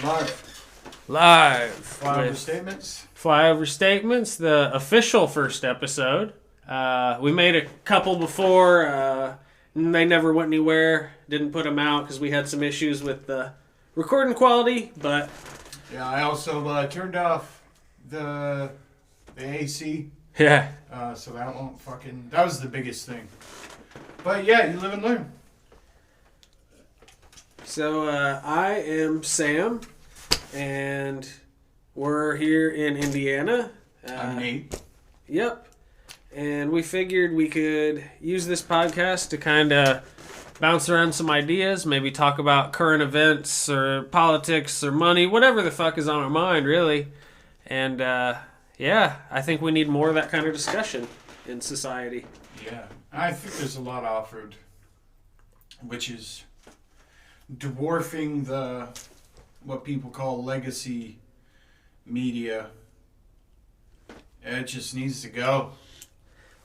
Live. FlyOver Statements. FlyOver Statements, the official first episode. We made a couple before. They never went anywhere. Didn't put them out because we had some issues with the recording quality. But yeah, I also turned off the AC. Yeah. So that won't fucking... That was the biggest thing. But yeah, you live and learn. So I am Sam, and we're here in Indiana. I'm Nate. Yep. And we figured we could use this podcast to kind of bounce around some ideas, maybe talk about current events or politics or money, whatever the fuck is on our mind, really. And yeah, I think we need more of that kind of discussion in society. Yeah. I think there's a lot offered, which is dwarfing the what people call legacy media. It just needs to go.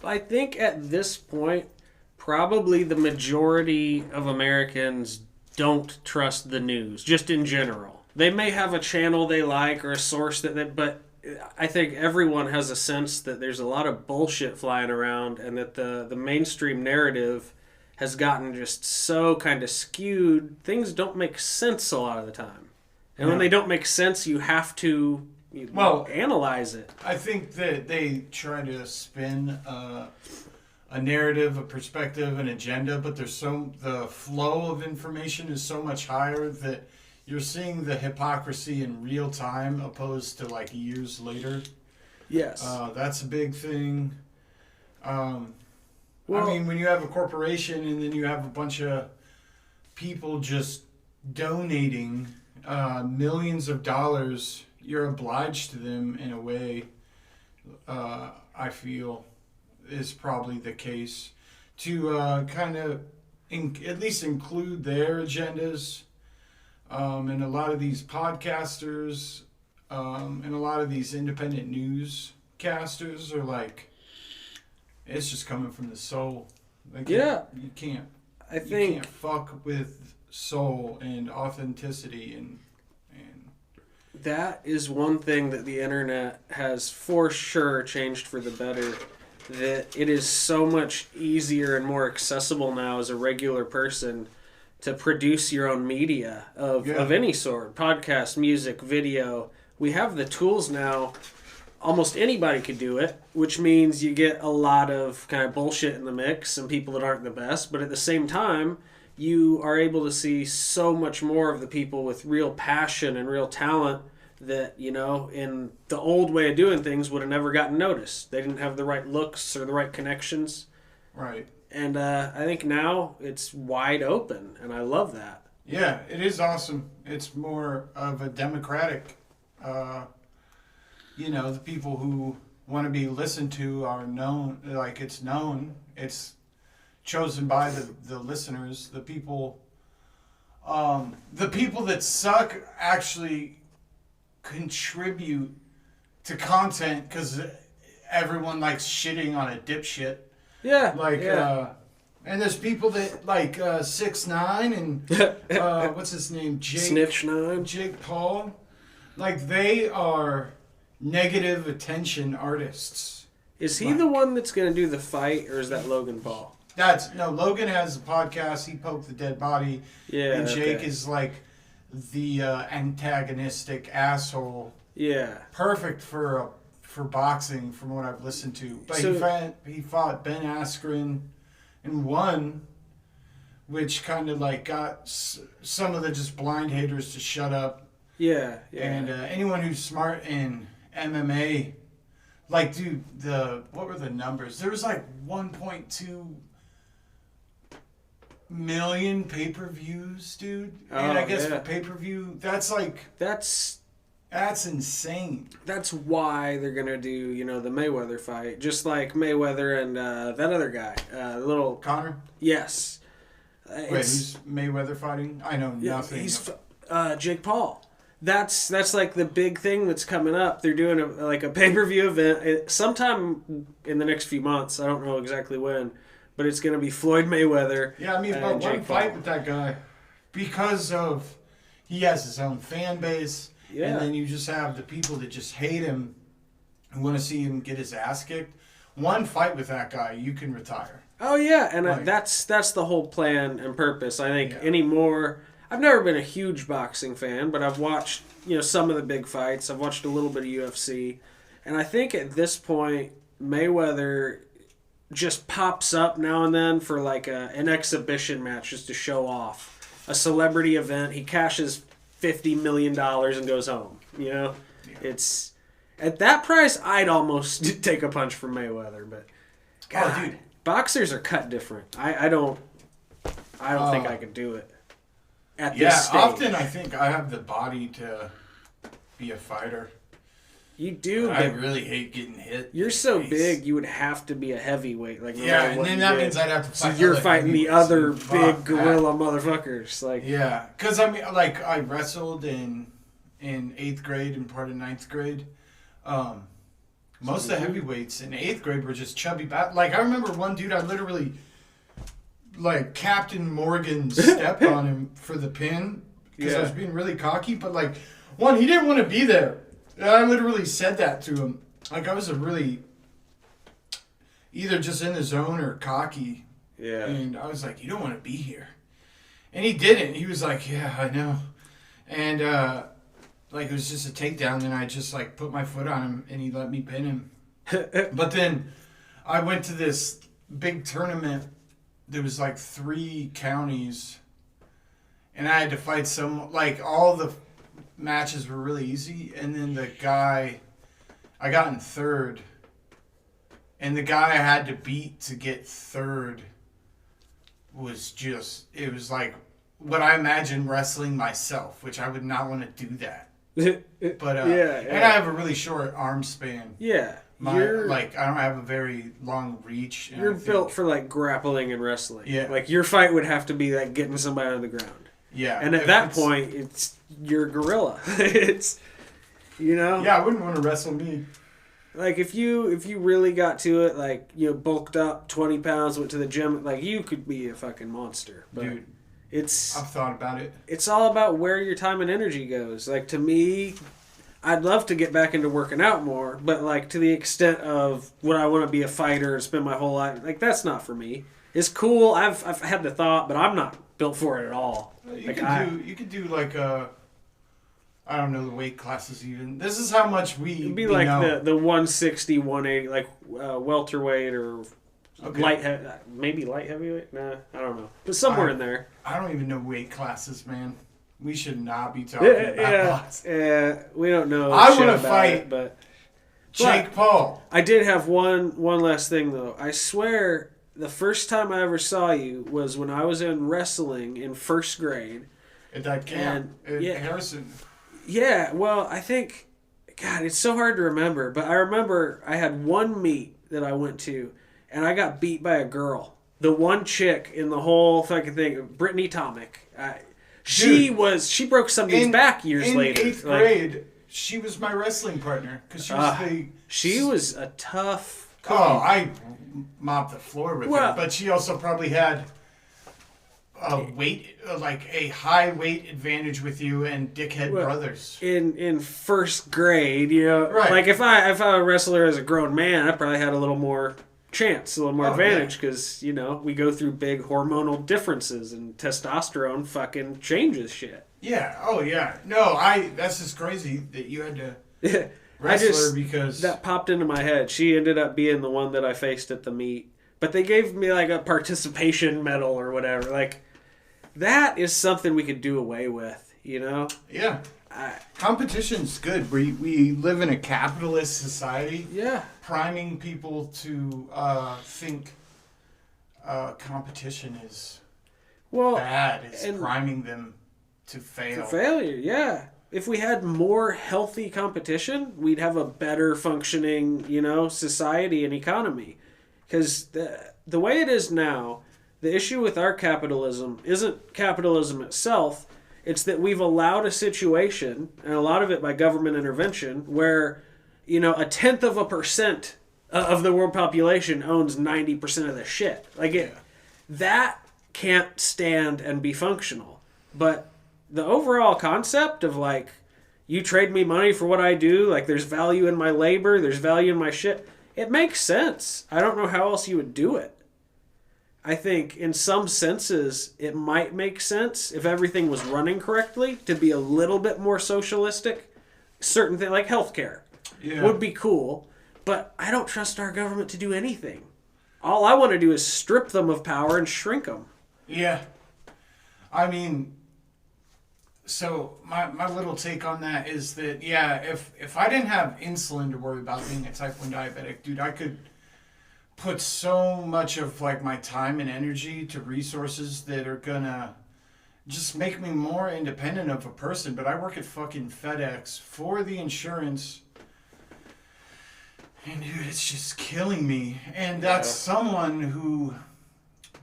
I think at this point, probably the majority of Americans don't trust the news, just in general. They may have a channel they like or a source but I think everyone has a sense that there's a lot of bullshit flying around and that the mainstream narrative has gotten just so kind of skewed. Things don't make sense a lot of the time. And when they don't make sense, you have to analyze it. I think that they try to spin a narrative, a perspective, an agenda, but the flow of information is so much higher that you're seeing the hypocrisy in real time opposed to like years later. Yes. That's a big thing. I mean, when you have a corporation and then you have a bunch of people just donating millions of dollars, you're obliged to them in a way, I feel, is probably the case, to kind of at least include their agendas. And a lot of these podcasters and a lot of these independent newscasters are like, it's just coming from the soul. Like, yeah. You can't fuck with soul and authenticity and that is one thing that the internet has for sure changed for the better. That it is so much easier and more accessible now as a regular person to produce your own media of any sort. Podcast, music, video. We have the tools now. Almost anybody could do it, which means you get a lot of kind of bullshit in the mix and people that aren't the best. But at the same time, you are able to see so much more of the people with real passion and real talent that, you know, in the old way of doing things would have never gotten noticed. They didn't have the right looks or the right connections. Right. And I think now it's wide open, and I love that. Yeah, it is awesome. It's more of a democratic, the people who want to be listened to are known, like it's known. It's chosen by the listeners. The people that suck actually contribute to content because everyone likes shitting on a dipshit. Yeah. And there's people that like 6ix9ine and what's his name? Jake Paul. Like, they are negative attention artists. Is he the one that's going to do the fight, or is that Logan Paul? Logan has a podcast. He poked the dead body. Yeah. And Jake is like the antagonistic asshole. Yeah. Perfect for boxing, from what I've listened to. But he fought Ben Askren and won, which kind of like got some of the just blind haters to shut up. Yeah. And anyone who's smart in MMA, like, dude, what were the numbers? There was like 1.2 million pay-per-views, dude. And I guess for pay-per-view, that's insane. That's why they're going to do, the Mayweather fight. Just like Mayweather and that other guy. Little Conor? Yes. Wait, who's Mayweather fighting? I know nothing. He's Jake Paul. That's like the big thing that's coming up. They're doing a pay-per-view event sometime in the next few months. I don't know exactly when. But it's going to be Floyd Mayweather. Yeah, I mean, but one fight with that guy because of he has his own fan base. Yeah. And then you just have the people that just hate him, who want to see him get his ass kicked. One fight with that guy, you can retire. Oh yeah, and Like, that's the whole plan and purpose. I think Yeah. anymore. I've never been a huge boxing fan, but I've watched some of the big fights. I've watched a little bit of UFC, and I think at this point Mayweather just pops up now and then for like an exhibition match just to show off a celebrity event. He cashes $50 million and goes home. It's at that price, I'd almost take a punch from Mayweather, but God, Oh, dude. boxers are cut different. I don't think I could do it at Yeah, this stage. often I think I have the body to be a fighter. You do, I but really hate getting hit. you're in the so face. big, you would have to be a heavyweight. Like no Yeah, matter and what then you that did. means I'd have to So fight. you're other fighting the heavyweights, other and fuck big that. gorilla motherfuckers. Like Yeah, because I mean, like I wrestled in 8th grade and part of 9th grade. Most of the heavyweights in 8th grade were just chubby bat. Like I remember one dude, I literally like Captain Morgan stepped on him for the pin because I was being really cocky. But like he didn't want to be there. And I literally said that to him. Like I was a really either just in the zone or cocky. yeah. And I was like, you don't want to be here. And he didn't. He was like, yeah, I know. And like it was just a takedown, and I just like put my foot on him and he let me pin him. But then I went to this big tournament. There was like 3 counties, and I had to fight like all the matches were really easy, and then the guy I got in 3rd, and the guy I had to beat to get 3rd was it was like what I imagine wrestling myself, which I would not want to do that. But yeah. and I have a really short arm span. Yeah. I You're don't have a very long reach. And you're I think- built for like grappling and wrestling. Yeah. Like your fight would have to be like getting somebody on the ground. Yeah. And at if that it's- point, you're a gorilla. It's Yeah, I wouldn't want to wrestle me. like if you really got to it, like bulked up 20 pounds, went to the gym, like you could be a fucking monster. But Dude, it's I've thought about it. it's all about where your time and energy goes. Like to me, I'd love to get back into working out more, but like to the extent of would I want to be a fighter and spend my whole life, like that's not for me. It's cool. I've had the thought, but I'm not built for it at all. You Like could do like I don't know the weight classes even. This is how much it'd be we like know. the 160, 180, like welterweight or Okay. maybe light heavyweight. Nah, I don't know, but somewhere in there. I don't even know weight classes, man. We should not be talking about boxing. Yeah, we don't know. I shit wanna about fight it, but Jake Paul. I did have one last thing though. I swear the first time I ever saw you was when I was in wrestling in 1st grade. At that camp in yeah. Harrison. Yeah, well, I think, God, it's so hard to remember, but I remember I had one meet that I went to, and I got beat by a girl. The one chick in the whole fucking thing, Brittany Tomic. She broke somebody's back years later. In 8th grade, she was my wrestling partner because She was a tough Oh, I mopped the floor with Well- her, but she also probably had a high weight advantage with you and dickhead brothers. in 1st grade, Right. like if I a wrestler as a grown man, I probably had a little more chance, a little more Oh, advantage because we go through big hormonal differences and testosterone fucking changes shit. Yeah. Oh, yeah. No, that's just crazy that you had to wrestle her because that popped into my head. She ended up being the one that I faced at the meet, but they gave me like a participation medal or whatever. Like that is something we could do away with, Yeah. Competition's good. We live in a capitalist society. Yeah. Priming people to think competition is bad. It's priming them to fail. Failure, yeah. If we had more healthy competition, we'd have a better functioning, society and economy. Because the way it is now, the issue with our capitalism isn't capitalism itself. It's that we've allowed a situation, and a lot of it by government intervention, where, 0.1% of the world population owns 90% of the shit. That can't stand and be functional. But the overall concept of like, you trade me money for what I do, like there's value in my labor, there's value in my shit, it makes sense. I don't know how else you would do it. I think in some senses it might make sense if everything was running correctly to be a little bit more socialistic. Certain things like healthcare would be cool, but I don't trust our government to do anything. All I want to do is strip them of power and shrink them. Yeah. I mean, so my little take on that is that, yeah, if I didn't have insulin to worry about being a type 1 diabetic, dude, I could put so much of like my time and energy to resources that are gonna just make me more independent of a person. But I work at fucking FedEx for the insurance, and dude, it's just killing me. And that's someone who,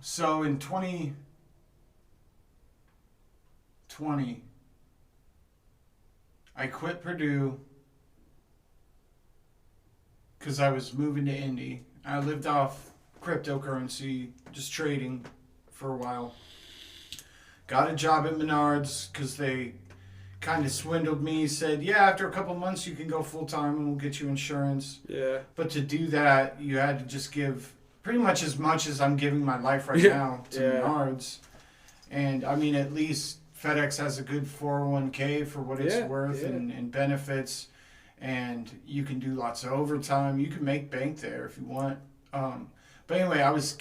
so in 2020, I quit Purdue because I was moving to Indy. I lived off cryptocurrency, just trading for a while. Got a job at Menards because they kind of swindled me. Said, yeah, after a couple months you can go full time and we'll get you insurance. Yeah. But to do that, you had to just give pretty much as I'm giving my life right now to Menards. And I mean, at least FedEx has a good 401k for what it's worth and benefits. And you can do lots of overtime. You can make bank there if you want. But anyway, I was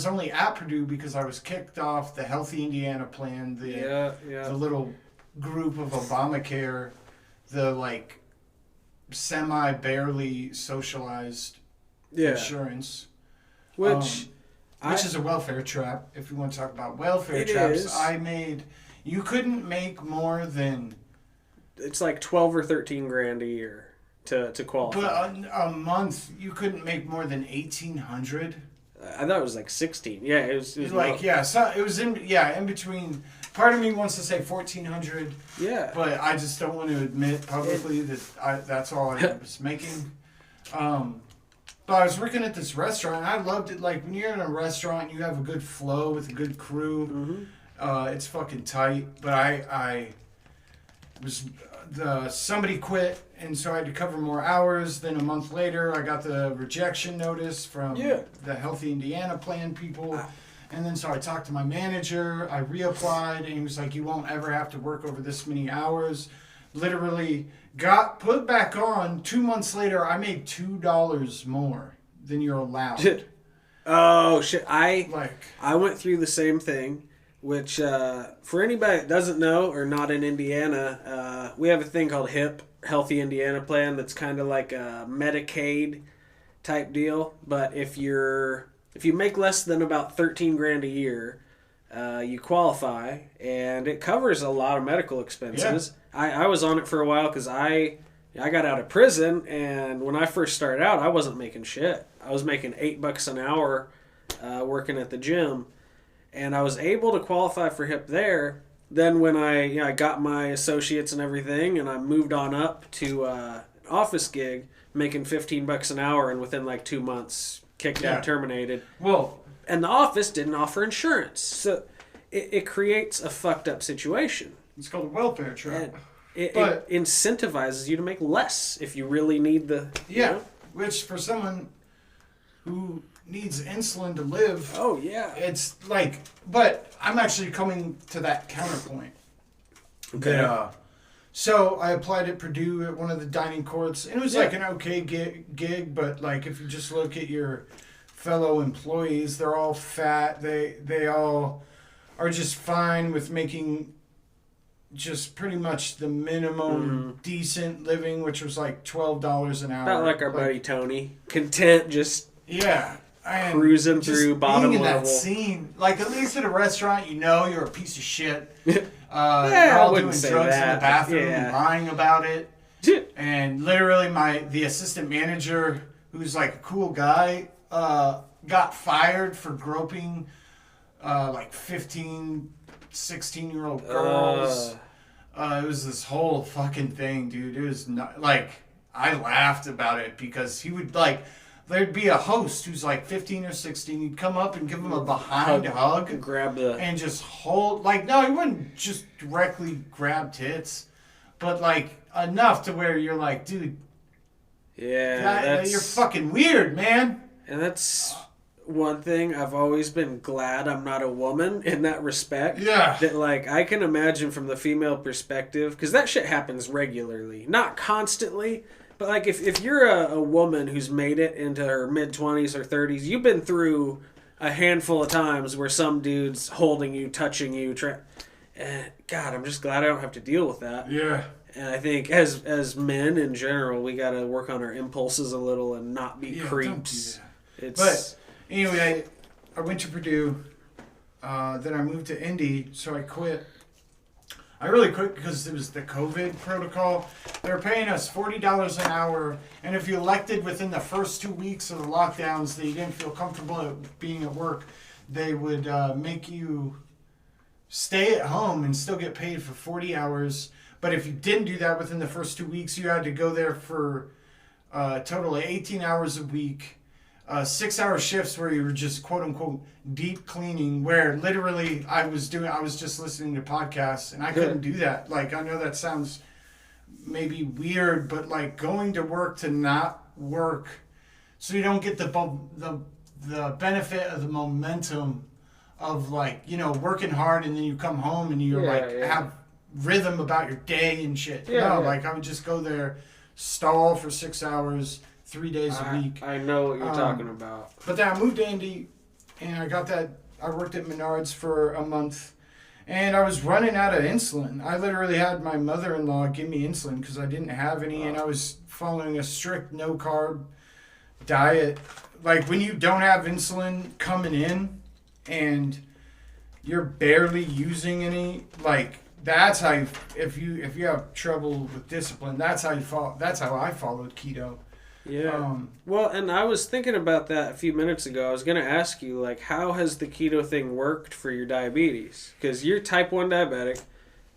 only at Purdue because I was kicked off the Healthy Indiana plan, the little group of Obamacare, the like semi-barely socialized insurance. Which is a welfare trap. If you want to talk about welfare traps, you couldn't make more than... It's like 12 or 13 grand a year to qualify. But a month, you couldn't make more than 1,800. I thought it was like 16. Yeah, it was like it was in between. Part of me wants to say 1,400. Yeah. But I just don't want to admit publicly that that's all I was making. But I was working at this restaurant, and I loved it. Like when you're in a restaurant, you have a good flow with a good crew. Mm-hmm. It's fucking tight. But I was somebody quit, and so I had to cover more hours. Then a month later, I got the rejection notice from the Healthy Indiana plan people. And then so I talked to my manager. I reapplied, and he was like, "You won't ever have to work over this many hours." Literally got put back on. 2 months later, I made $2 more than you're allowed. Oh shit! I went through the same thing. Which, for anybody that doesn't know or not in Indiana, we have a thing called HIP, Healthy Indiana Plan, that's kind of like a Medicaid type deal. But if you make less than about 13 grand a year, you qualify, and it covers a lot of medical expenses. Yeah. I was on it for a while because I got out of prison, and when I first started out, I wasn't making shit. I was making $8 an hour working at the gym. And I was able to qualify for HIP there. Then when I got my associates and everything, and I moved on up to an office gig, making $15 an hour, and within like 2 months, kicked out, terminated. Well, and the office didn't offer insurance, so it creates a fucked up situation. It's called a welfare trap. It incentivizes you to make less if you really need the... Which for someone who needs insulin to live. Oh, yeah. It's like, but I'm actually coming to that counterpoint. Okay. So I applied at Purdue at one of the dining courts, and it was like an okay gig, but like if you just look at your fellow employees, they're all fat. They all are just fine with making just pretty much the minimum decent living, which was like $12 an hour. Not like our buddy Tony. Content, just... Yeah. And cruising through bottom being in level. That scene, like at least at a restaurant, you're a piece of shit. You're I all wouldn't doing say drugs that, in the bathroom and lying about it. And literally, the assistant manager, who's like a cool guy, got fired for groping like 15, 16-year-old girls. It was this whole fucking thing, dude. It was not like I laughed about it because he would like. there'd be a host who's like 15 or 16. You'd come up and give him a behind hug. Grab the... And just hold... Like, no, he wouldn't just directly grab tits. But, like, enough to where you're like, dude... Yeah, you're fucking weird, man. And that's one thing. I've always been glad I'm not a woman in that respect. Yeah. That, like, I can imagine from the female perspective, because that shit happens regularly. Not constantly, but, like, if you're a woman who's made it into her mid-20s or 30s, you've been through a handful of times where some dude's holding you, touching you. God, I'm just glad I don't have to deal with that. Yeah. And I think as men in general, we got to work on our impulses a little and not be creeps. Don't do that. But anyway, I went to Purdue. Then I moved to Indy, so I quit. I really quit because it was the COVID protocol. They were paying us $40 an hour, and if you elected within the first 2 weeks of the lockdowns that you didn't feel comfortable being at work, they would make you stay at home and still get paid for 40 hours. But if you didn't do that within the first 2 weeks, you had to go there for a total of 18 hours a week, 6-hour shifts where you were just quote unquote deep cleaning, where literally I was just listening to podcasts and I couldn't do that. Like, I know that sounds maybe weird, but like going to work to not work so you don't get the benefit of the momentum of, like, you know, working hard and then you come home and you're have rhythm about your day and shit. Like, I would just go there, stall for 6 hours, 3 days a week. I know what you're talking about. But then I moved to Indy, and I worked at Menards for a month, and I was running out of insulin. I literally had my mother-in-law give me insulin because I didn't have any, and I was following a strict no-carb diet. Like, when you don't have insulin coming in, and you're barely using any, like... That's how if you have trouble with discipline, that's how I followed keto. Yeah. Well, and I was thinking about that a few minutes ago. I was going to ask you, like, how has the keto thing worked for your diabetes? Because you're type 1 diabetic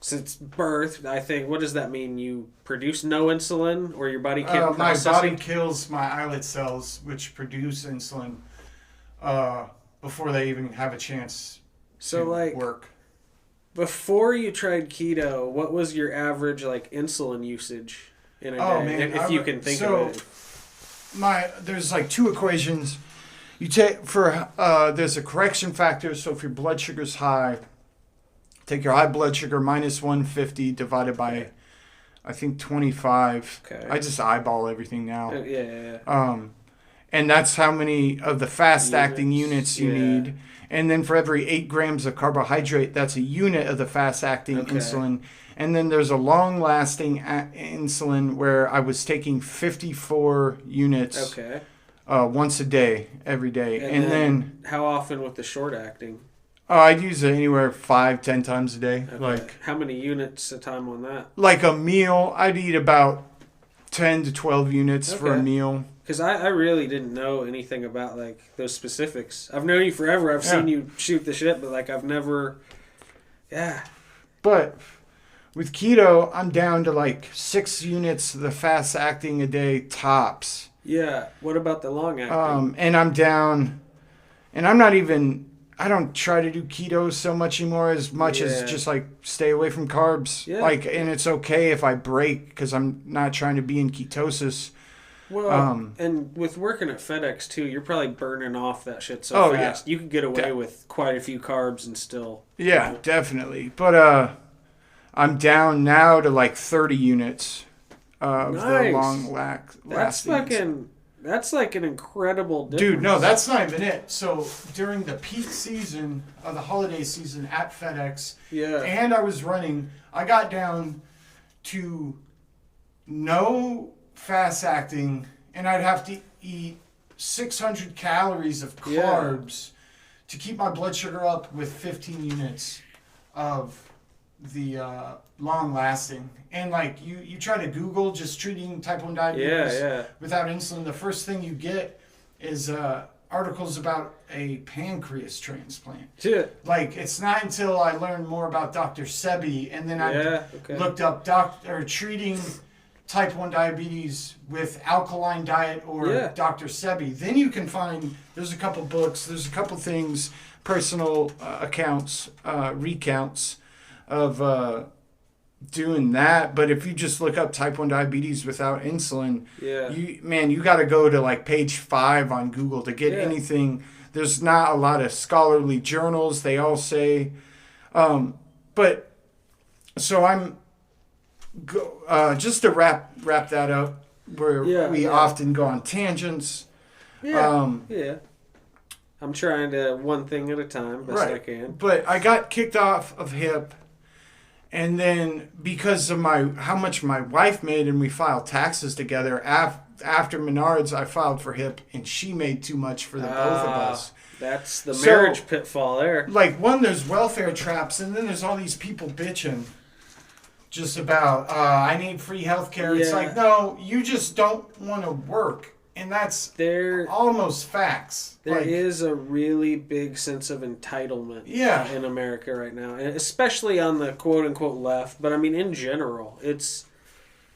since birth. I think, what does that mean? You produce no insulin, or your body can't process my body it? kills my islet cells, which produce insulin before they even have a chance to work. Before you tried keto, what was your average, like, insulin usage in a day? Man, if you can think of it. There's like two equations. You take there's a correction factor. So if your blood sugar's high, take your high blood sugar minus 150 divided by, I think, 25. Okay. I just eyeball everything now. Yeah. And that's how many of the fast-acting units you need. And then for every 8 grams of carbohydrate, that's a unit of the fast-acting insulin. And then there's a long-lasting insulin where I was taking 54 units once a day, every day. And then how often with the short-acting? I'd use it anywhere 5-10 times a day. Okay. Like, how many units a time on that? Like a meal, I'd eat about 10 to 12 units for a meal. Because I really didn't know anything about, like, those specifics. I've known you forever. I've seen you shoot the shit, but, like, I've never... Yeah. But with keto, I'm down to, like, 6 units of the fast-acting a day tops. Yeah. What about the long-acting? And I'm down... And I'm not even... I don't try to do keto so much anymore as much as just, like, stay away from carbs. Yeah. Like, and it's okay if I break because I'm not trying to be in ketosis. Well, and with working at FedEx, too, you're probably burning off that shit so fast. Yeah. You could get away with quite a few carbs and still... Yeah, definitely. But I'm down now to, like, 30 units of the long lasting. That's like an incredible difference. Dude, no, that's not even it. So during the peak season of the holiday season at FedEx, and I was running, I got down to no fast acting, and I'd have to eat 600 calories of carbs to keep my blood sugar up with 15 units of the long lasting. And like you try to Google just treating type 1 diabetes without insulin, the first thing you get is articles about a pancreas transplant. Yeah. Like, it's not until I learned more about Dr. Sebi and then I looked up treating type 1 diabetes with alkaline diet or Dr. Sebi. Then you can find, there's a couple books, there's a couple things, personal accounts, recounts of doing that. But if you just look up type 1 diabetes without insulin, you got to go to like page 5 on Google to get anything. There's not a lot of scholarly journals, they all say. But so I'm just to wrap that up, where we often go on tangents. I'm trying to one thing at a time, best I can. But I got kicked off of HIP, and then because of how much my wife made, and we filed taxes together after Menards, I filed for HIP, and she made too much for the both of us. That's the marriage pitfall there. Like, there's welfare traps, and then there's all these people bitching just about, I need free healthcare. It's like, no, you just don't want to work. And that's almost facts. There is a really big sense of entitlement in America right now, and especially on the quote-unquote left. But, I mean, in general,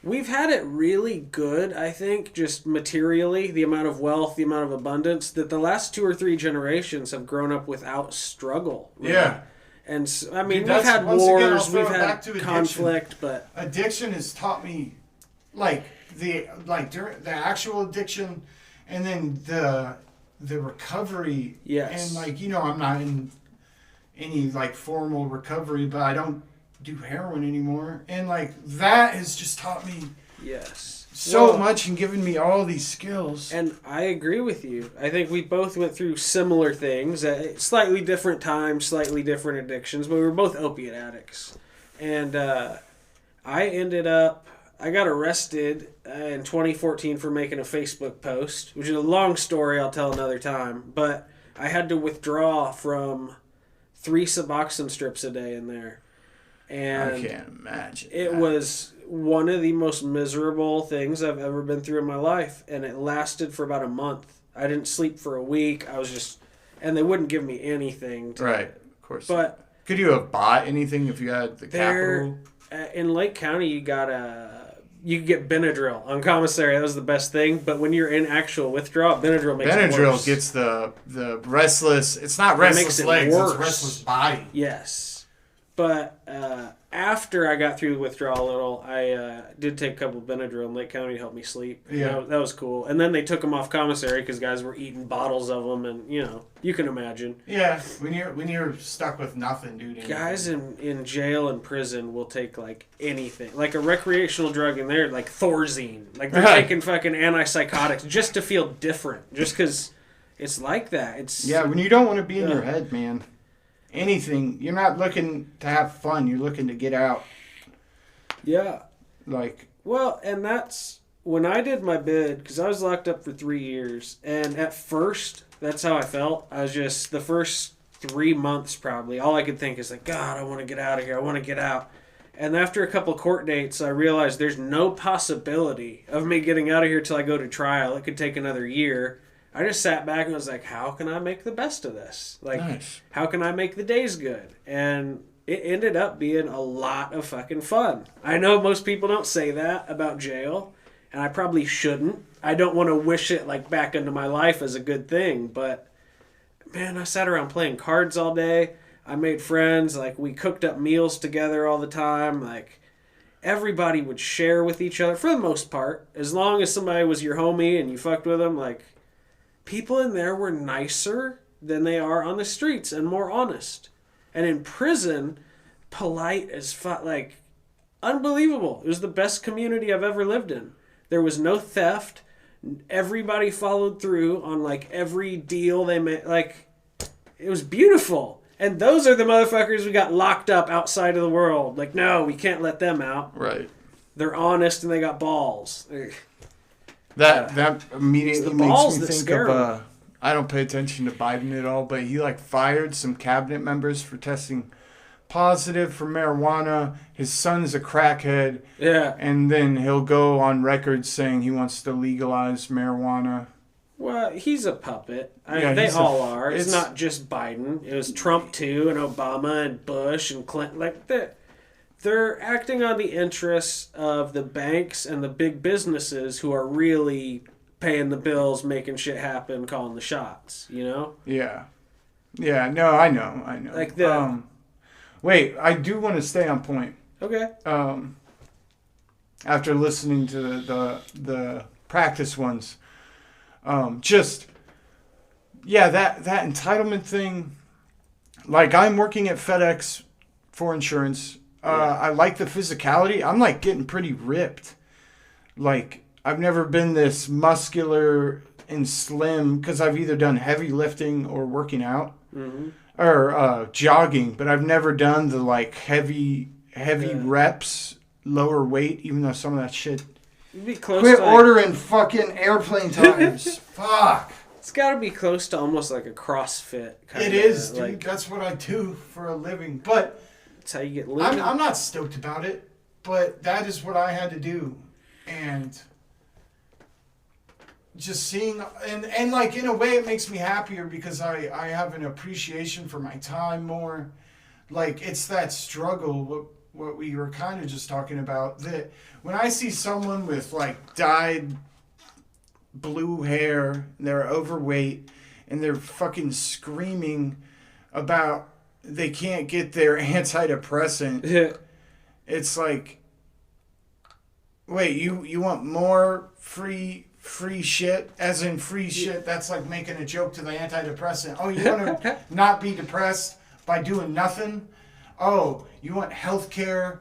we've had it really good, I think, just materially, the amount of wealth, the amount of abundance, that the last 2 or 3 generations have grown up without struggle. Really. Yeah. And, I mean, we've had wars, we've had conflict, but... Addiction has taught me, the actual addiction, and then the recovery. Yes. And I'm not in any formal recovery, but I don't do heroin anymore, and that has just taught me so much and given me all these skills. And I agree with you. I think we both went through similar things at slightly different times, slightly different addictions, but we were both opiate addicts. And I got arrested in 2014 for making a Facebook post, which is a long story I'll tell another time. But I had to withdraw from 3 Suboxone strips a day in there. And I can't imagine. It was one of the most miserable things I've ever been through in my life. And it lasted for about a month. I didn't sleep for a week. And they wouldn't give me anything. Right, of course. But could you have bought anything if you had the capital? In Lake County, you could get Benadryl on commissary. That was the best thing. But when you're in actual withdrawal, Benadryl makes it worse. Benadryl gets the restless. It's not restless legs. It's restless body. Yes. But after I got through the withdrawal a little, I did take a couple of Benadryl in Lake County to help me sleep. Yeah. That was cool. And then they took them off commissary because guys were eating bottles of them, and you can imagine. Yeah, when you're stuck with nothing, dude. Guys in jail and prison will take anything, like a recreational drug in there, like Thorazine. They're taking fucking antipsychotics just to feel different, just because it's like that. When you don't want to be in your head, man. Anything, you're not looking to have fun, you're looking to get out. Yeah. And that's when I did my bid, because I was locked up for 3 years, and at first, that's how I felt. I was just, the first 3 months probably, all I could think is God, I want to get out of here, I want to get out. And after a couple court dates, I realized there's no possibility of me getting out of here till I go to trial. It could take another year. I just sat back and was like, how can I make the best of this? Nice. How can I make the days good? And it ended up being a lot of fucking fun. I know most people don't say that about jail, and I probably shouldn't. I don't want to wish it back into my life as a good thing, but man, I sat around playing cards all day. I made friends. We cooked up meals together all the time. Everybody would share with each other for the most part. As long as somebody was your homie and you fucked with them, people in there were nicer than they are on the streets and more honest. And in prison, polite as fuck, unbelievable. It was the best community I've ever lived in. There was no theft. Everybody followed through on every deal they made. It was beautiful. And those are the motherfuckers who got locked up outside of the world. No, we can't let them out. Right. They're honest and they got balls. That immediately makes me think of, I don't pay attention to Biden at all, but he fired some cabinet members for testing positive for marijuana. His son's a crackhead. Yeah. And then he'll go on record saying he wants to legalize marijuana. Well, he's a puppet. They all are. It's not just Biden. It was Trump too, and Obama and Bush and Clinton. they're acting on the interests of the banks and the big businesses who are really paying the bills, making shit happen, calling the shots, you know? Yeah. Yeah, no, I know. Like the... Wait, I do want to stay on point. Okay. After listening to the practice ones. That entitlement thing, like I'm working at FedEx for insurance. I like the physicality. I'm like getting pretty ripped. Like I've never been this muscular and slim because I've either done heavy lifting or working out or jogging, but I've never done the like heavy reps, lower weight, even though some of that shit. You'd be close Quit to ordering fucking airplane tires. Fuck. It's got to be close to almost like a CrossFit kind of. It is, dude. Like, that's what I do for a living. But that's how you get living. I'm not stoked about it, but that is what I had to do. And just seeing, and like in a way it makes me happier because I have an appreciation for my time more. Like it's that struggle, what we were kind of just talking about, that when I see someone with like dyed blue hair, they're overweight, and they're fucking screaming about they can't get their antidepressant. It's like, wait, you want more free shit? As in free shit, that's like making a joke to the antidepressant. Oh, you want to not be depressed by doing nothing? Oh, you want healthcare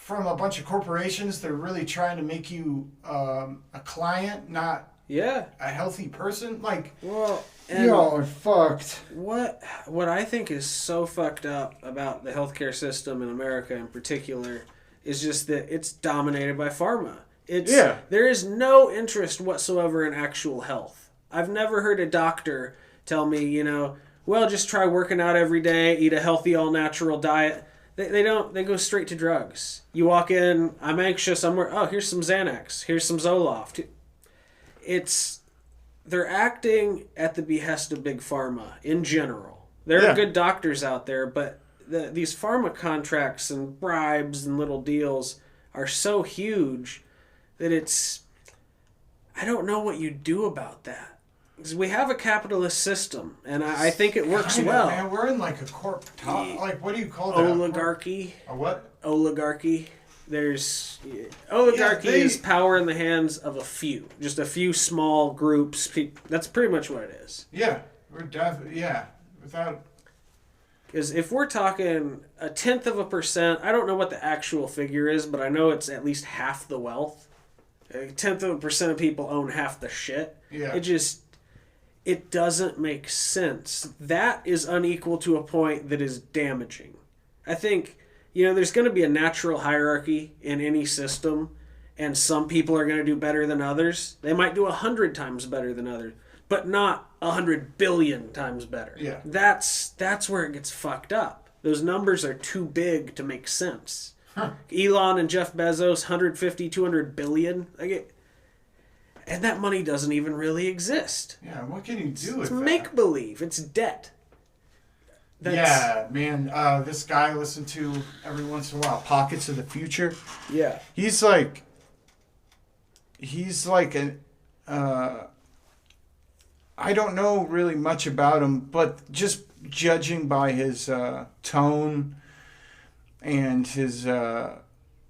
from a bunch of corporations that are really trying to make you a client, not a healthy person? Like, well, y'all are fucked. What I think is so fucked up about the healthcare system in America in particular is just that it's dominated by pharma. There is no interest whatsoever in actual health. I've never heard a doctor tell me, well, just try working out every day, eat a healthy, all-natural diet. They don't. They go straight to drugs. You walk in, I'm anxious, here's some Xanax, here's some Zoloft. They're acting at the behest of Big Pharma in general. There are good doctors out there, but these pharma contracts and bribes and little deals are so huge that I don't know what you do about that. Because we have a capitalist system, and I think it works well. Man, we're in like a like, what do you call that? Oligarchy. A what? Oligarchy. Oligarchy is power in the hands of a few. Just a few small groups. That's pretty much what it is. Yeah. Without... Because if we're talking 0.1%, I don't know what the actual figure is, but I know it's at least half the wealth. 0.1% of people own half the shit. Yeah. It doesn't make sense. That is unequal to a point that is damaging. I think, there's going to be a natural hierarchy in any system, and some people are going to do better than others. They might do 100 times better than others, but not 100 billion times better. Yeah. That's where it gets fucked up. Those numbers are too big to make sense. Huh. Elon and Jeff Bezos, 150, 200 billion. And that money doesn't even really exist. Yeah, what can you do with that? It's make-believe. It's debt. Yeah, man. This guy I listen to every once in a while, Pockets of the Future. Yeah. He's like an... I don't know really much about him, but just judging by his tone and his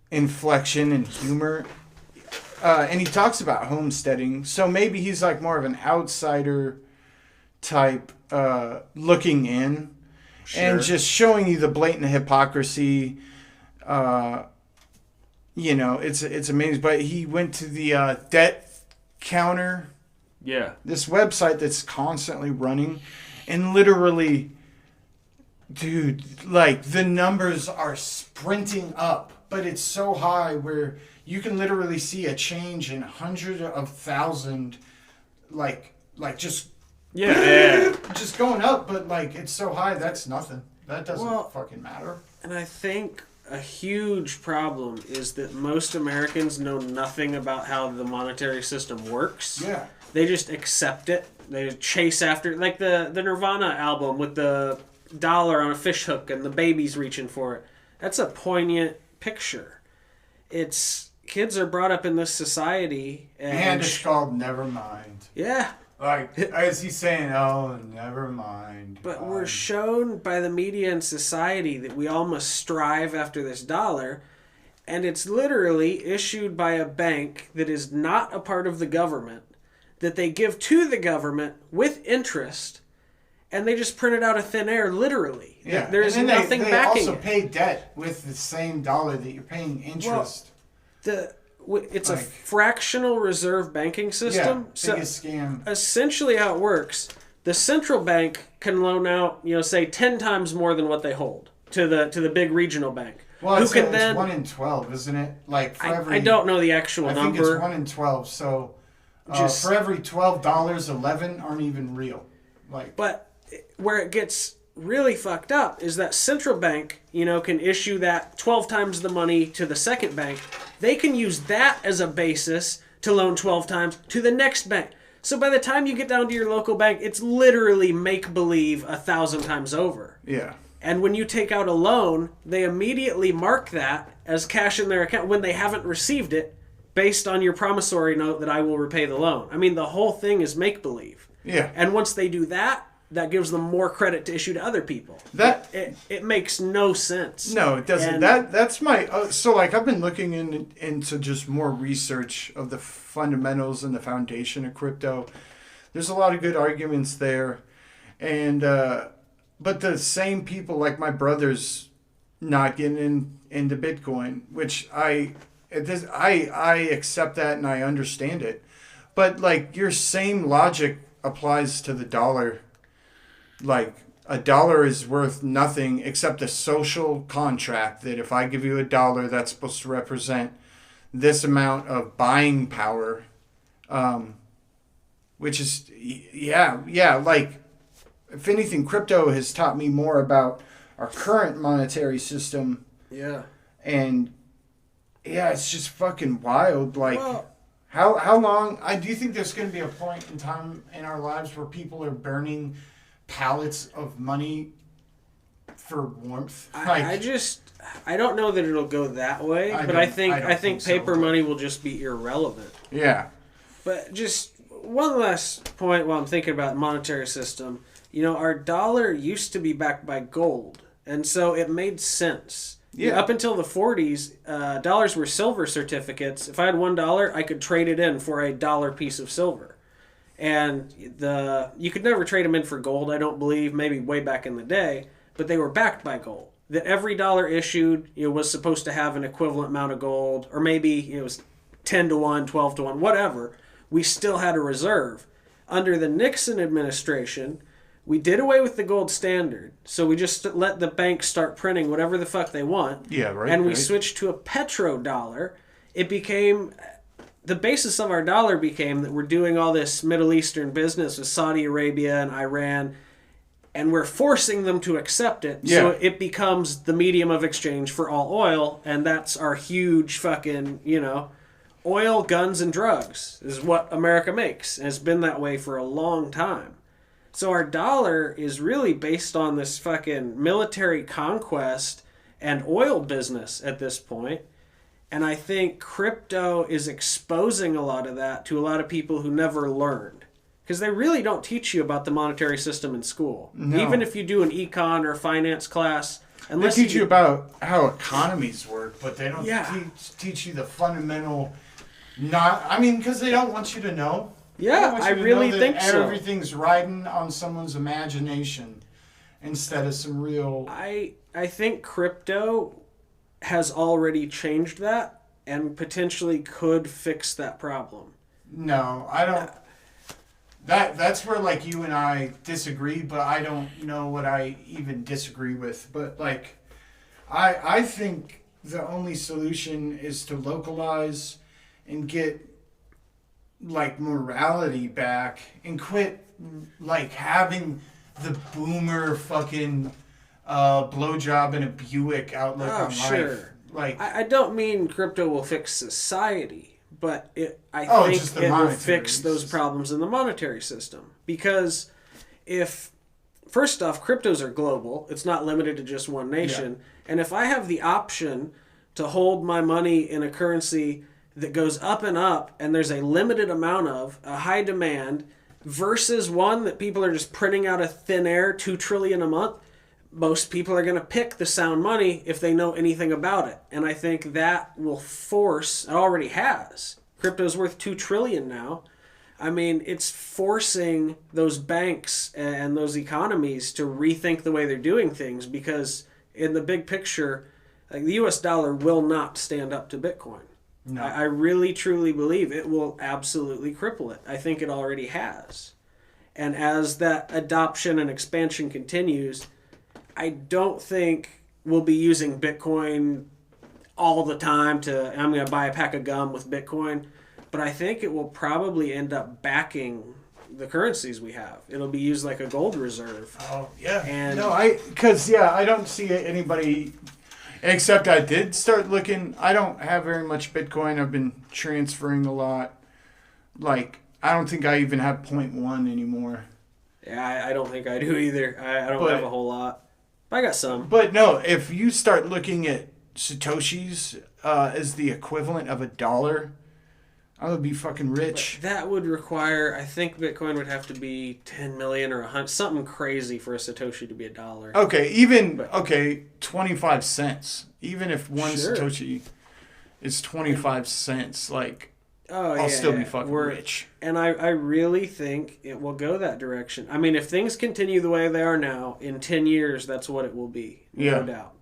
inflection and humor... and he talks about homesteading, so maybe he's like more of an outsider type looking in, and just showing you the blatant hypocrisy. It's amazing. But he went to the debt counter, this website that's constantly running, and literally, dude, like the numbers are sprinting up, but it's so high where you can literally see a change in hundreds of thousands, just going up. But like it's so high, that's nothing. That doesn't fucking matter. And I think a huge problem is that most Americans know nothing about how the monetary system works. Yeah, they just accept it. They chase after, like the Nirvana album with the dollar on a fish hook and the baby's reaching for it. That's a poignant picture. It's kids are brought up in this society, and it's called never mind. Yeah. Like, is he saying, oh, never mind. But we're shown by the media and society that we all must strive after this dollar, and it's literally issued by a bank that is not a part of the government, that they give to the government with interest, and they just print it out of thin air, literally. Yeah. There's nothing backing it. They also pay debt with the same dollar that you're paying interest. Well, it's a fractional reserve banking system. Yeah, biggest scam. Essentially how it works, the central bank can loan out, say 10 times more than what they hold to the big regional bank. Well, it's 1 in 12, isn't it? Like for every, I don't know the actual number. I think it's 1 in 12. So for every $12, 11 aren't even real. But where it gets really fucked up is that central bank, can issue that 12 times the money to the second bank. They can use that as a basis to loan 12 times to the next bank. So by the time you get down to your local bank, it's literally make-believe 1,000 times over. Yeah. And when you take out a loan, they immediately mark that as cash in their account when they haven't received it based on your promissory note that I will repay the loan. I mean, the whole thing is make-believe. Yeah. And once they do that, that gives them more credit to issue to other people. It makes no sense. No, it doesn't. That's my so I've been looking into just more research of the fundamentals and the foundation of crypto. There's a lot of good arguments there, and but the same people, like my brother's not getting into Bitcoin, which I accept that and I understand it, but your same logic applies to the dollar. A dollar is worth nothing except a social contract that if I give you $1, that's supposed to represent this amount of buying power, which is, if anything, crypto has taught me more about our current monetary system. Yeah. And, it's just fucking wild. How long, do you think there's going to be a point in time in our lives where people are burning pallets of money for warmth? I don't know that it'll go that way, but I think paper money will just be irrelevant. Yeah. But just one last point while I'm thinking about monetary system. Our dollar used to be backed by gold, and so it made sense. Yeah. Up until the 40s, dollars were silver certificates. If I had $1, I could trade it in for a dollar piece of silver. And you could never trade them in for gold, I don't believe, maybe way back in the day, but they were backed by gold. That every dollar issued was supposed to have an equivalent amount of gold, or maybe it was 10 to 1, 12 to 1, whatever. We still had a reserve. Under the Nixon administration, we did away with the gold standard, so we just let the banks start printing whatever the fuck they want. Yeah, right. And we switched to a petrodollar. It became... The basis of our dollar became that we're doing all this Middle Eastern business with Saudi Arabia and Iran, and we're forcing them to accept it. Yeah. So it becomes the medium of exchange for all oil, and that's our huge fucking, oil, guns, and drugs is what America makes. And it's been that way for a long time. So our dollar is really based on this fucking military conquest and oil business at this point. And I think crypto is exposing a lot of that to a lot of people who never learned. Because they really don't teach you about the monetary system in school. No. Even if you do an econ or finance class. They teach you about how economies work, but they don't teach you the fundamental... because they don't want you to know. Yeah, I really think so. Everything's riding on someone's imagination instead of some real... I think crypto has already changed that and potentially could fix that problem. No, I don't. That's where you and I disagree, but I don't know what I even disagree with. But I think the only solution is to localize and get morality back and quit having the boomer fucking blowjob and a Buick outlook on life. I don't mean crypto will fix society, but I think it will fix those problems in the monetary system. Because if first off, cryptos are global. It's not limited to just one nation. And if I have the option to hold my money in a currency that goes up and there's a limited amount of, a high demand, versus one that people are just printing out of thin air, 2 trillion a month, most people are going to pick the sound money if they know anything about it. And I think that will force, it already has. Crypto's worth 2 trillion now. I mean, it's forcing those banks and those economies to rethink the way they're doing things, because in the big picture, like, the US dollar will not stand up to Bitcoin. No. I really, truly believe it will absolutely cripple it. I think it already has. And as that adoption and expansion continues, I don't think we'll be using Bitcoin all the time I'm going to buy a pack of gum with Bitcoin. But I think it will probably end up backing the currencies we have. It'll be used like a gold reserve. Oh, yeah. And I don't see anybody, except I did start looking. I don't have very much Bitcoin. I've been transferring a lot. Like, I don't think I even have 0.1 anymore. Yeah, I don't think I do either. I don't have a whole lot. But I got some. But no, if you start looking at Satoshis as the equivalent of $1, I would be fucking rich. But that would require, I think Bitcoin would have to be 10 million or 100, something crazy for a Satoshi to be $1. Okay, 25 cents. Even if one Satoshi is 25 cents, like, I'll still be fucking rich. And I really think it will go that direction. I mean, if things continue the way they are now, in 10 years, that's what it will be. No doubt.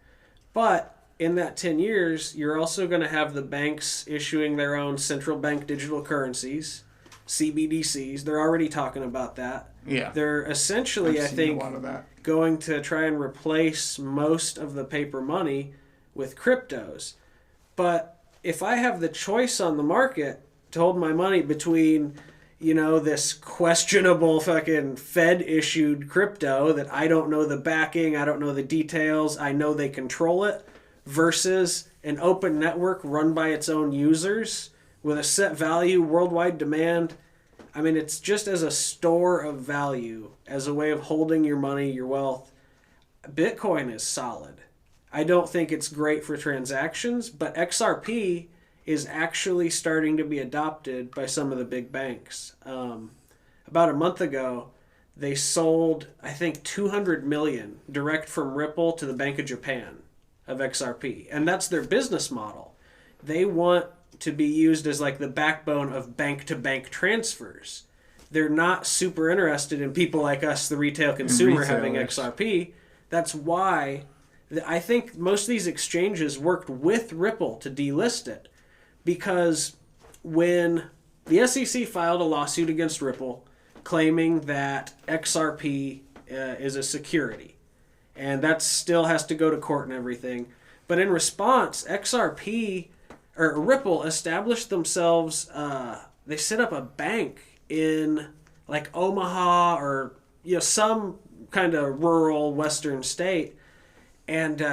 But in that 10 years, you're also going to have the banks issuing their own central bank digital currencies, CBDCs. They're already talking about that. Yeah. They're essentially, I think, going to try and replace most of the paper money with cryptos. But if I have the choice on the market to hold my money between, this questionable fucking Fed-issued crypto that I don't know the backing, I don't know the details, I know they control it, versus an open network run by its own users with a set value, worldwide demand. I mean, it's just as a store of value, as a way of holding your money, your wealth. Bitcoin is solid. I don't think it's great for transactions, but XRP is actually starting to be adopted by some of the big banks. About a month ago, they sold, I think, 200 million direct from Ripple to the Bank of Japan of XRP. And that's their business model. They want to be used as like the backbone of bank-to-bank transfers. They're not super interested in people like us, the retail consumer, having XRP. That's why I think most of these exchanges worked with Ripple to delist it. Because when the SEC filed a lawsuit against Ripple claiming that XRP is a security, and that still has to go to court and everything. But in response, Ripple established themselves, they set up a bank in like Omaha or some kind of rural western state. And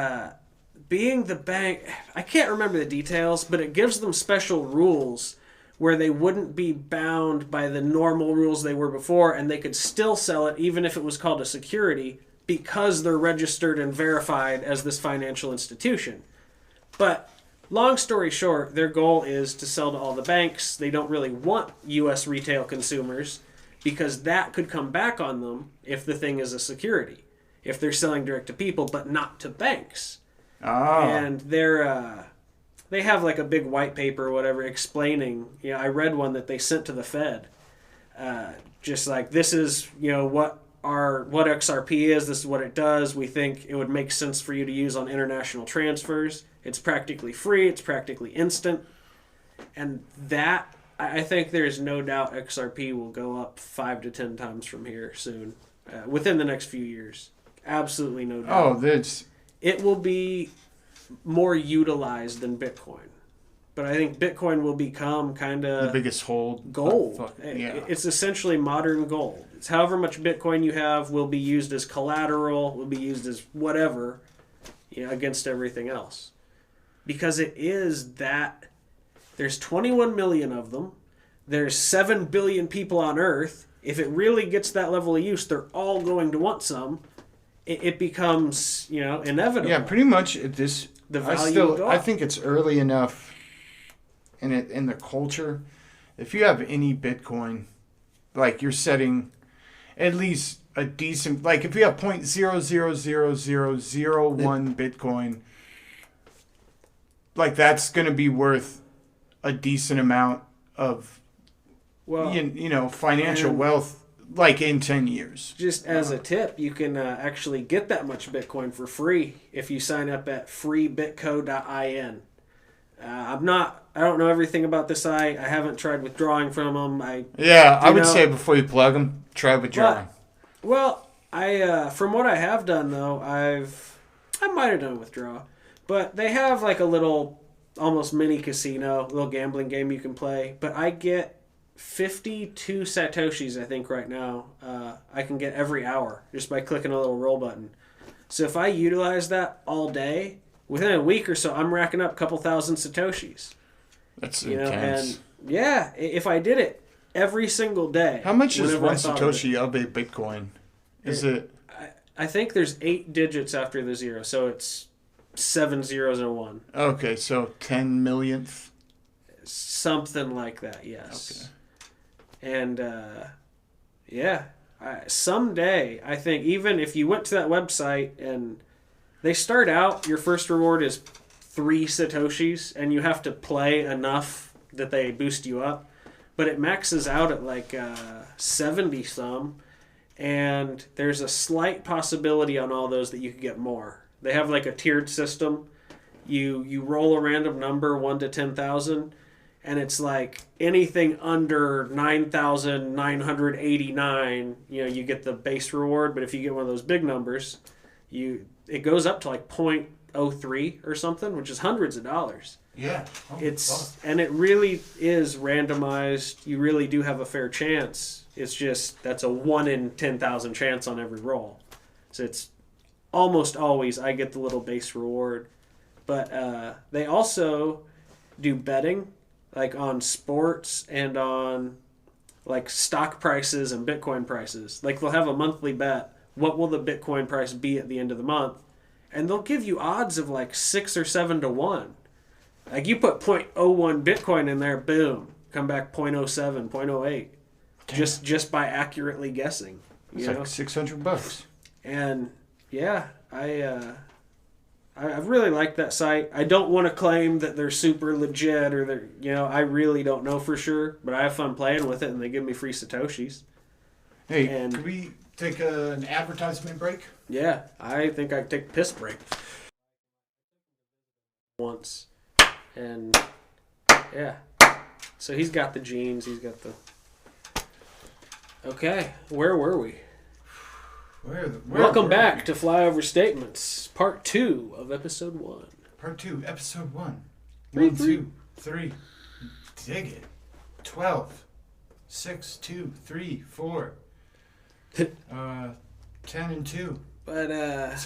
being the bank, I can't remember the details, but it gives them special rules where they wouldn't be bound by the normal rules they were before, and they could still sell it even if it was called a security, because they're registered and verified as this financial institution. But long story short, their goal is to sell to all the banks. They don't really want U.S. retail consumers, because that could come back on them if the thing is a security, if they're selling direct to people but not to banks. Oh. And they have like a big white paper or whatever explaining, I read one that they sent to the Fed, just like, this is, what XRP is, this is what it does. We think it would make sense for you to use on international transfers. It's practically free. It's practically instant. And that, I think there's no doubt XRP will go up 5 to 10 times from here soon, within the next few years. Absolutely no doubt. It will be more utilized than Bitcoin. But I think Bitcoin will become kind of the biggest hold. Gold. It's essentially modern gold. It's however much Bitcoin you have will be used as collateral, will be used as whatever, against everything else. Because it is that, there's 21 million of them. There's 7 billion people on Earth. if it really gets that level of use, they're all going to want some. It becomes, inevitable. Yeah, pretty much this. The value I think it's early enough in the culture. If you have any Bitcoin, like you're setting at least a decent, like if you have 0.000001 Bitcoin, like that's going to be worth a decent amount of, financial wealth, like in 10 years. Just as a tip, you can actually get that much Bitcoin for free if you sign up at freebitco.in. I don't know everything about this site. I haven't tried withdrawing from them. I would say before you plug them, try withdrawing. From what I have done though, I might have done a withdrawal, but they have like a little, almost mini casino, little gambling game you can play. But I get 52 Satoshis, I think, right now. I can get every hour just by clicking a little roll button. So if I utilize that all day, within a week or so, I'm racking up a couple thousand Satoshis. That's intense. And yeah, if I did it every single day. How much is one Satoshi of a Bitcoin? Is it? I think there's 8 digits after the 0, so it's 7 zeros and a 1. Okay, so 10 millionth? Something like that, yes. Okay. And, someday, I think, even if you went to that website and they start out, your first reward is 3 Satoshis, and you have to play enough that they boost you up. But it maxes out at like 70 some, and there's a slight possibility on all those that you could get more. They have like a tiered system. You roll a random number, 1 to 10,000, and it's like anything under 9,989, you get the base reward. But if you get one of those big numbers, it goes up to like 0.03 or something, which is hundreds of dollars. Yeah. And it really is randomized. You really do have a fair chance. It's just that's a 1 in 10,000 chance on every roll. So it's almost always I get the little base reward. But they also do betting, like on sports and on like stock prices and Bitcoin prices. Like they'll have a monthly bet. What will the Bitcoin price be at the end of the month? And they'll give you odds of like 6 or 7 to 1. Like you put 0.01 Bitcoin in there, boom, come back 0.07, 0.08. Just by accurately guessing. It's like $600. And yeah, I really like that site. I don't want to claim that they're super legit or they're, I really don't know for sure, but I have fun playing with it and they give me free Satoshis. Hey, can we take an advertisement break? Yeah, I think I could take a piss break once. And yeah, so he's got the jeans, he's got the... Okay, where were we? Welcome back to FlyOver Statements, Part 2 of Episode 1. Part 2, Episode 1. 1, 2, 3. Dig it. 12. 6, 2, 3, 4. 10 and 2. But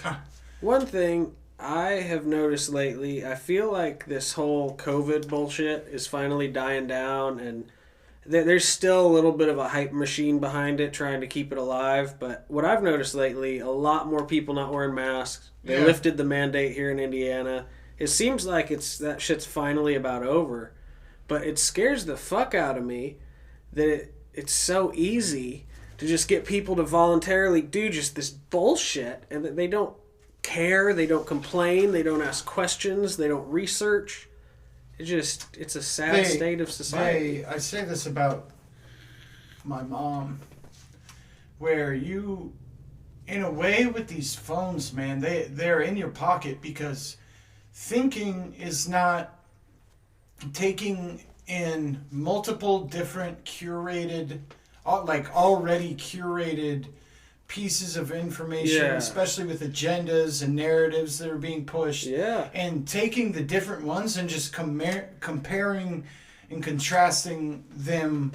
one thing I have noticed lately, I feel like this whole COVID bullshit is finally dying down, and there's still a little bit of a hype machine behind it trying to keep it alive. But what I've noticed lately, a lot more people not wearing masks. They lifted the mandate here in Indiana. It seems like that shit's finally about over. But it scares the fuck out of me that it's so easy to just get people to voluntarily do just this bullshit, and that they don't care, they don't complain, they don't ask questions, they don't research. It's a sad state of society. I say this about my mom, where you, in a way with these phones, man, they're in your pocket because thinking is not taking in multiple different curated, like already curated pieces of information, especially with agendas and narratives that are being pushed, and taking the different ones and just comparing and contrasting them,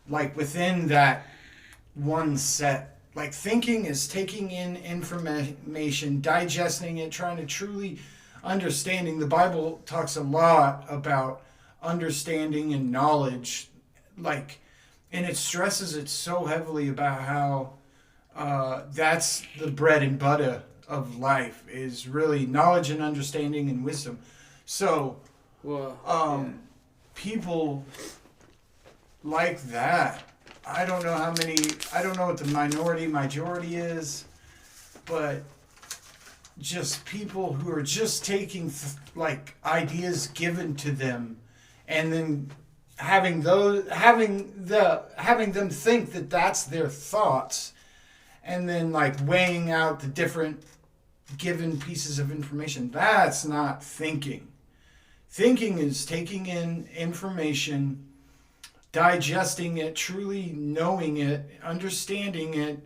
like within that one set. Like thinking is taking in information, digesting it, trying to truly understanding. The Bible talks a lot about understanding and knowledge, like, and it stresses it so heavily about how that's the bread and butter of life is really knowledge and understanding and wisdom. So, Well, people like that. I don't know how many. I don't know what the majority is, but just people who are just taking like ideas given to them, and then having them think that that's their thoughts, and then like weighing out the different given pieces of information. That's not thinking. Thinking is taking in information, digesting it, truly knowing it, understanding it,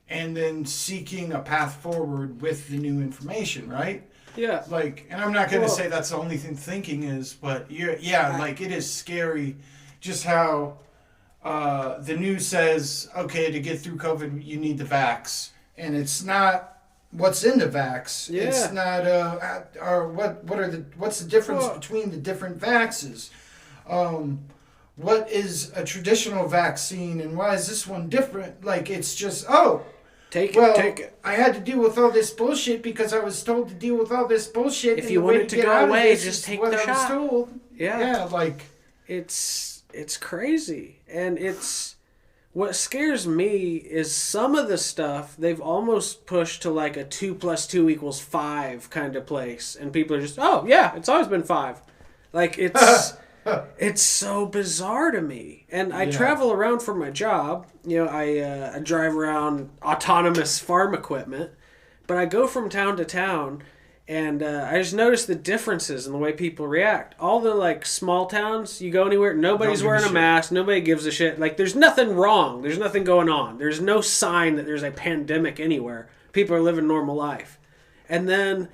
and then seeking a path forward with the new information, right? yeah. Like, and I'm not going to say that's the only thing thinking is, but like it is scary just how the news says, okay, to get through COVID, you need the vax. And it's not what's in the vax. Yeah. It's not, what's the difference between the different vaxes? What is a traditional vaccine and why is this one different? Like, it's just, take it. I had to deal with all this bullshit because I was told to deal with all this bullshit. If you want it to go away, just take the shot. I was told. Yeah, like it's crazy, and what scares me is some of the stuff they've almost pushed to like a 2 + 2 = 5 kind of place, and people are just, oh yeah, it's always been 5. Like it's so bizarre to me. And I travel around for my job. You know, I drive around autonomous farm equipment, but I go from town to town, and I just notice the differences in the way people react. All the like small towns, you go anywhere, nobody's wearing a mask, nobody gives a shit. Like, there's nothing wrong, there's nothing going on. There's no sign that there's a pandemic anywhere. People are living normal life. And then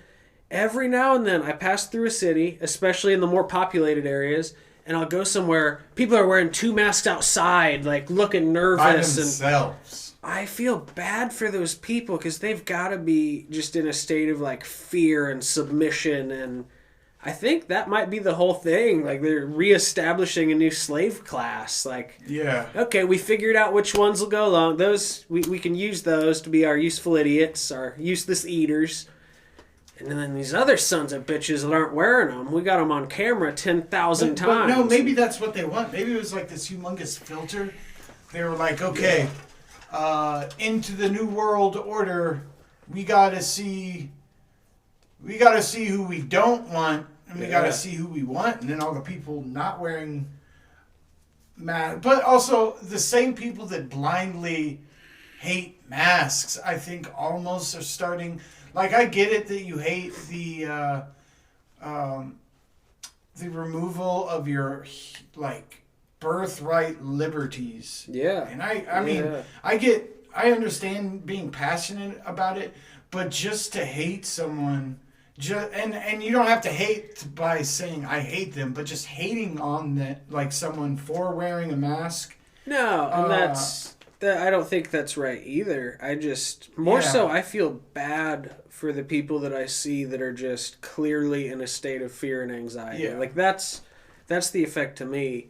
every now and then I pass through a city, especially in the more populated areas, and I'll go somewhere, people are wearing 2 masks outside, like looking nervous. By themselves. And I feel bad for those people because they've got to be just in a state of like fear and submission. And I think that might be the whole thing. Like, they're reestablishing a new slave class. Like, yeah. Okay, we figured out which ones will go along. Those, we can use those to be our useful idiots, our useless eaters. And then these other sons of bitches that aren't wearing them, we got them on camera 10,000 times. But no, maybe that's what they want. Maybe it was like this humongous filter. They were like, okay, into the new world order, we gotta see who we don't want, and we gotta see who we want, and then all the people not wearing masks. But also the same people that blindly hate masks, I think almost are starting. Like, I get it that you hate the removal of your like birthright liberties. Yeah. And I mean, I understand being passionate about it, but just to hate someone, and you don't have to hate by saying I hate them, but just hating on that, like someone for wearing a mask. No, and I don't think that's right either. I just, so I feel bad for the people that I see that are just clearly in a state of fear and anxiety. Yeah. Like, that's the effect to me.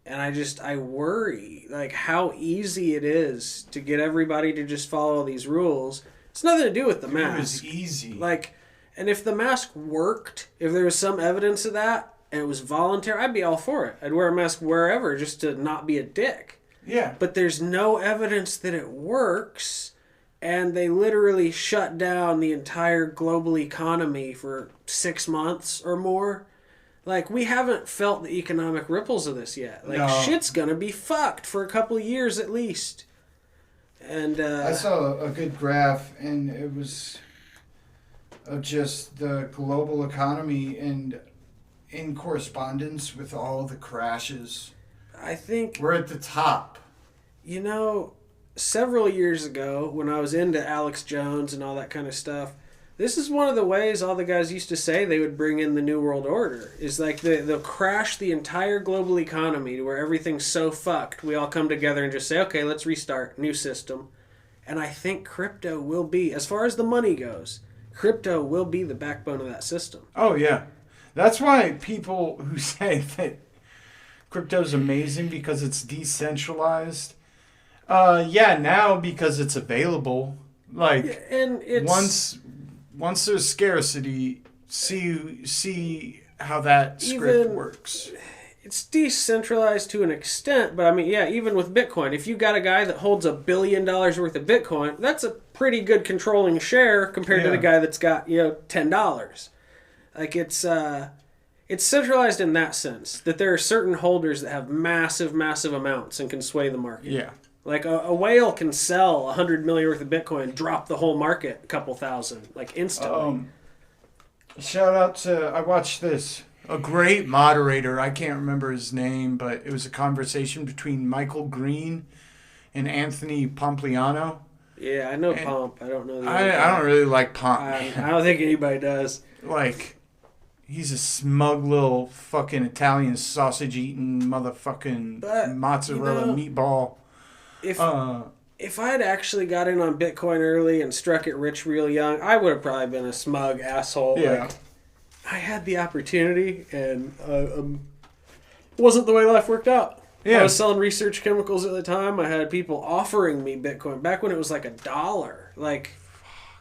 And I worry, like, how easy it is to get everybody to just follow these rules. It's nothing to do with the mask. It was easy. Like, and if the mask worked, if there was some evidence of that, and it was voluntary, I'd be all for it. I'd wear a mask wherever just to not be a dick. Yeah. But there's no evidence that it works, and they literally shut down the entire global economy for 6 months or more. Like, we haven't felt the economic ripples of this yet. Like, shit's gonna be fucked for a couple of years at least. And I saw a good graph, and it was of just the global economy and in correspondence with all the crashes. I think we're at the top. You know, several years ago, when I was into Alex Jones and all that kind of stuff, this is one of the ways all the guys used to say they would bring in the New World Order. Is like they'll crash the entire global economy to where everything's so fucked. We all come together and just say, okay, let's restart, new system. And I think crypto will be, as far as the money goes, crypto will be the backbone of that system. Oh, yeah. That's why people who say that Crypto's amazing because it's decentralized. Yeah, now because it's available. Like, and it's once there's scarcity, see how that script works. it's decentralized to an extent, but I mean, yeah, even with Bitcoin, if you got a guy that holds $1 billion worth of Bitcoin, that's a pretty good controlling share compared to the guy that's got $10. Like it's centralized in that sense that there are certain holders that have massive amounts and can sway the market. Yeah. Like a whale can sell 100 million worth of Bitcoin, drop the whole market a couple thousand, like instantly. Shout out to, I watched this. A great moderator, I can't remember his name, but it was a conversation between Michael Green and Anthony Pompliano. Yeah, I know Pomp. I don't know the I don't really like Pomp. I don't think anybody does. Like, he's a smug little fucking Italian sausage-eating motherfucking mozzarella meatball. If I had actually got in on Bitcoin early and struck it rich real young, I would have probably been a smug asshole. Yeah. Like, I had the opportunity, and wasn't the way life worked out. Yeah. I was selling research chemicals at the time. I had people offering me Bitcoin back when it was like $1. Like,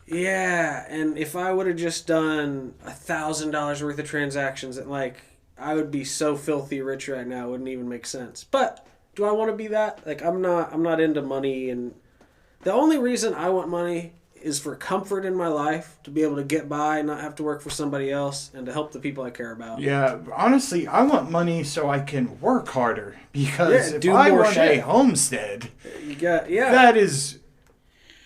yeah. And if I would have just done $1,000 worth of transactions, and like, I would be so filthy rich right now. It wouldn't even make sense. But do I want to be that? Like, I'm not into money, and the only reason I want money is for comfort in my life, to be able to get by, not have to work for somebody else, and to help the people I care about. Yeah, honestly, I want money so I can work harder, because if do I more want shit. a homestead, Yeah. that is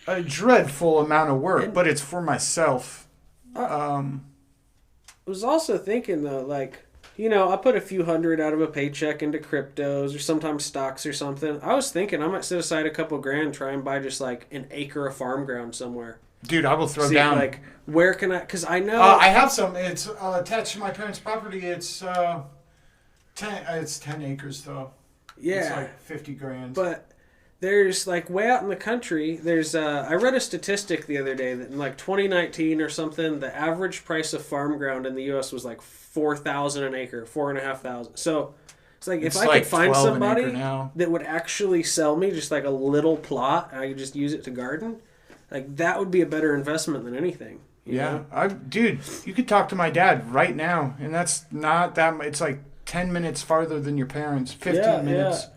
a dreadful amount of work, but it's for myself. I was also thinking, though, like, I put a few hundred out of a paycheck into cryptos or sometimes stocks or something. I was thinking I might set aside a couple grand, try and buy just like an acre of farm ground somewhere. Dude, I will throw down. Like, where can I? Because I know I have some. It's attached to my parents' property. It's 10 acres though. Yeah, it's like 50 grand. But there's like way out in the country. There's I read a statistic the other day that in like 2019 or something, the average price of farm ground in the U.S. was like $4,000 an acre, $4,500. So it's like if I could find somebody that would actually sell me just like a little plot, and I could just use it to garden, like that would be a better investment than anything. You know? Dude, you could talk to my dad right now, and that's not that. It's like 10 minutes farther than your parents, 15 minutes.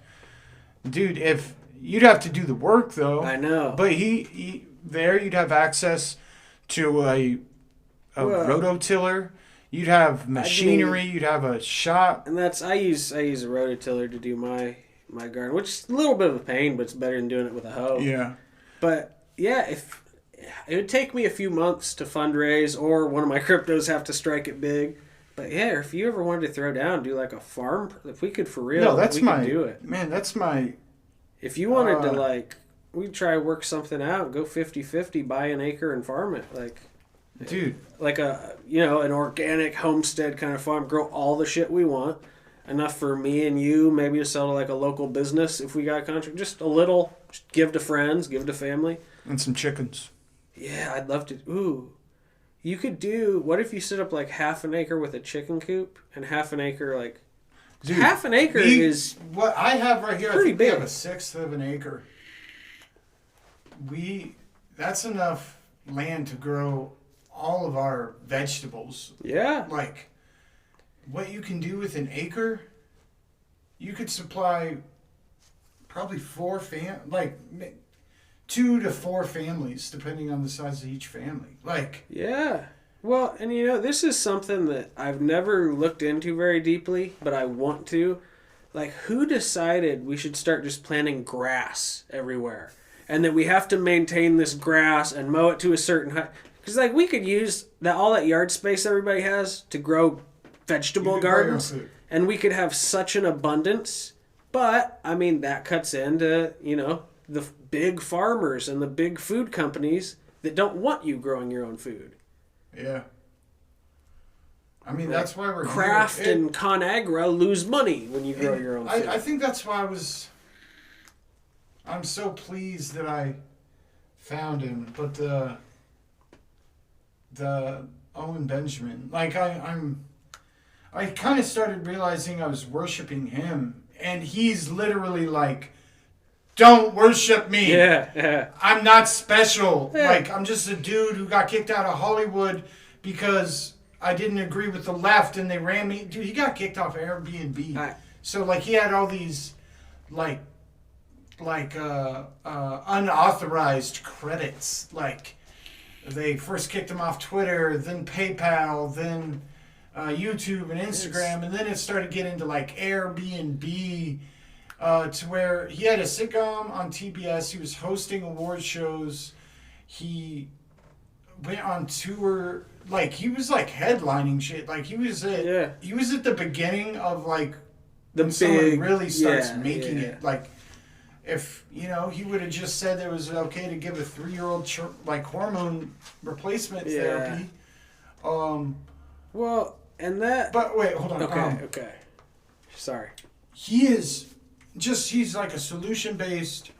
Yeah. Dude, if you'd have to do the work though. I know, but he there you'd have access to a rototiller. You'd have machinery. You'd have a shop. And I use a rototiller to do my garden, which is a little bit of a pain, but it's better than doing it with a hoe. Yeah. But yeah, if it would take me a few months to fundraise, or one of my cryptos have to strike it big. But yeah, if you ever wanted to throw down, do like a farm. If we could for real, we could do it. Man, that's my. If you wanted to like, we'd try work something out, go 50-50, buy an acre and farm it, like. Dude, like an organic homestead kind of farm, grow all the shit we want, enough for me and you, maybe to sell to like a local business if we got a contract, just a little, just give to friends, give to family, and some chickens. Yeah, I'd love to. Ooh, you could do. What if you set up like half an acre with a chicken coop and half an acre like. Dude, half an acre is what I have right here. Pretty I think big. We have a sixth of an acre. That's enough land to grow all of our vegetables. Yeah. Like, what you can do with an acre, you could supply probably 2 to 4 families, depending on the size of each family. Like. Yeah. Well, and this is something that I've never looked into very deeply, but I want to. Like, who decided we should start just planting grass everywhere? And that we have to maintain this grass and mow it to a certain height. Because, like, we could use all that yard space everybody has to grow vegetable gardens. And we could have such an abundance. But, I mean, that cuts into, the big farmers and the big food companies that don't want you growing your own food. Yeah. I mean, that's why we're Kraft and ConAgra lose money when you grow your own food. I think that's why I'm so pleased that I found him. But the Owen Benjamin, like I I kind of started realizing I was worshiping him, and he's literally like, "Don't worship me. Yeah. I'm not special. Yeah. Like, I'm just a dude who got kicked out of Hollywood because I didn't agree with the left and they ran me." Dude, he got kicked off Airbnb. So, like, he had all these, like unauthorized credits. Like, they first kicked him off Twitter, then PayPal, then YouTube and Instagram, and then it started getting into, like, Airbnb, to where he had a sitcom on TBS. He was hosting award shows. He went on tour. Like, he was, like, headlining shit. Like, he was at the beginning of, like, the when someone really starts making it. Like, if, you know, he would have just said it was okay to give a 3-year-old like hormone replacement therapy. Well, and that. But wait, hold on. Okay. Sorry. He's like a solution-based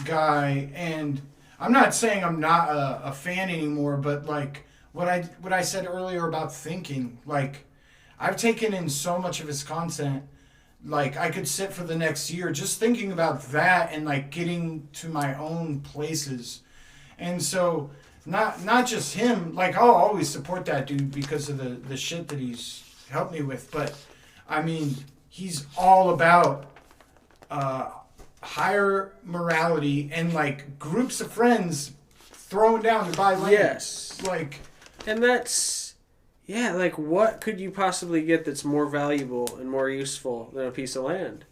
guy, and I'm not saying I'm not a fan anymore, but like what I said earlier about thinking, like, I've taken in so much of his content. Like, I could sit for the next year just thinking about that and, like, getting to my own places. And so, not just him. Like, I'll always support that dude because of the shit that he's helped me with. But, I mean, he's all about higher morality and, like, groups of friends throwing down to buy land. Yes. Like, and that's... Yeah, like, what could you possibly get that's more valuable and more useful than a piece of land?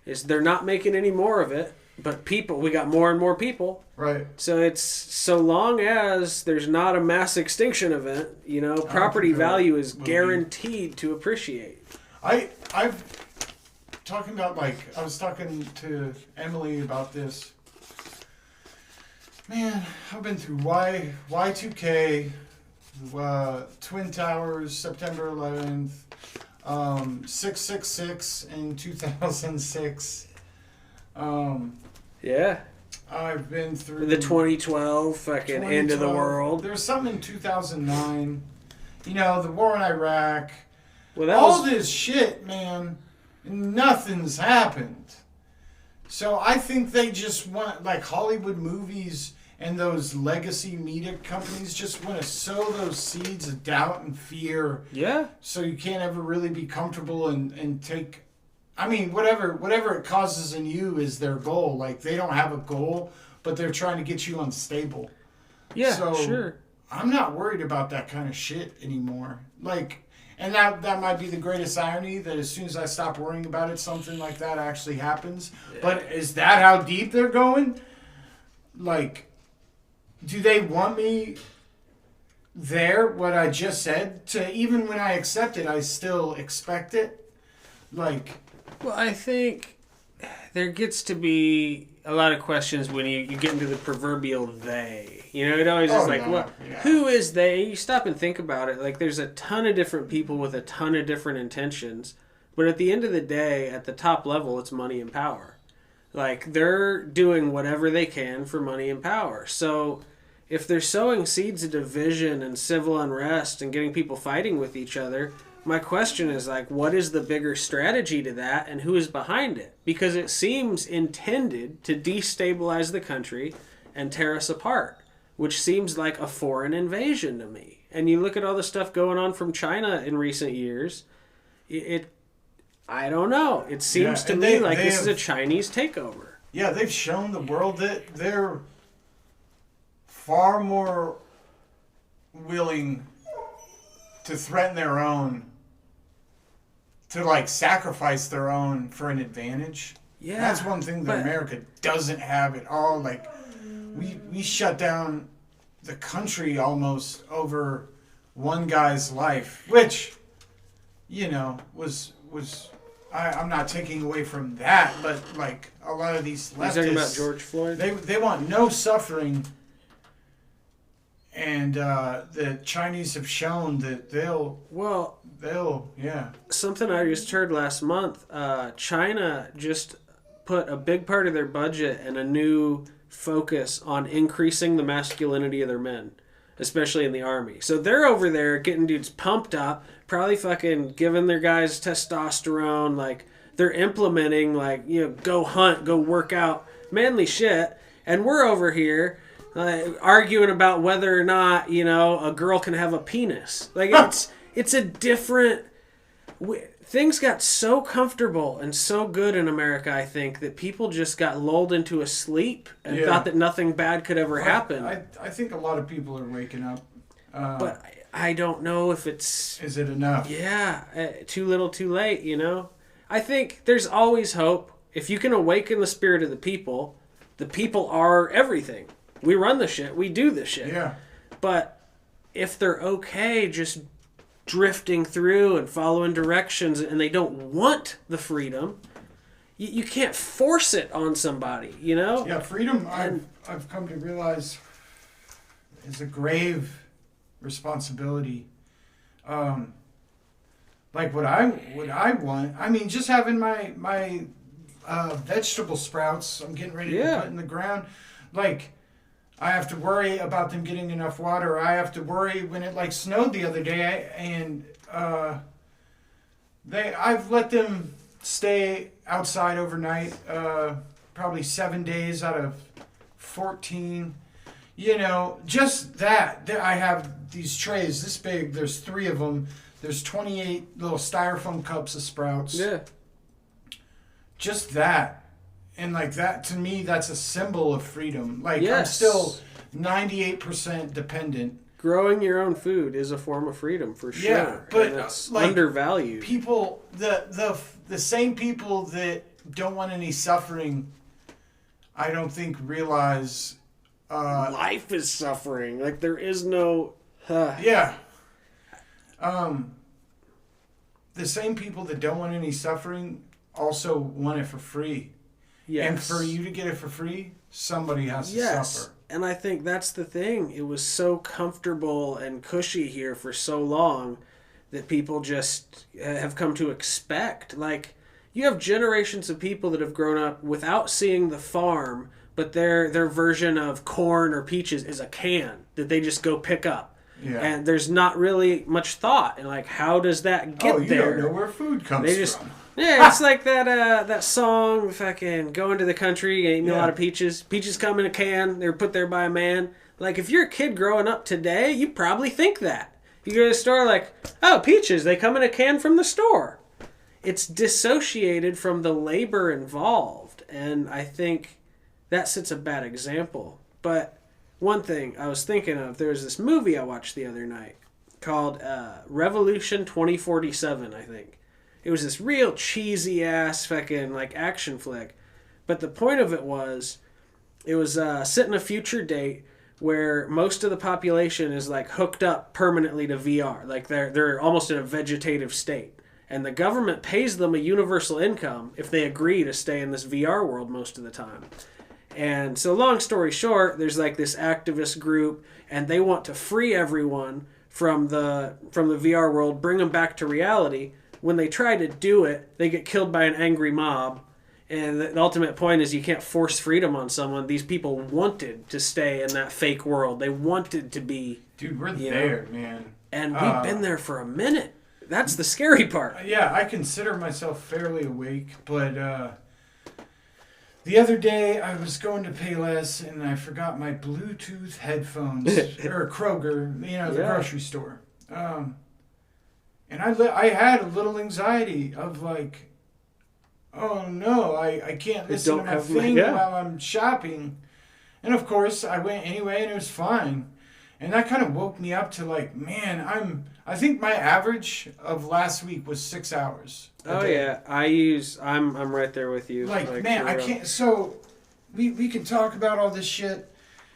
They're not making any more of it, but we got more and more people. Right. So it's, so long as there's not a mass extinction event, you know, property value is guaranteed to appreciate. I've talking about, like, I was talking to Emily about this. Man, I've been through Y2K, Twin Towers, September 11th, 666 in 2006. Yeah. I've been through the 2012 fucking end of the world. There was something in 2009. You know, the war in Iraq. Well, all this shit, man. Nothing's happened. So I think they just want, like, Hollywood movies and those legacy media companies just want to sow those seeds of doubt and fear. Yeah. So you can't ever really be comfortable and take... I mean, whatever it causes in you is their goal. Like, they don't have a goal, but they're trying to get you unstable. Yeah, so sure. I'm not worried about that kind of shit anymore. Like, and that might be the greatest irony, that as soon as I stop worrying about it, something like that actually happens. Yeah. But is that how deep they're going? Like... Do they want me there, what I just said? To even when I accept it, I still expect it? Like... Well, I think there gets to be a lot of questions when you get into the proverbial they. You know, it always is like, what? Yeah. Who is they? You stop and think about it. Like, there's a ton of different people with a ton of different intentions. But at the end of the day, at the top level, it's money and power. Like, they're doing whatever they can for money and power. So if they're sowing seeds of division and civil unrest and getting people fighting with each other, my question is, like, what is the bigger strategy to that and who is behind it? Because it seems intended to destabilize the country and tear us apart, which seems like a foreign invasion to me. And you look at all the stuff going on from China in recent years, I don't know. It seems to me like this is a Chinese takeover. Yeah, they've shown the world that they're far more willing to threaten their own, to, like, sacrifice their own for an advantage. Yeah. That's one thing that America doesn't have at all. Like, we shut down the country almost over one guy's life, which, you know, was I'm not taking away from that, but, like, a lot of these leftists... You're talking about George Floyd? They want no suffering, and the Chinese have shown that they'll, yeah. Something I just heard last month, China just put a big part of their budget and a new focus on increasing the masculinity of their men. especially in the Army. So they're over there getting dudes pumped up, probably fucking giving their guys testosterone. Like, they're implementing, like, go hunt, go work out, manly shit. And we're over here arguing about whether or not, a girl can have a penis. Like, it's a different... Things got so comfortable and so good in America, I think, that people just got lulled into a sleep and thought that nothing bad could ever happen. I think a lot of people are waking up. But I don't know if it's... Is it enough? Yeah, too little, too late, I think there's always hope. If you can awaken the spirit of the people are everything. We run the shit. We do the shit. Yeah. But if they're okay just drifting through and following directions and they don't want the freedom, you can't force it on somebody, Yeah, freedom, I've come to realize, is a grave responsibility. Like what I want, I mean, just having my vegetable sprouts I'm getting ready to put in the ground, like, I have to worry about them getting enough water. I have to worry when it snowed the other day, and I've let them stay outside overnight, probably 7 days out of 14. Just that I have these trays this big. There's 3 of them. There's 28 little styrofoam cups of sprouts. Yeah. Just that. And that, to me, that's a symbol of freedom. Yes. I'm still 98% dependent. Growing your own food is a form of freedom, for sure. Yeah, but it's undervalued. People, the same people that don't want any suffering, I don't think realize... life is suffering. Like, there is no... Yeah. The same people that don't want any suffering also want it for free. Yes. And for you to get it for free, somebody has to suffer. And I think that's the thing. It was so comfortable and cushy here for so long that people just have come to expect. Like, you have generations of people that have grown up without seeing the farm, but their version of corn or peaches is a can that they just go pick up. Yeah. And there's not really much thought. And, how does that get there? You don't know where food comes from. Yeah, it's like that song, fucking Going to the Country, ate me a lot of peaches. Peaches come in a can, they were put there by a man. Like, if you're a kid growing up today, you probably think that. You go to the store oh, peaches, they come in a can from the store. It's dissociated from the labor involved, and I think that sets a bad example. But one thing I was thinking of, there was this movie I watched the other night called Revolution 2047, I think. It was this real cheesy ass fucking action flick. But the point of it was set in a future date where most of the population is hooked up permanently to VR. Like they're almost in a vegetative state. And the government pays them a universal income if they agree to stay in this VR world most of the time. And so long story short, there's this activist group and they want to free everyone from the VR world, bring them back to reality. When they try to do it, they get killed by an angry mob. And the ultimate point is you can't force freedom on someone. These people wanted to stay in that fake world. They wanted to be... Dude, we're there, man. And we've been there for a minute. That's the scary part. Yeah, I consider myself fairly awake, but the other day I was going to Payless and I forgot my Bluetooth headphones. Or Kroger, the grocery store. And I had a little anxiety of oh no, I can't listen to my thing while I'm shopping. And of course, I went anyway and it was fine. And that kind of woke me up to man, I think my average of last week was 6 hours. Oh yeah, I'm right there with you. Man, I can't, so we can talk about all this shit.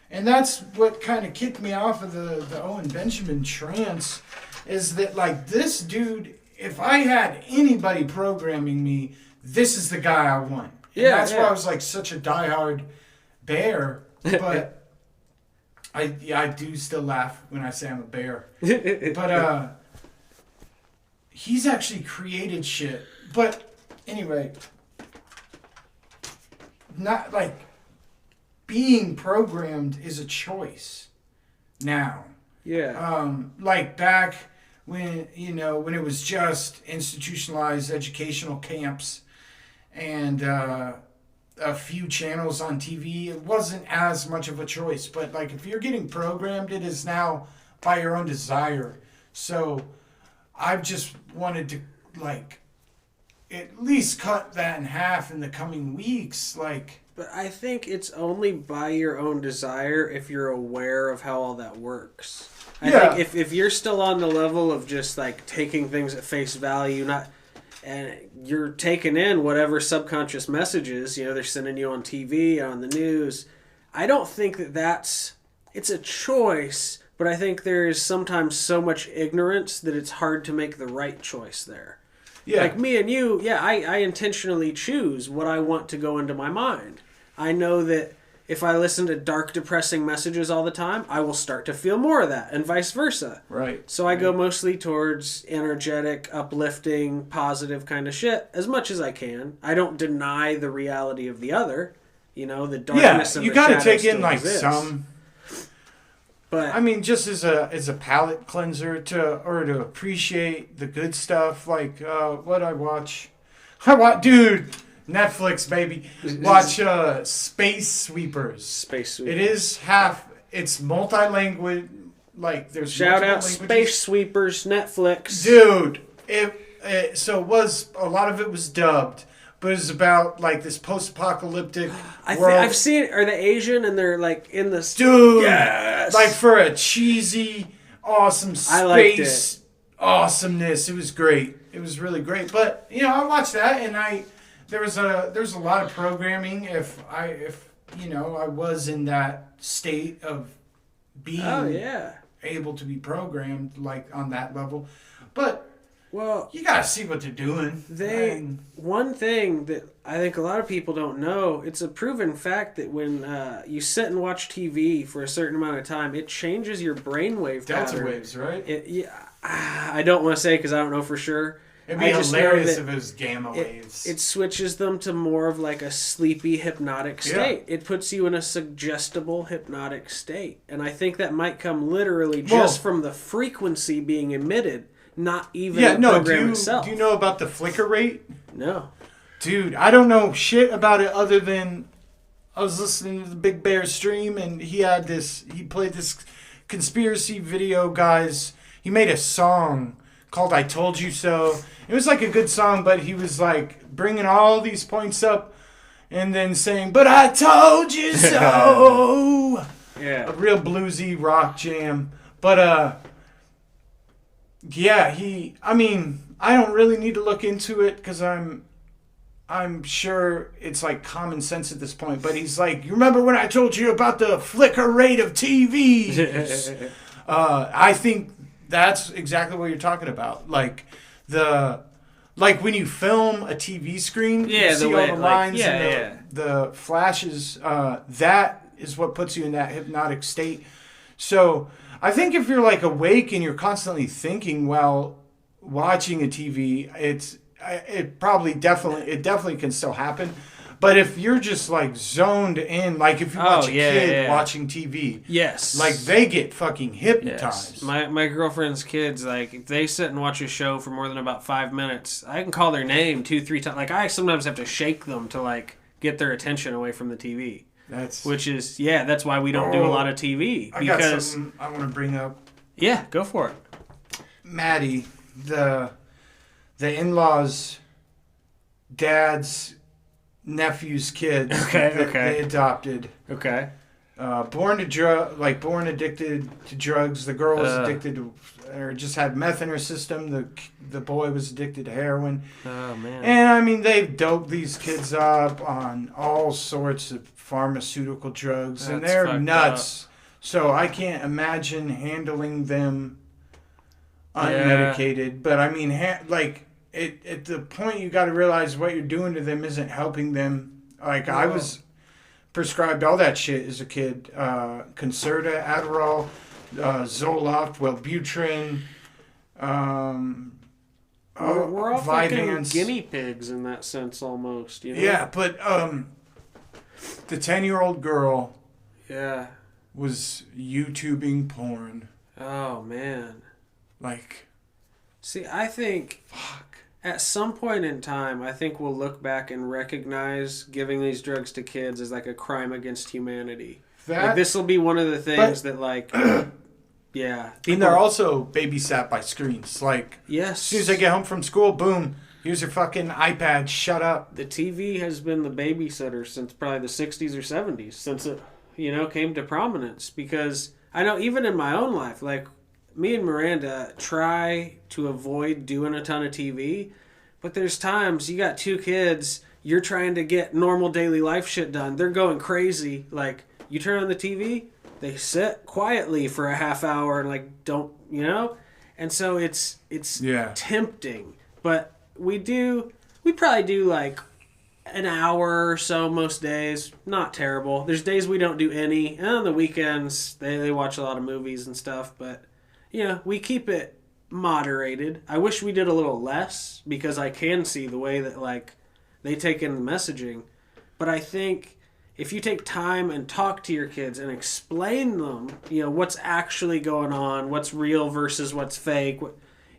And that's what kind of kicked me off of the Owen Benjamin trance. Is that this dude, if I had anybody programming me, this is the guy I want. And that's why I was such a diehard bear. But I do still laugh when I say I'm a bear. But he's actually created shit. But anyway, not being programmed is a choice now. Yeah. Like back when, when it was just institutionalized educational camps and a few channels on TV, it wasn't as much of a choice. But like if you're getting programmed, it is now by your own desire. So I've just wanted to like at least cut that in half in the coming weeks. Like, But I think it's only by your own desire if you're aware of how all that works. I think if you're still on the level of just like taking things at face value, not and you're taking in whatever subconscious messages, they're sending you on TV, on the news. I don't think it's a choice, but I think there is sometimes so much ignorance that it's hard to make the right choice there. yeah. Like me and you, I intentionally choose what I want to go into my mind. I know that if I listen to dark, depressing messages all the time, I will start to feel more of that, and vice versa. Right. So I go mostly towards energetic, uplifting, positive kind of shit as much as I can. I don't deny the reality of the other. The darkness of you the got to shadow take in still like exists. some. But I mean, just as a palate cleanser to appreciate the good stuff. Like what I watch, dude, Netflix baby. Watch Space Sweepers. Space Sweepers. It is it's multi-language. Like there's Shout out multiple languages. Space Sweepers, Netflix. Dude. So it was a lot of it was dubbed. But it's about like this post-apocalyptic world. I've seen. Are they Asian and they're like in the Dude, yes, like for a cheesy, awesome I liked space awesomeness, it was great. It was really great. But I watched that, and there was a lot of programming. If I was in that state of being able to be programmed like on that level, but. Well, you gotta see what they're doing. One thing that I think a lot of people don't know, it's a proven fact that when you sit and watch TV for a certain amount of time, it changes your brainwave Delta pattern. waves, right? I don't want to say because I don't know for sure. It'd be hilarious if it was gamma waves. It switches them to more of like a sleepy hypnotic state. It puts you in a suggestible hypnotic state. And I think that might come literally just from the frequency being emitted. Not even the program itself. Do you know about the flicker rate? No. Dude, I don't know shit about it other than I was listening to the Big Bear stream and he played this conspiracy video, guys. He made a song called I Told You So. It was like a good song, but he was like bringing all these points up and then saying, but I told you so. Yeah. A real bluesy rock jam. But, yeah, I don't really need to look into it because I'm sure it's like common sense at this point. But he's like, you remember when I told you about the flicker rate of TVs? I think that's exactly what you're talking about. Like when you film a TV screen, you see all the lines and the flashes. That is what puts you in that hypnotic state. So I think if you're like awake and you're constantly thinking while watching a TV, it definitely can still happen. But if you're just like zoned in, like if you watch a kid watching TV, yes, like they get fucking hypnotized. Yes. My girlfriend's kids, like if they sit and watch a show for more than about 5 minutes, I can call their name 2-3 times. Like I sometimes have to shake them to like get their attention away from the TV. That's why we don't do a lot of TV. I got something I want to bring up. Yeah, go for it. Maddie, the in-laws' dad's nephew's kids. They adopted. Okay. Born addicted to drugs. The girl was addicted to, or just had meth in her system. The boy was addicted to heroin. Oh man. And I mean, they've doped these kids up on all sorts of pharmaceutical drugs, and they're nuts. So I can't imagine handling them unmedicated. But I mean, at the point you got to realize what you're doing to them isn't helping them. Like I was prescribed all that shit as a kid. Concerta, Adderall, Zoloft, Wellbutrin, we're all Vyvanse. fucking guinea pigs in that sense almost, you know? Yeah, but the 10-year-old girl was YouTubing porn. Oh man. Like, See, I think fuck. at some point in time, I think we'll look back and recognize giving these drugs to kids as like a crime against humanity. Like, That, this will be one of the things that, like, yeah. and they're also babysat by screens. Like, yes. as soon as they get home from school, boom, here's your fucking iPad, shut up. The TV has been the babysitter since probably the 60s or 70s, since it, came to prominence. Because I know even in my own life, like, me and Miranda try to avoid doing a ton of TV, but there's times you got two kids, you're trying to get normal daily life shit done. They're going crazy. Like, you turn on the TV, they sit quietly for a half hour and, like, don't, And so it's tempting. But we probably do, like, an hour or so most days. Not terrible. There's days we don't do any. And on the weekends, they watch a lot of movies and stuff, but we keep it moderated. I wish we did a little less because I can see the way that, like, they take in the messaging. But I think if you take time and talk to your kids and explain them, what's actually going on, what's real versus what's fake,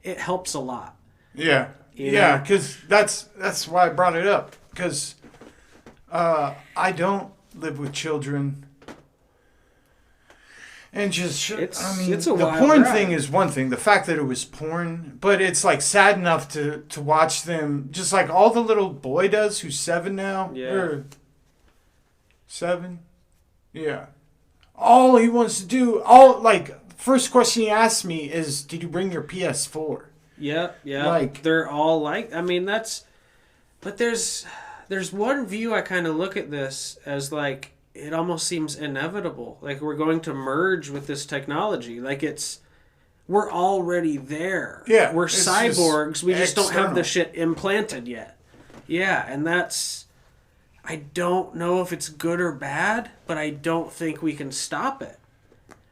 it helps a lot. Yeah. Yeah, because that's why I brought it up. Because I don't live with children. And just, it's the porn thing is one thing. The fact that it was porn, but it's like sad enough to watch them, just like all the little boy does, who's 7 now. Yeah. Or 7? Yeah. All he wants to do, first question he asks me is, did you bring your PS4? Yeah. Like, they're all like, but there's one view I kind of look at this as, like, it almost seems inevitable. Like, we're going to merge with this technology. Like, we're already there. Yeah. We're cyborgs. We just don't have the external. shit implanted yet. Yeah, and I don't know if it's good or bad, but I don't think we can stop it.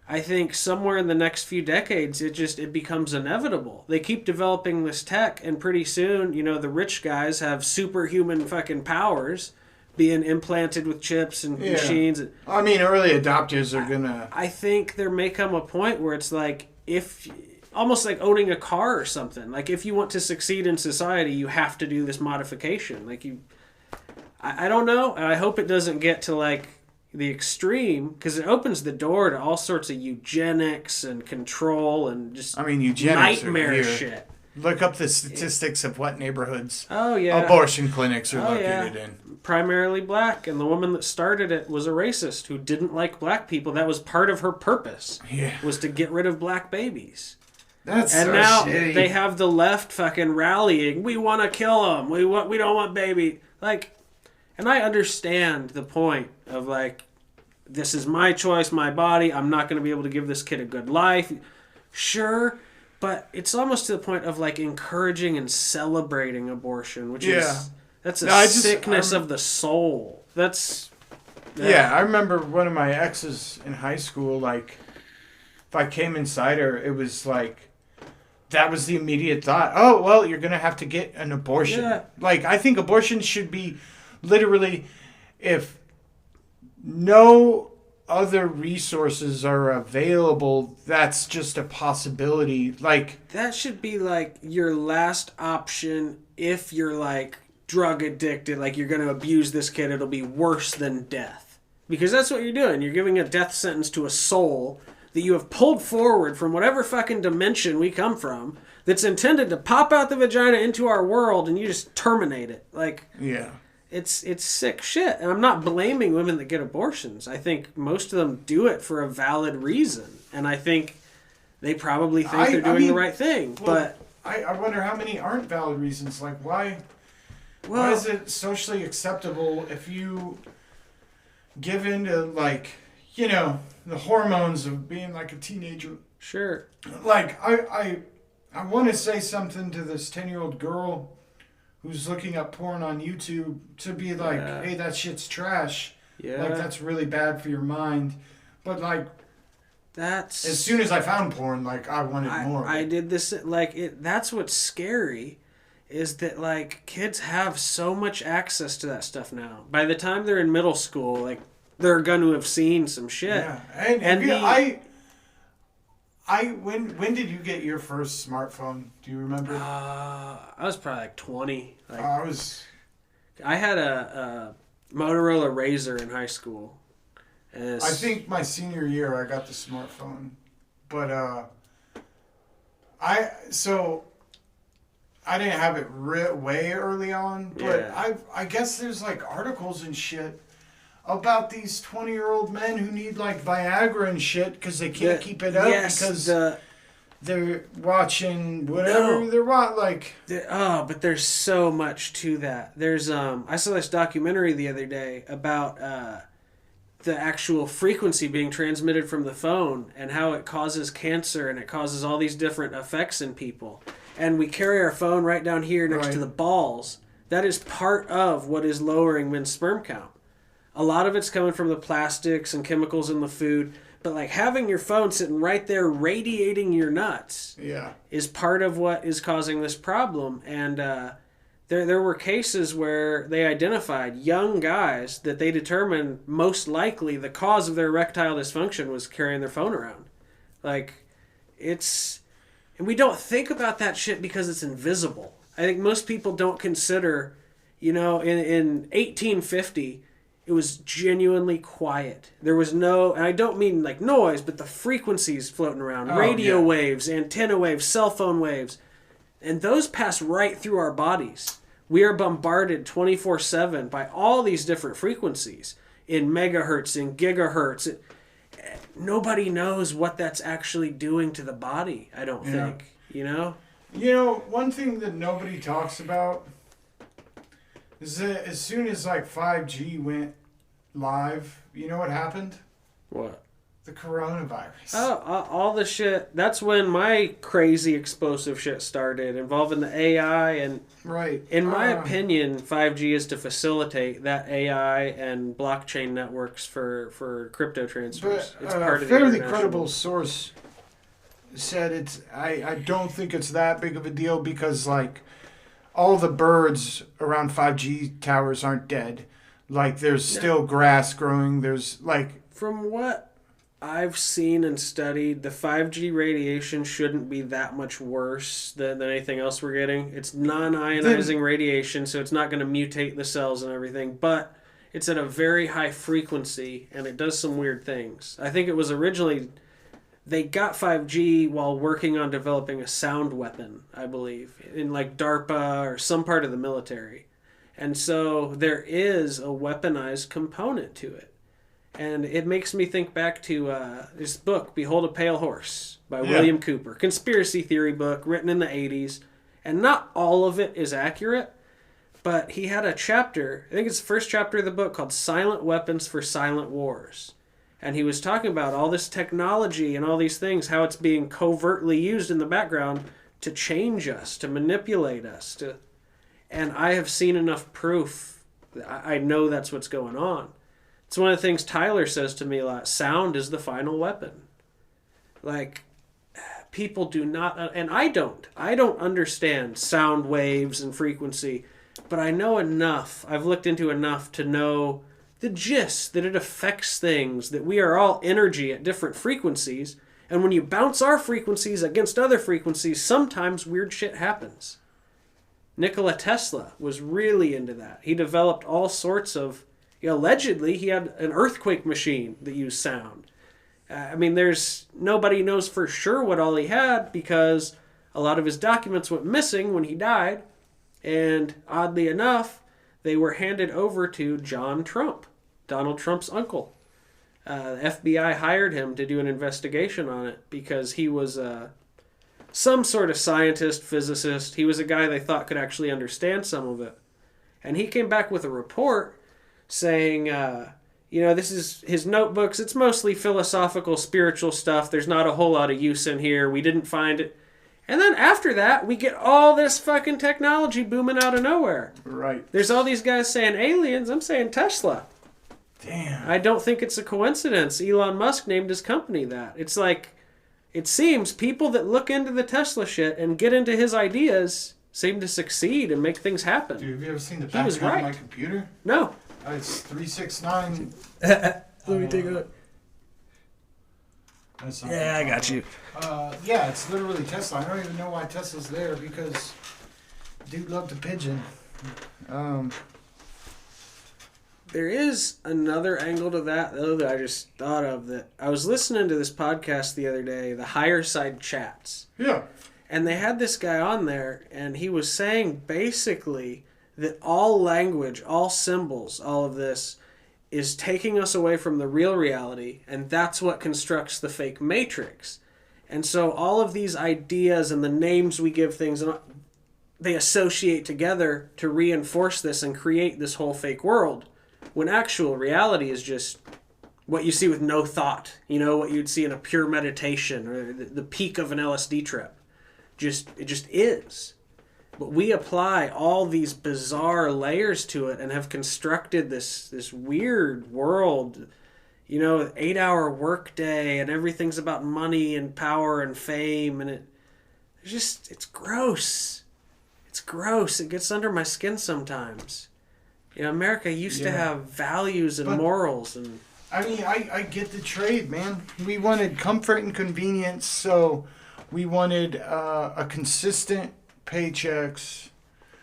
I think somewhere in the next few decades, it becomes inevitable. They keep developing this tech, and pretty soon, the rich guys have superhuman fucking powers being implanted with chips and machines. Early adopters are gonna... I think there may come a point where it's like, almost like owning a car or something. Like, if you want to succeed in society, you have to do this modification. Like, I don't know. I hope it doesn't get to, like, the extreme, because it opens the door to all sorts of eugenics and control and just eugenics nightmare shit. Look up the statistics of what neighborhoods abortion clinics are located in. Primarily black, and the woman that started it was a racist who didn't like black people. That was part of her purpose. Yeah. Was to get rid of black babies. That's and so now shitty. They have the left fucking rallying. We want to kill them. We don't want baby. Like, and I understand the point of, like, this is my choice, my body. I'm not going to be able to give this kid a good life. Sure. But it's almost to the point of, like, encouraging and celebrating abortion, which is... That's sickness of the soul. That's... Yeah, I remember one of my exes in high school, like, if I came inside her, it was like, that was the immediate thought. Oh, well, you're going to have to get an abortion. Yeah. Like, I think abortion should be literally, if no other resources are available, that's just a possibility. Like, that should be, like, your last option if you're, like, drug addicted, like, you're going to abuse this kid, it'll be worse than death. Because that's what you're doing. You're giving a death sentence to a soul that you have pulled forward from whatever fucking dimension we come from, that's intended to pop out the vagina into our world, and you just terminate it. Like, yeah. It's sick shit. And I'm not blaming women that get abortions. I think most of them do it for a valid reason. And I think they probably think they're doing the right thing. Well, but I wonder how many aren't valid reasons. Like, why is it socially acceptable if you give in to, like, the hormones of being like a teenager? Sure. Like, I want to say something to this 10-year-old girl who's looking up porn on YouTube to be like, hey, that shit's trash. Yeah. Like, that's really bad for your mind. But, like, that's... as soon as I found porn, like, I wanted more. I did this, like, that's what's scary, is that, like, kids have so much access to that stuff now. By the time they're in middle school, like, they're going to have seen some shit. Yeah. And When did you get your first smartphone? Do you remember? I was probably like 20. Like, I had a Motorola Razr in high school. And I think my senior year I got the smartphone, but I didn't have it way early on. But Yeah. I guess there's like articles and shit about these 20-year-old men who need like Viagra and shit because they can't keep it up because they're watching whatever they're watching. But there's so much to that. There's I saw this documentary the other day about the actual frequency being transmitted from the phone and how it causes cancer and it causes all these different effects in people. And we carry our phone right down here next to the balls. That is part of what is lowering men's sperm count. A lot of it's coming from the plastics and chemicals in the food. But like having your phone sitting right there radiating your nuts is part of what is causing this problem. And there were cases where they identified young guys that they determined most likely the cause of their erectile dysfunction was carrying their phone around. Like, and we don't think about that shit because it's invisible. I think most people don't consider, in 1850, it was genuinely quiet. There was no, and I don't mean like noise, but the frequencies floating around. Radio waves, antenna waves, cell phone waves. And those pass right through our bodies. We are bombarded 24/7 by all these different frequencies in megahertz, in gigahertz. Nobody knows what that's actually doing to the body, I don't think. One thing that nobody talks about is that as soon as like 5G went live, you know what happened? What? The coronavirus. All the shit. That's when my crazy explosive shit started involving the AI. And in my opinion, 5G is to facilitate that AI and blockchain networks for crypto transfers. But it's part of a fairly credible source said I don't think it's that big of a deal because like all the birds around 5G towers aren't dead. Like there's still grass growing. There's like, from what I've seen and studied, the 5G radiation shouldn't be that much worse than anything else we're getting. It's non-ionizing radiation, so it's not going to mutate the cells and everything, but it's at a very high frequency, and it does some weird things. I think it was originally, they got 5G while working on developing a sound weapon, I believe, in like DARPA or some part of the military. And so there is a weaponized component to it. And it makes me think back to this book, Behold a Pale Horse, by William Cooper. Conspiracy theory book written in the 80s. And not all of it is accurate, but he had a chapter, I think it's the first chapter of the book, called Silent Weapons for Silent Wars. And he was talking about all this technology and all these things, how it's being covertly used in the background to change us, to manipulate us. And I have seen enough proof. I know that's what's going on. It's one of the things Tyler says to me a lot. Sound is the final weapon. Like, people do not, and I don't understand sound waves and frequency, but I know enough. I've looked into enough to know the gist, that it affects things, that we are all energy at different frequencies, and when you bounce our frequencies against other frequencies, sometimes weird shit happens. Nikola Tesla was really into that. He developed all sorts of, allegedly, he had an earthquake machine that used sound. Nobody knows for sure what all he had because a lot of his documents went missing when he died. And oddly enough, they were handed over to John Trump, Donald Trump's uncle. The FBI hired him to do an investigation on it because he was some sort of scientist, physicist. He was a guy they thought could actually understand some of it. And he came back with a report saying, this is his notebooks. It's mostly philosophical, spiritual stuff. There's not a whole lot of use in here. We didn't find it. And then after that, we get all this fucking technology booming out of nowhere. Right. There's all these guys saying aliens. I'm saying Tesla. Damn. I don't think it's a coincidence. Elon Musk named his company that. It's like, it seems people that look into the Tesla shit and get into his ideas seem to succeed and make things happen. Dude, have you ever seen the background of my computer? No. It's 369. Let me take a look. That's not Yeah, what I I'm got talking you. about. Yeah, it's literally Tesla. I don't even know why Tesla's there because dude loved a pigeon. There is another angle to that, though, that I just thought of. That I was listening to this podcast the other day, the Higher Side Chats. Yeah. And they had this guy on there, and he was saying basically that all language, all symbols, all of this is taking us away from the real reality, and that's what constructs the fake matrix. And so all of these ideas and the names we give things, they associate together to reinforce this and create this whole fake world, when actual reality is just what you see with no thought. You know, what you'd see in a pure meditation or the peak of an LSD trip. It just is. But we apply all these bizarre layers to it and have constructed this weird world, 8-hour workday, and everything's about money and power and fame, and it's gross. It's gross. It gets under my skin sometimes. America used to have values and morals and. I mean, I get the trade, man. We wanted comfort and convenience, so we wanted a consistent paychecks.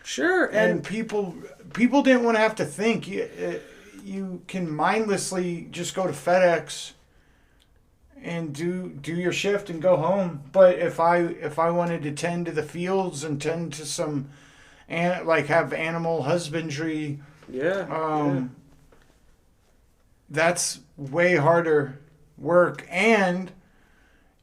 Sure, and people didn't want to have to think. You can mindlessly just go to FedEx and do your shift and go home. But if I wanted to tend to the fields and tend to some, and like have animal husbandry, that's way harder work, and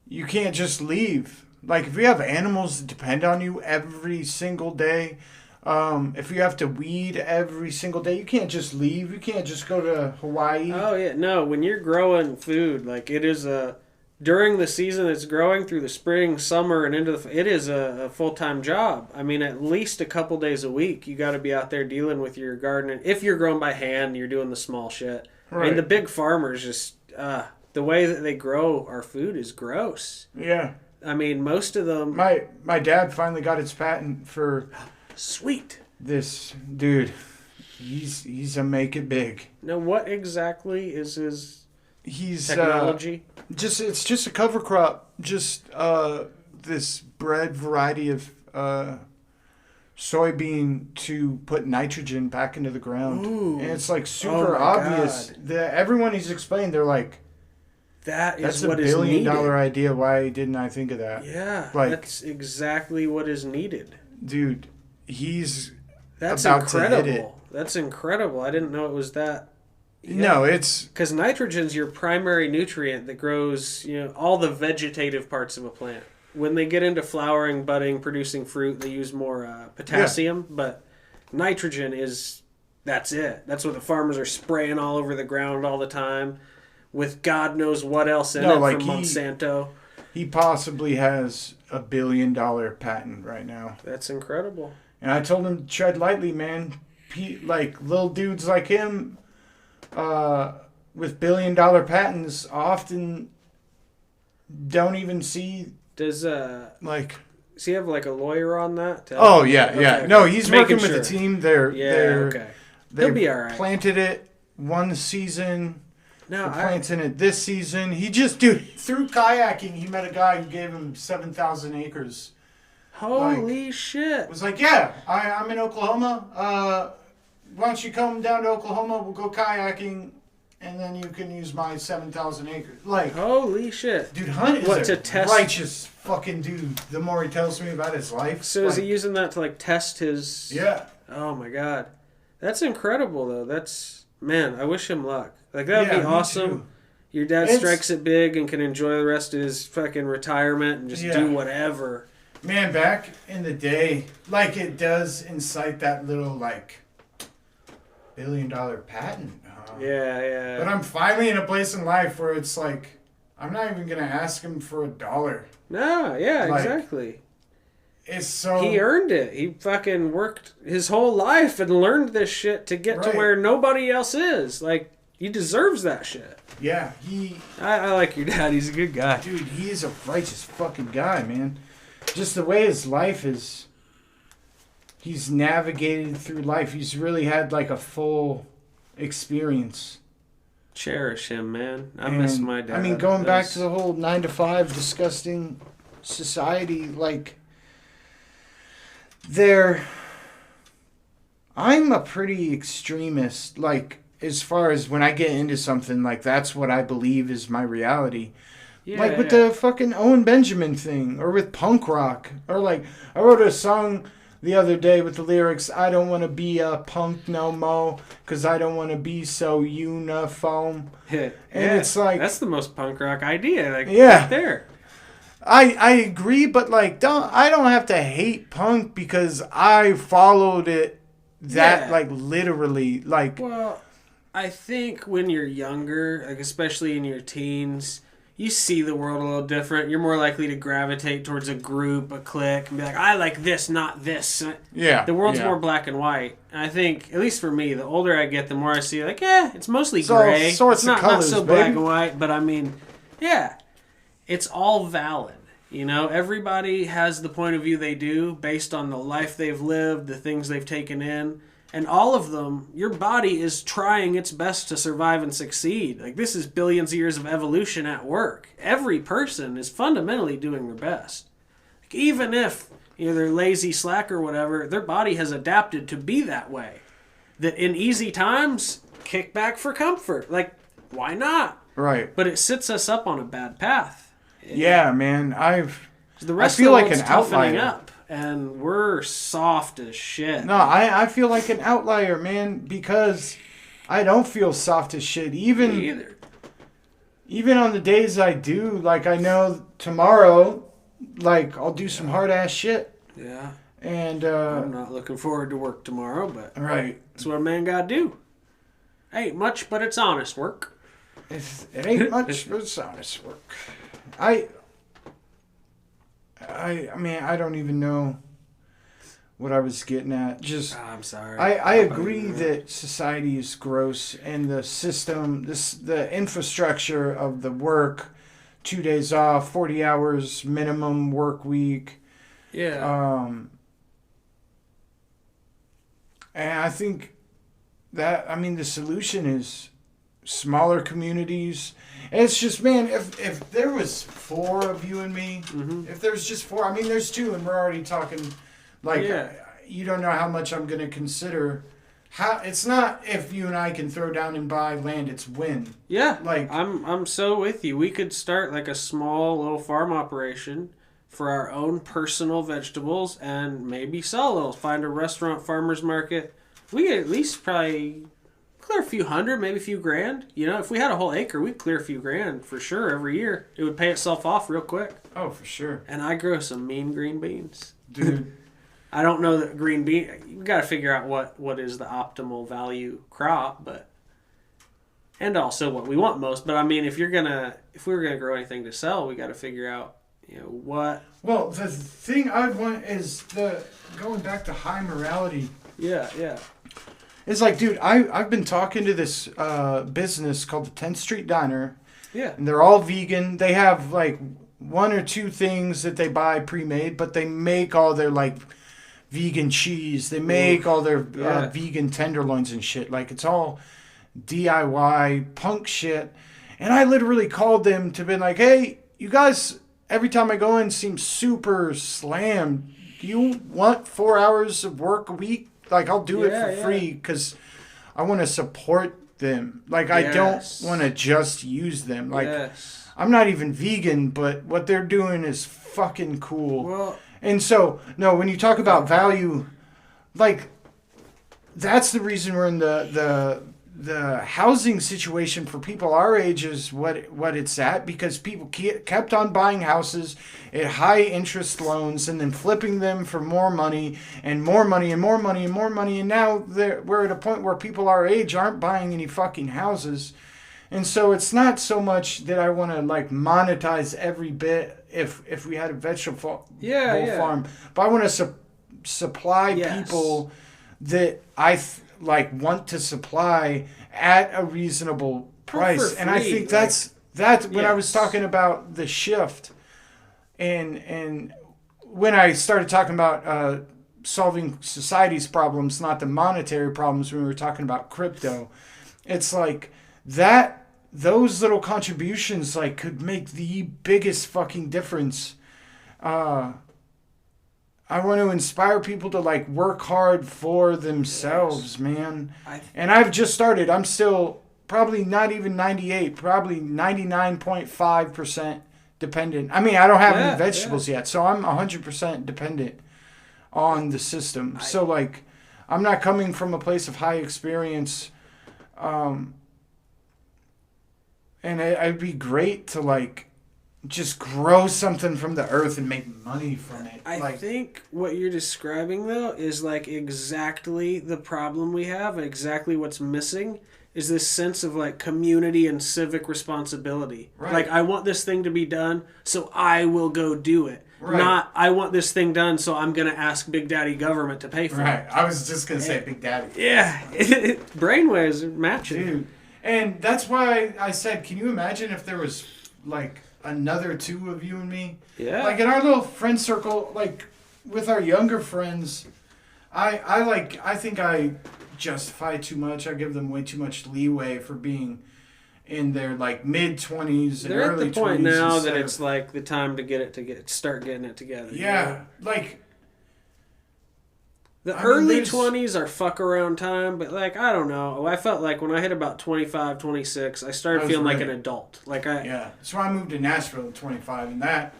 you can't just leave. Like, if you have animals that depend on you every single day, if you have to weed every single day, you can't just leave. You can't just go to Hawaii. Oh, yeah. No, when you're growing food, like, it is during the season it's growing through the spring, summer, and it is a full-time job. I mean, at least a couple days a week, you got to be out there dealing with your garden. If you're growing by hand, you're doing the small shit. Right. I mean, the big farmers just, the way that they grow our food is gross. Yeah. I mean, most of them. My dad finally got his patent for. Sweet. This dude, he's a make it big. Now, what exactly is his technology? It's just a cover crop. Just this bred variety of soybean to put nitrogen back into the ground. Ooh. And it's like super obvious. Everyone he's explained, they're like, that's what is needed. That's a $1 billion idea. Why didn't I think of that? Yeah, that's exactly what is needed. Dude, that's incredible. That's incredible. I didn't know it was that. Yeah. No, it's because nitrogen's your primary nutrient that grows, all the vegetative parts of a plant. When they get into flowering, budding, producing fruit, they use more potassium, but nitrogen that's it. That's what the farmers are spraying all over the ground all the time. With God knows what else in it from Monsanto. He possibly has $1 billion patent right now. That's incredible. And I told him to tread lightly, man. Like little dudes like him, with $1 billion patents, often don't even see. Does he have like a lawyer on that? Oh yeah. Okay. No, he's working with the team. They're He'll be all right. Planted it one season. No, planting it this season. Through kayaking, he met a guy who gave him 7,000 acres. Holy shit! Was like, yeah, I'm in Oklahoma. Why don't you come down to Oklahoma? We'll go kayaking, and then you can use my 7,000 acres. Like, holy shit, dude, Hunt is a righteous fucking dude. The more he tells me about his life. So is he using that to test his? Yeah. Oh my god, that's incredible though. Man, I wish him luck. That would be awesome. Your dad strikes it big and can enjoy the rest of his fucking retirement and just do whatever. Man, back in the day, it does incite that little, $1 billion patent. Yeah. But I'm finally in a place in life where it's like, I'm not even going to ask him for $1. No, yeah, exactly. It's so... He earned it. He fucking worked his whole life and learned this shit to get to where nobody else is. He deserves that shit. Yeah, I like your dad. He's a good guy. Dude, he's a righteous fucking guy, man. Just the way his life is... He's navigated through life. He's really had, a full experience. Cherish him, man. I miss my dad. I mean, going back to the whole 9 to 5 disgusting society, like, I'm a pretty extremist, like, as far as when I get into something, like, that's what I believe is my reality. Yeah, like with the fucking Owen Benjamin thing, or with punk rock, or like, I wrote a song the other day with the lyrics, I don't want to be a punk no mo, because I don't want to be so uniform. And it's like... That's the most punk rock idea, like, yeah. right there. I agree, but like, I don't have to hate punk because I followed it like, literally, like... Well, I think when you're younger, like, especially in your teens... You see the world a little different. You're more likely to gravitate towards a group, a clique, and be like, I like this, not this. Yeah. The world's more black and white. And I think, at least for me, the older I get, the more I see, like, it's mostly gray. Sorts it's of colors, not so baby. black and white, but I mean, it's all valid. You know, everybody has the point of view they do based on the life they've lived, the things they've taken in. And all of them, your body is trying its best to survive and succeed. Like, this is billions of years of evolution at work. Every person is fundamentally doing their best. Like, even if they're lazy, slack, or whatever, their body has adapted to be that way. That in easy times, kick back for comfort. Like, why not? Right. But it sets us up on a bad path. Yeah, man. The rest I feel of the like world's an toughening outlier. up. And we're soft as shit. No, I feel like an outlier, man, because I don't feel soft as shit. Me either. Even on the days I do, like, I know tomorrow, like, I'll do some hard-ass shit. Yeah. And, I'm not looking forward to work tomorrow, but... Right. That's what a man gotta do. Ain't much, but it's honest work. It ain't much, but it's honest work. I mean, I don't even know what I was getting at. Just, I'm sorry. I agree that society is gross and the system, the infrastructure of the work, 2 days off, 40 hours minimum work week. Yeah. And I think that, I mean, the solution is smaller communities. And it's just, man, if there was 4 of you and me, if there's just 4, I mean, there's 2 and we're already talking, like, you don't know how much I'm going to consider. It's not if you and I can throw down and buy land, it's when. Yeah. Like, I'm so with you. We could start like a small little farm operation for our own personal vegetables and maybe sell those. Find a restaurant, farmer's market. We could at least probably clear a few hundred, maybe a few grand. You know, if we had a whole acre, we'd clear a few grand for sure every year. It would pay itself off real quick. Oh, for sure. And I grow some mean green beans. Dude. I don't know that green bean. You got to figure out what is the optimal value crop, but and also what we want most. But I mean, if we were gonna grow anything to sell, we got to figure out what. Well, the thing I'd want is going back to high morality. Yeah. It's like, dude, I've been talking to this business called the 10th Street Diner. Yeah. And they're all vegan. They have like 1 or 2 things that they buy pre-made, but they make all their like vegan cheese. They make all their vegan tenderloins and shit. Like, it's all DIY punk shit. And I literally called them to be like, hey, you guys, every time I go in, seem super slammed. Do you want 4 hours of work a week? Like, I'll do it for free because I want to support them. Like, I don't want to just use them. Like, I'm not even vegan, but what they're doing is fucking cool. Well, and so, no, when you talk about value, like, that's the reason we're in the housing situation for people our age is what it's at, because people kept on buying houses at high interest loans and then flipping them for more money and more money and more money and more money. And now we're at a point where people our age aren't buying any fucking houses. And so it's not so much that I want to like monetize every bit if we had a vegetable farm, but I want to supply people that I want to supply at a reasonable price. And I think that's when I was talking about the shift and when I started talking about solving society's problems, not the monetary problems, when we were talking about crypto, it's like that those little contributions like could make the biggest fucking difference. I want to inspire people to like work hard for themselves, man. And I've just started. I'm still probably not even 98, probably 99.5% dependent. I mean, I don't have any vegetables yet, so I'm 100% dependent on the system. So like, I'm not coming from a place of high experience. And it'd be great to like just grow something from the earth and make money from it. I think what you're describing though is like exactly the problem we have, and exactly what's missing is this sense of like community and civic responsibility. Right. Like, I want this thing to be done, so I will go do it. Right. Not, I want this thing done, so I'm going to ask Big Daddy government to pay for it. Right. I was just going to say Big Daddy. Yeah. Brainwaves are matching. Dude. And that's why I said, can you imagine if there was like another two of you and me? Yeah. Like in our little friend circle, like with our younger friends, I think I justify too much. I give them way too much leeway for being in their like mid 20s and they're early 20s. They're at the point now that it's like the time to start getting it together. Yeah, you know? like the early 20s are fuck around time, but like I don't know. I felt like when I hit about 25, 26, I started feeling like an adult. Yeah, that's why I moved to Nashville at 25, and that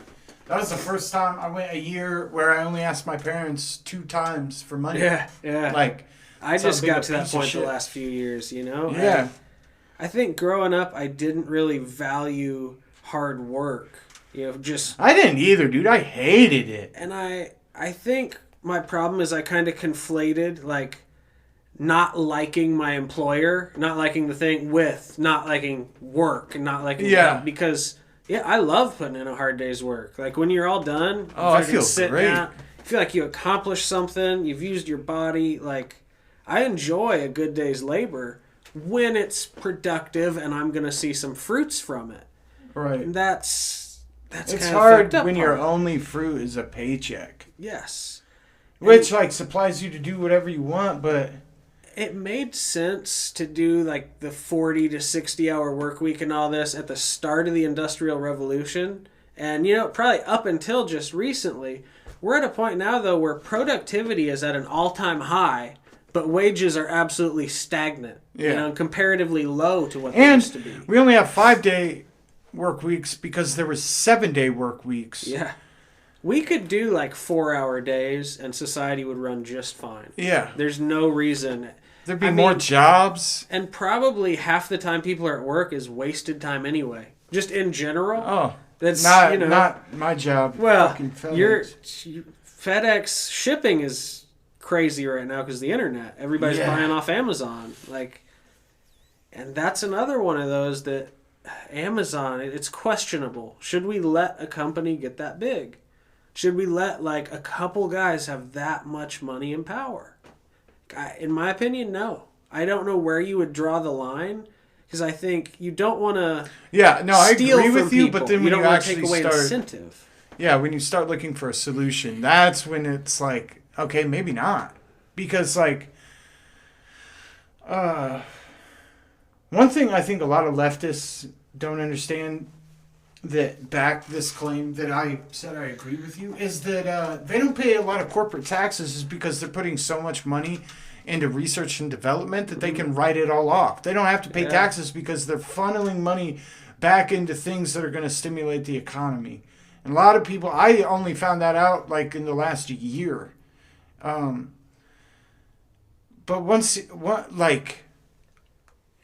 was the first time I went a year where I only asked my parents 2 times for money. Yeah. Like I just got to that point the last few years, you know? Yeah. I think growing up, I didn't really value hard work. You know, just... I didn't either, dude. I hated it. And I think my problem is I kind of conflated, like, not liking my employer, not liking the thing, with not liking work and not liking... Yeah. Because, I love putting in a hard day's work. Like, when you're all done... I feel great. Down, you feel like you accomplished something, you've used your body, like... I enjoy a good day's labor when it's productive and I'm going to see some fruits from it. Right. And that's it's hard when your only fruit is a paycheck. Yes. Which like supplies you to do whatever you want, but it made sense to do like the 40 to 60 hour work week and all this at the start of the Industrial Revolution. And you know, probably up until just recently, we're at a point now though where productivity is at an all-time high. But wages are absolutely stagnant, you know, comparatively low to what they used to be. We only have 5-day work weeks because there was 7-day work weeks. Yeah. We could do like 4-hour days and society would run just fine. Yeah. There's no reason. There'd be more jobs. And probably half the time people are at work is wasted time anyway. Just in general. Oh. That's not my job. Well, FedEx shipping is crazy right now because the internet. Everybody's buying off Amazon. And that's another one of those that Amazon, it's questionable. Should we let a company get that big? Should we let like a couple guys have that much money and power? In my opinion, no. I don't know where you would draw the line because I think you don't want to I agree with you, but then when you don't want to take away incentive. Yeah, when you start looking for a solution, that's when it's like, okay, maybe not. Because, like, one thing I think a lot of leftists don't understand that back this claim that I said I agree with you is that they don't pay a lot of corporate taxes is because they're putting so much money into research and development that they can write it all off. They don't have to pay taxes because they're funneling money back into things that are going to stimulate the economy. And a lot of people, I only found that out, like, in the last year. But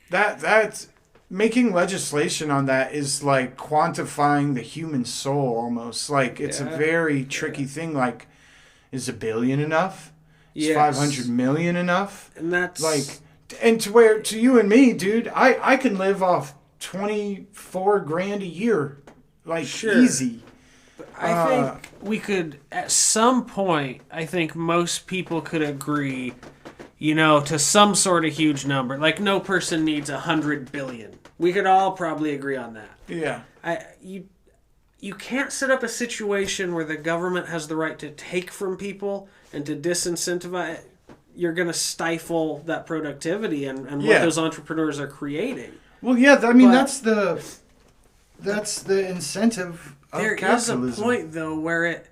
that's making legislation on that is like quantifying the human soul almost. Like it's a very tricky thing. Like, is $1 billion enough? Is 500 million enough? And that's like, and to you and me, dude, I can live off 24 grand a year, like easy. I think we could, at some point, I think most people could agree, you know, to some sort of huge number. Like, no person needs 100 billion. We could all probably agree on that. Yeah. You can't set up a situation where the government has the right to take from people and to disincentivize. You're going to stifle that productivity and what those entrepreneurs are creating. Well, yeah, I mean, But that's the incentive of there capitalism. is a point, though, where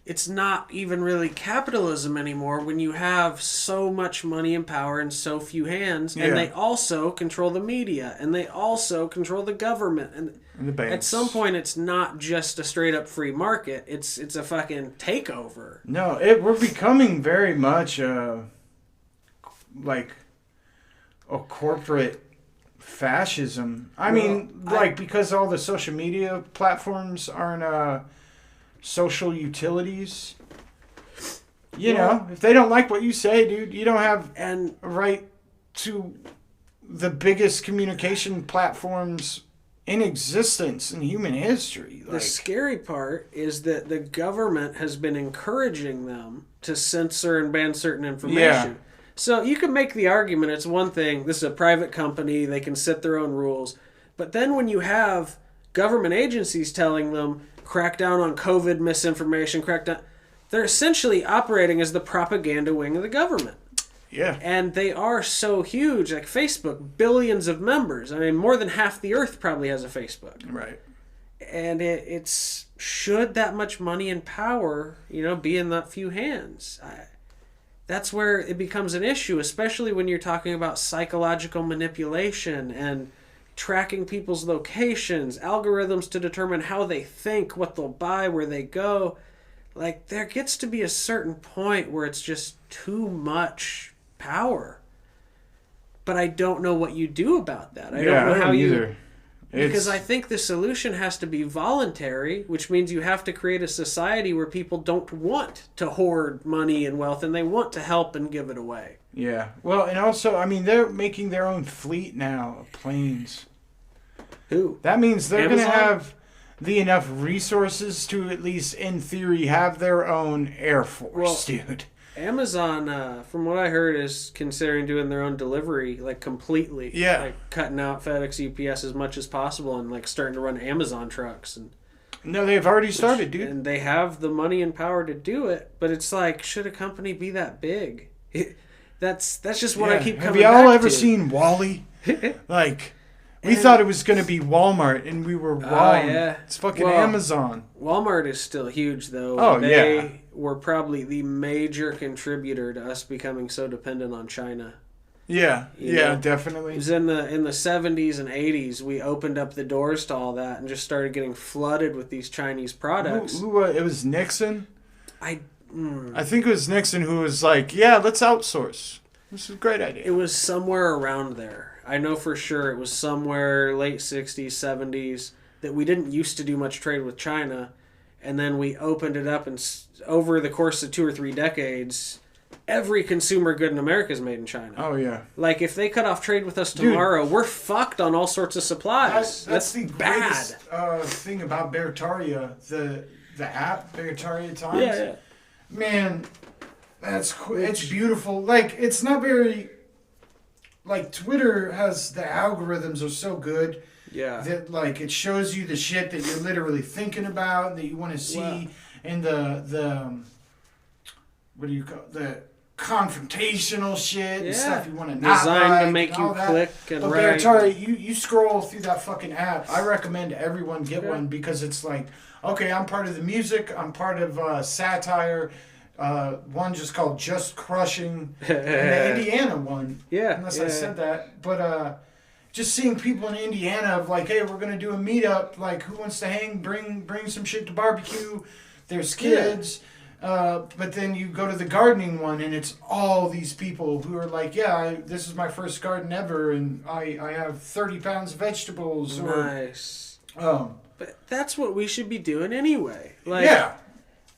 it's not even really capitalism anymore when you have so much money and power in so few hands, Yeah. and they also control the media, and they also control the government, and And the banks. at some point it's not just a straight up free market, it's a fucking takeover. No, we're becoming very much like a corporate fascism. I mean, because all the social media platforms aren't social utilities. You know, if they don't like what you say, dude, you don't have a right to the biggest communication platforms in existence in human history. The scary part is that the government has been encouraging them to censor and ban certain information. Yeah. So you can make the argument, it's one thing, this is a private company, they can set their own rules. But then when you have government agencies telling them, crack down on COVID misinformation, crack down, they're essentially operating as the propaganda wing of the government. Yeah. And they are so huge, like Facebook, billions of members. I mean, more than half the earth probably has a Facebook. Right. And it's, should that much money and power, be in that few hands? That's where it becomes an issue, especially when you're talking about psychological manipulation and tracking people's locations, algorithms to determine how they think, what they'll buy, where they go. Like, there gets to be a certain point where it's just too much power. But I don't know what you do about that. I don't know how you... Because I think the solution has to be voluntary, which means you have to create a society where people don't want to hoard money and wealth, and they want to help and give it away. Yeah. Well, and also, I mean, they're making their own fleet now of planes. Who? That means they're going to Amazon? have enough resources to, at least in theory, have their own air force, dude. Amazon, from what I heard, is considering doing their own delivery, like, completely. Yeah. Like, cutting out FedEx, UPS as much as possible and, like, starting to run Amazon trucks. And No, they've already started, dude. And they have the money and power to do it, but it's like, should a company be that big? That's just what I keep coming back to. Have y'all ever seen WALL-E? Like... We thought it was going to be Walmart, and we were wrong. Yeah. It's fucking Amazon. Walmart is still huge, though. Oh, They were probably the major contributor to us becoming so dependent on China. Yeah, You know? definitely. It was in the 70s and 80s, we opened up the doors to all that and just started getting flooded with these Chinese products. Who it was Nixon? I think it was Nixon who was like, yeah, let's outsource. This is a great idea. It was somewhere around there. I know for sure it was somewhere late 60s, 70s that we didn't used to do much trade with China. And then we opened it up, and over the course of 2 or 3 decades, every consumer good in America is made in China. Oh, yeah. Like, if they cut off trade with us tomorrow, we're fucked on all sorts of supplies. That's the bad. greatest thing about Beartaria, the app, Beartaria Times. Yeah. Man, that's cool. It's beautiful. Like, it's not very... Like, Twitter has... The algorithms are so good... Yeah. That, like, it shows you the shit that you're literally thinking about, that you want to see, Wow. and the what do you call the confrontational shit and stuff you want to not designed like to make and all you that. click and But write. Beartaria, you scroll through that fucking app. I recommend everyone get one because it's like, okay, I'm part of the music, I'm part of satire. One just called Just Crushing, and the Indiana one. Yeah, Unless I said that, but. Just seeing people in Indiana of like, hey, we're gonna do a meetup. Like, who wants to hang? Bring some shit to barbecue. There's kids, but then you go to the gardening one, and it's all these people who are like, this is my first garden ever, and I have 30 pounds of vegetables. Nice. But that's what we should be doing anyway. Like, yeah.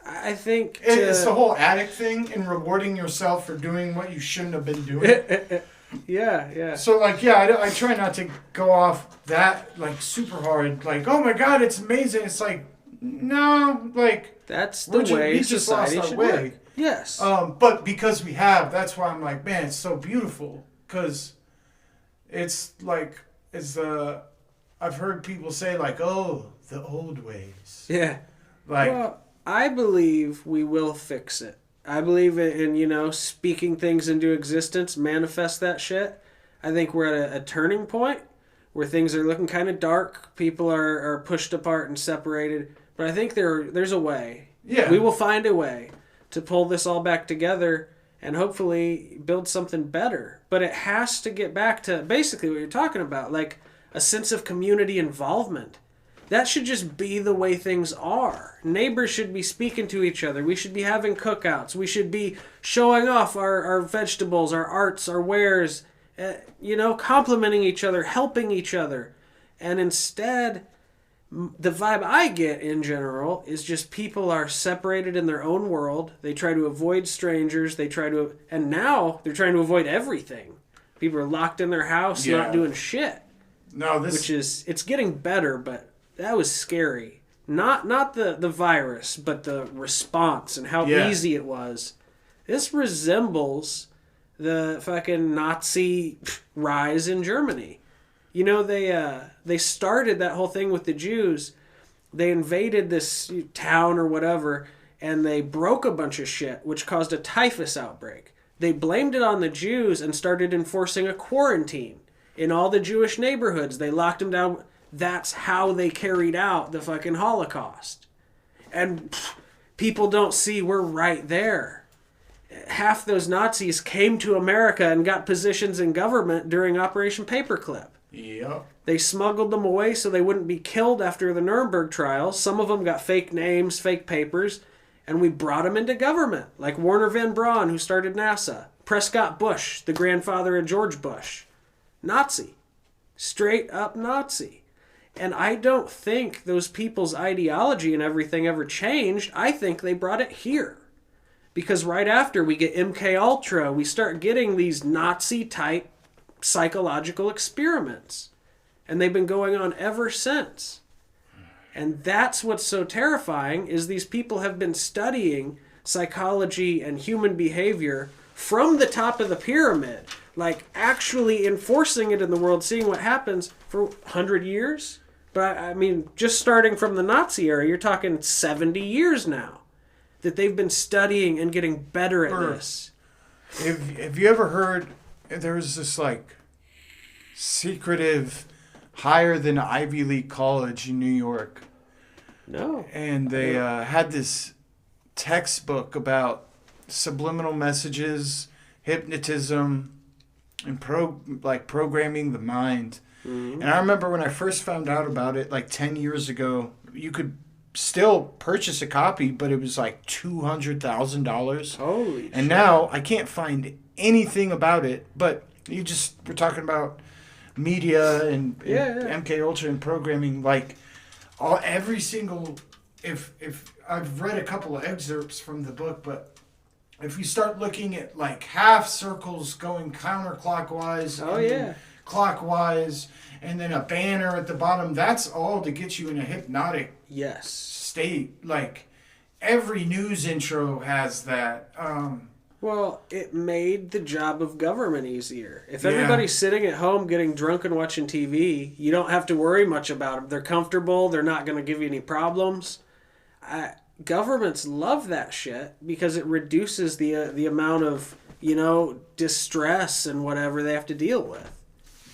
I think It's the whole addict thing and rewarding yourself for doing what you shouldn't have been doing. Yeah. So, like, I try not to go off that, like, super hard. Like, oh, my God, it's amazing. It's like, no, like... That's the way we just lost society our should way. work. Yes. But because we have, that's why I'm like, man, it's so beautiful. Because it's, like, I've heard people say, like, oh, the old ways. Yeah. Like... Well, I believe we will fix it. I believe in, speaking things into existence, manifest that shit. I think we're at a turning point where things are looking kind of dark. People are pushed apart and separated. But I think there's a way. Yeah. We will find a way to pull this all back together and hopefully build something better. But it has to get back to basically what you're talking about, like a sense of community involvement. That should just be the way things are. Neighbors should be speaking to each other. We should be having cookouts. We should be showing off our vegetables, our arts, our wares, complimenting each other, helping each other. And instead, the vibe I get in general is just people are separated in their own world. They try to avoid strangers. And now they're trying to avoid everything. People are locked in their house, not doing shit. No, it's getting better, but that was scary. Not the virus, but the response and how easy it was. This resembles the fucking Nazi rise in Germany. You know, they started that whole thing with the Jews. They invaded this town or whatever, and they broke a bunch of shit, which caused a typhus outbreak. They blamed it on the Jews and started enforcing a quarantine in all the Jewish neighborhoods. They locked them down. That's how they carried out the fucking Holocaust. And people don't see we're right there. Half those Nazis came to America and got positions in government during Operation Paperclip. Yep. They smuggled them away so they wouldn't be killed after the Nuremberg trials. Some of them got fake names, fake papers, and we brought them into government, like Warner Van Braun, who started NASA, Prescott Bush, the grandfather of George Bush. Nazi. Straight up Nazi. And I don't think those people's ideology and everything ever changed. I think they brought it here. Because right after we get MK Ultra, we start getting these Nazi-type psychological experiments. And they've been going on ever since. And that's what's so terrifying, is these people have been studying psychology and human behavior from the top of the pyramid. Like actually enforcing it in the world, seeing what happens for 100 years. But I mean, just starting from the Nazi era, you're talking 70 years now that they've been studying and getting better at this. Have you ever heard, there was this like secretive, higher than Ivy League college in New York. No. And they had this textbook about subliminal messages, hypnotism, and programming the mind. Mm-hmm. And I remember when I first found out about it, like 10 years ago, you could still purchase a copy, but it was like $200,000. Holy shit. And now I can't find anything about it, but we're talking about media and MK Ultra and programming, like every single, if I've read a couple of excerpts from the book, but if you start looking at like half circles going counterclockwise, clockwise, and then a banner at the bottom, that's all to get you in a hypnotic state. Like every news intro has that. Well, it made the job of government easier. If everybody's sitting at home getting drunk and watching TV, you don't have to worry much about them. They're comfortable. They're not going to give you any problems. Governments love that shit because it reduces the amount of, distress and whatever they have to deal with.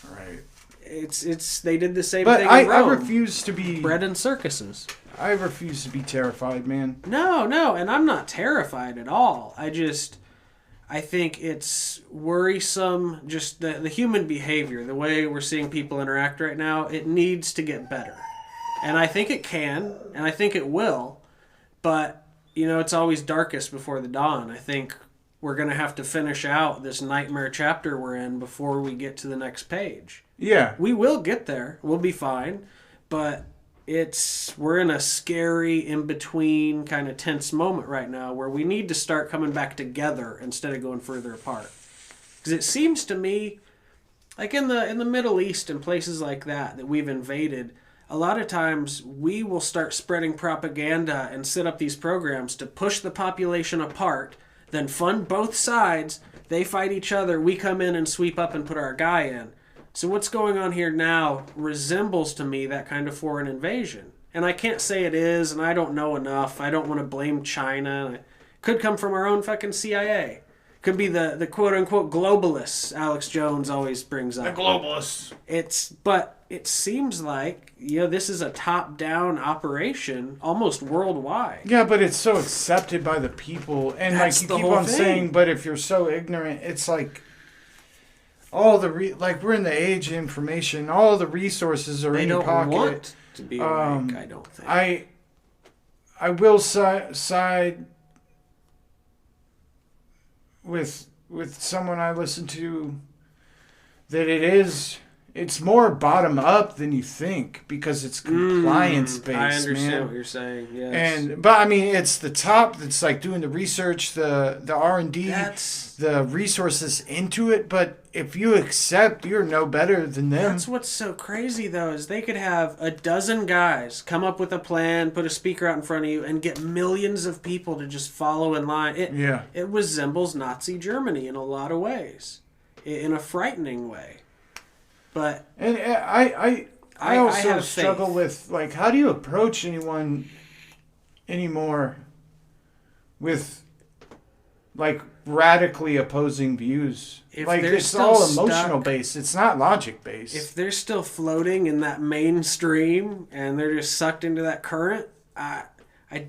Right. It's they did the same but thing in Rome. I refuse to be bred in circuses. I refuse to be terrified, man. No, and I'm not terrified at all. I think it's worrisome, just the human behavior, the way we're seeing people interact right now. It needs to get better. And I think it can, and I think it will. But, it's always darkest before the dawn. I think we're going to have to finish out this nightmare chapter we're in before we get to the next page. Yeah. We will get there. We'll be fine. But we're in a scary, in-between, kind of tense moment right now where we need to start coming back together instead of going further apart. Because it seems to me, like in the Middle East and places like that we've invaded, a lot of times we will start spreading propaganda and set up these programs to push the population apart, then fund both sides. They fight each other. We come in and sweep up and put our guy in. So what's going on here now resembles to me that kind of foreign invasion. And I can't say it is, and I don't know enough. I don't want to blame China. It could come from our own fucking CIA. Could be the quote unquote globalists Alex Jones always brings up. The globalists. But it seems like, this is a top-down operation almost worldwide. Yeah, but it's so accepted by the people. And That's you the keep whole on thing. saying, but if you're so ignorant, it's like all the we're in the age of information. All the resources are in your pocket. They don't want to be awake, I don't think. I will side with someone I listen to that it's more bottom up than you think because it's compliance based. I understand man. what you're saying. Yes. But I mean, it's the top that's like doing the research, the R&D, the resources into it. But if you accept you're no better than them, that's what's so crazy though is they could have a dozen guys come up with a plan, put a speaker out in front of you, and get millions of people to just follow in line. It resembles Nazi Germany in a lot of ways, in a frightening way. But I also have struggle with like how do you approach anyone anymore with like radically opposing views? Like it's all emotional based. It's not logic based. If they're still floating in that mainstream and they're just sucked into that current, I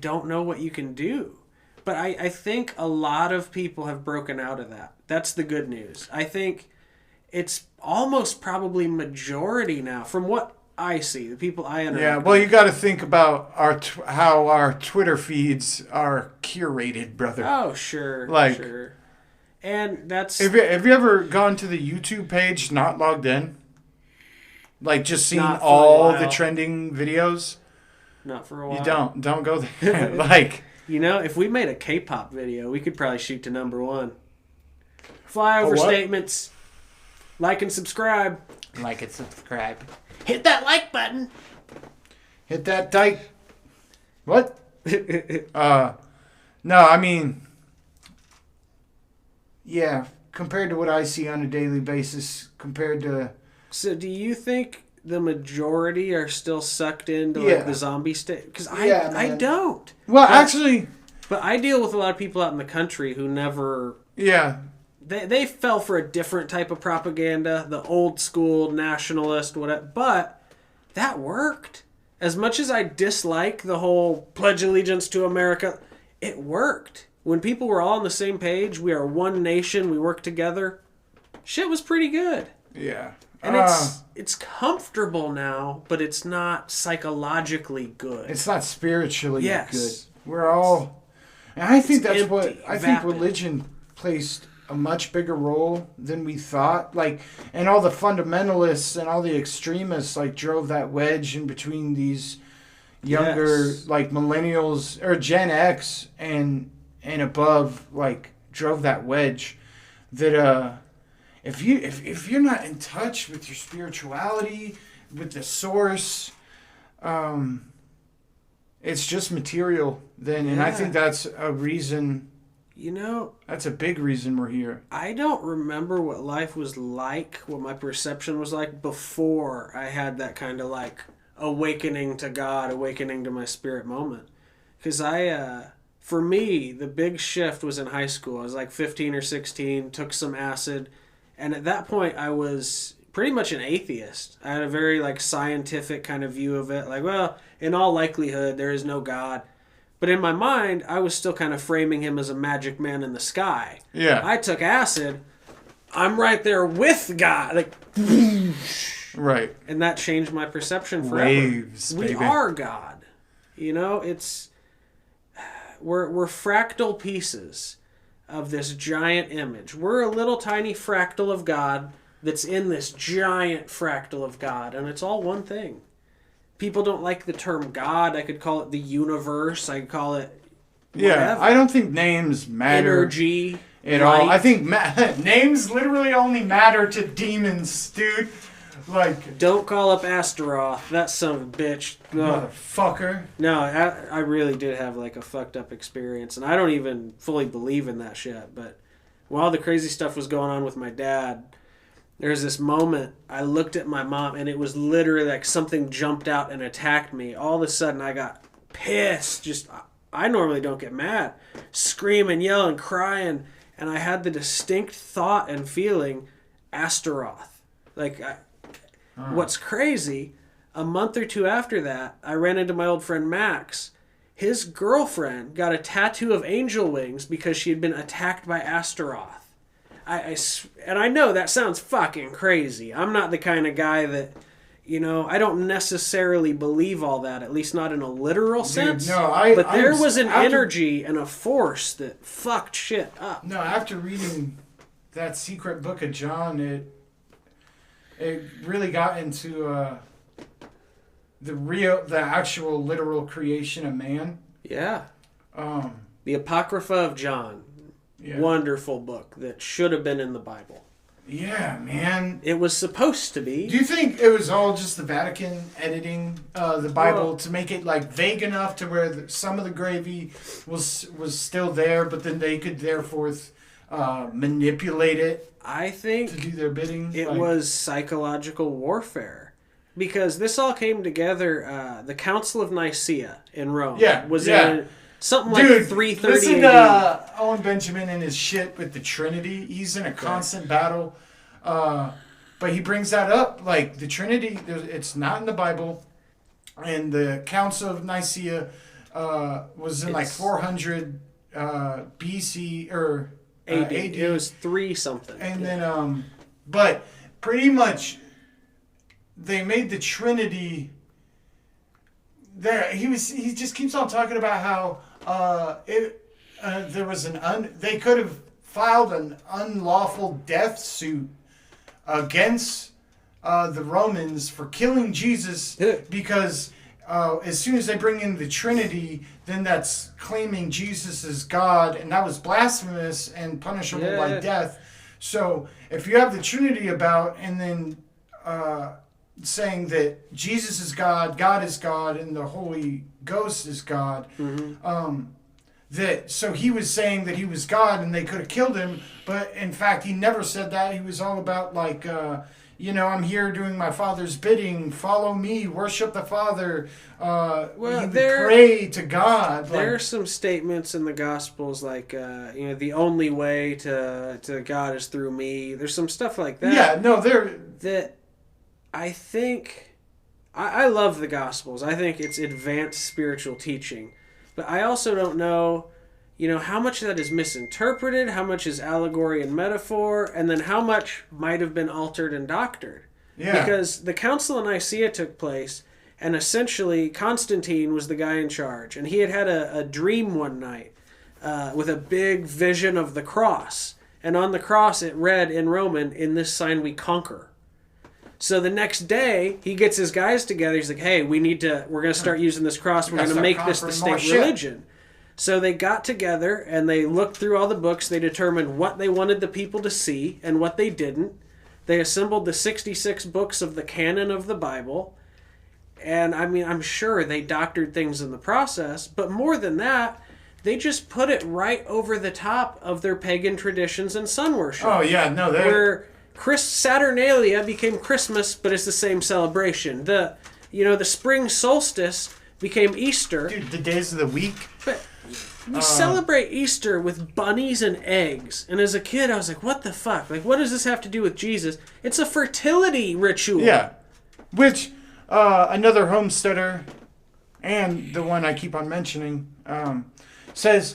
don't know what you can do. But I think a lot of people have broken out of that. That's the good news. I think it's almost probably majority now from what I see, the people I interact with. Yeah, well, you got to think about how our Twitter feeds are curated, brother. Oh, sure. Sure. And that's... Have you ever gone to the YouTube page not logged in? Like just seen all the trending videos? Not for a while. You don't go there. Like... if we made a K-pop video, we could probably shoot to #1. FlyOver statements. Like and subscribe. Like and subscribe. Hit that like button. Hit that dike. What? No, I mean, yeah, compared to what I see on a daily basis, compared to... So do you think the majority are still sucked into like the zombie state? Because I don't. Well, actually... But I deal with a lot of people out in the country who never... Yeah. They fell for a different type of propaganda, the old school nationalist, whatever. But that worked. As much as I dislike the whole pledge allegiance to America, it worked. When people were all on the same page, we are one nation, we work together, shit was pretty good. Yeah. And it's comfortable now, but it's not psychologically good. It's not spiritually good. We're all... And I think that's empty, what... I think religion placed a much bigger role than we thought. Like, and all the fundamentalists and all the extremists like drove that wedge in between these younger like millennials or Gen X and above, like drove that wedge that if you're not in touch with your spirituality, with the source, it's just material then. And I think that's a reason. That's a big reason we're here. I don't remember what life was like, what my perception was like before I had that kind of like awakening to God, awakening to my spirit moment. Because for me, the big shift was in high school. I was like 15 or 16, took some acid. And at that point, I was pretty much an atheist. I had a very like scientific kind of view of it. Like, well, in all likelihood, there is no God. But in my mind, I was still kind of framing him as a magic man in the sky. Yeah. I took acid. I'm right there with God. Like, right. And that changed my perception forever. Waves, we are God. It's... We're fractal pieces of this giant image. We're a little tiny fractal of God that's in this giant fractal of God. And it's all one thing. People don't like the term God. I could call it the universe. I could call it whatever. Yeah, I don't think names matter. Energy. At all. I think names literally only matter to demons, dude. Like... Don't call up Astaroth. That son of a bitch. Motherfucker. No, I really did have like a fucked up experience. And I don't even fully believe in that shit. But while the crazy stuff was going on with my dad... There's this moment, I looked at my mom, and it was literally like something jumped out and attacked me. All of a sudden, I got pissed. I normally don't get mad. Screaming, yelling, crying. and I had the distinct thought and feeling, Astaroth. Like, what's crazy, a month or two after that, I ran into my old friend Max. His girlfriend got a tattoo of angel wings because she had been attacked by Astaroth. And I know that sounds fucking crazy. I'm not the kind of guy that, I don't necessarily believe all that, at least not in a literal sense. Dude, but there was an energy and a force that fucked shit up. No, after reading that secret book of John, it really got into the actual literal creation of man. Yeah. The Apocrypha of John. Yeah. Wonderful book that should have been in the Bible. Yeah, man. It was supposed to be. Do you think it was all just the Vatican editing the Bible to make it like vague enough to where some of the gravy was still there, but then they could therefore manipulate it? I think to do their bidding. It was psychological warfare, because this all came together. The Council of Nicaea in Rome was in something like 330 listen to Owen Benjamin and his shit with the Trinity. He's in a constant battle. But he brings that up. Like, the Trinity, it's not in the Bible. And the Council of Nicaea was in like 400 BC or AD. It was 3 something. And then, but pretty much they made the Trinity... There, he just keeps on talking about how there was they could have filed an unlawful death suit against the Romans for killing Jesus because as soon as they bring in the Trinity, then that's claiming Jesus as God, and that was blasphemous and punishable by death. So if you have the Trinity about and then saying that Jesus is God, God is God, and the Holy Ghost is God. So he was saying that he was God and they could have killed him, but in fact he never said that. He was all about like, I'm here doing my Father's bidding. Follow me, worship the Father. Pray to God. There are some statements in the Gospels like, the only way to God is through me. There's some stuff like that. Yeah, no, that. I think I love the Gospels. I think it's advanced spiritual teaching. But I also don't know, how much of that is misinterpreted, how much is allegory and metaphor, and then how much might have been altered and doctored. Yeah. Because the Council of Nicaea took place, and essentially Constantine was the guy in charge. And he had a dream one night with a big vision of the cross. And on the cross it read in Roman, "In this sign we conquer." So the next day, he gets his guys together. He's like, hey, we're going to start using this cross. We're going to make this the state religion. So they got together and they looked through all the books. They determined what they wanted the people to see and what they didn't. They assembled the 66 books of the canon of the Bible. And I'm sure they doctored things in the process. But more than that, they just put it right over the top of their pagan traditions and sun worship. Oh, yeah. No, Saturnalia became Christmas, but it's the same celebration. The spring solstice became Easter. Dude, the days of the week. But we celebrate Easter with bunnies and eggs. And as a kid, I was like, what the fuck? Like, what does this have to do with Jesus? It's a fertility ritual. Yeah. Which, another homesteader, and the one I keep on mentioning, says,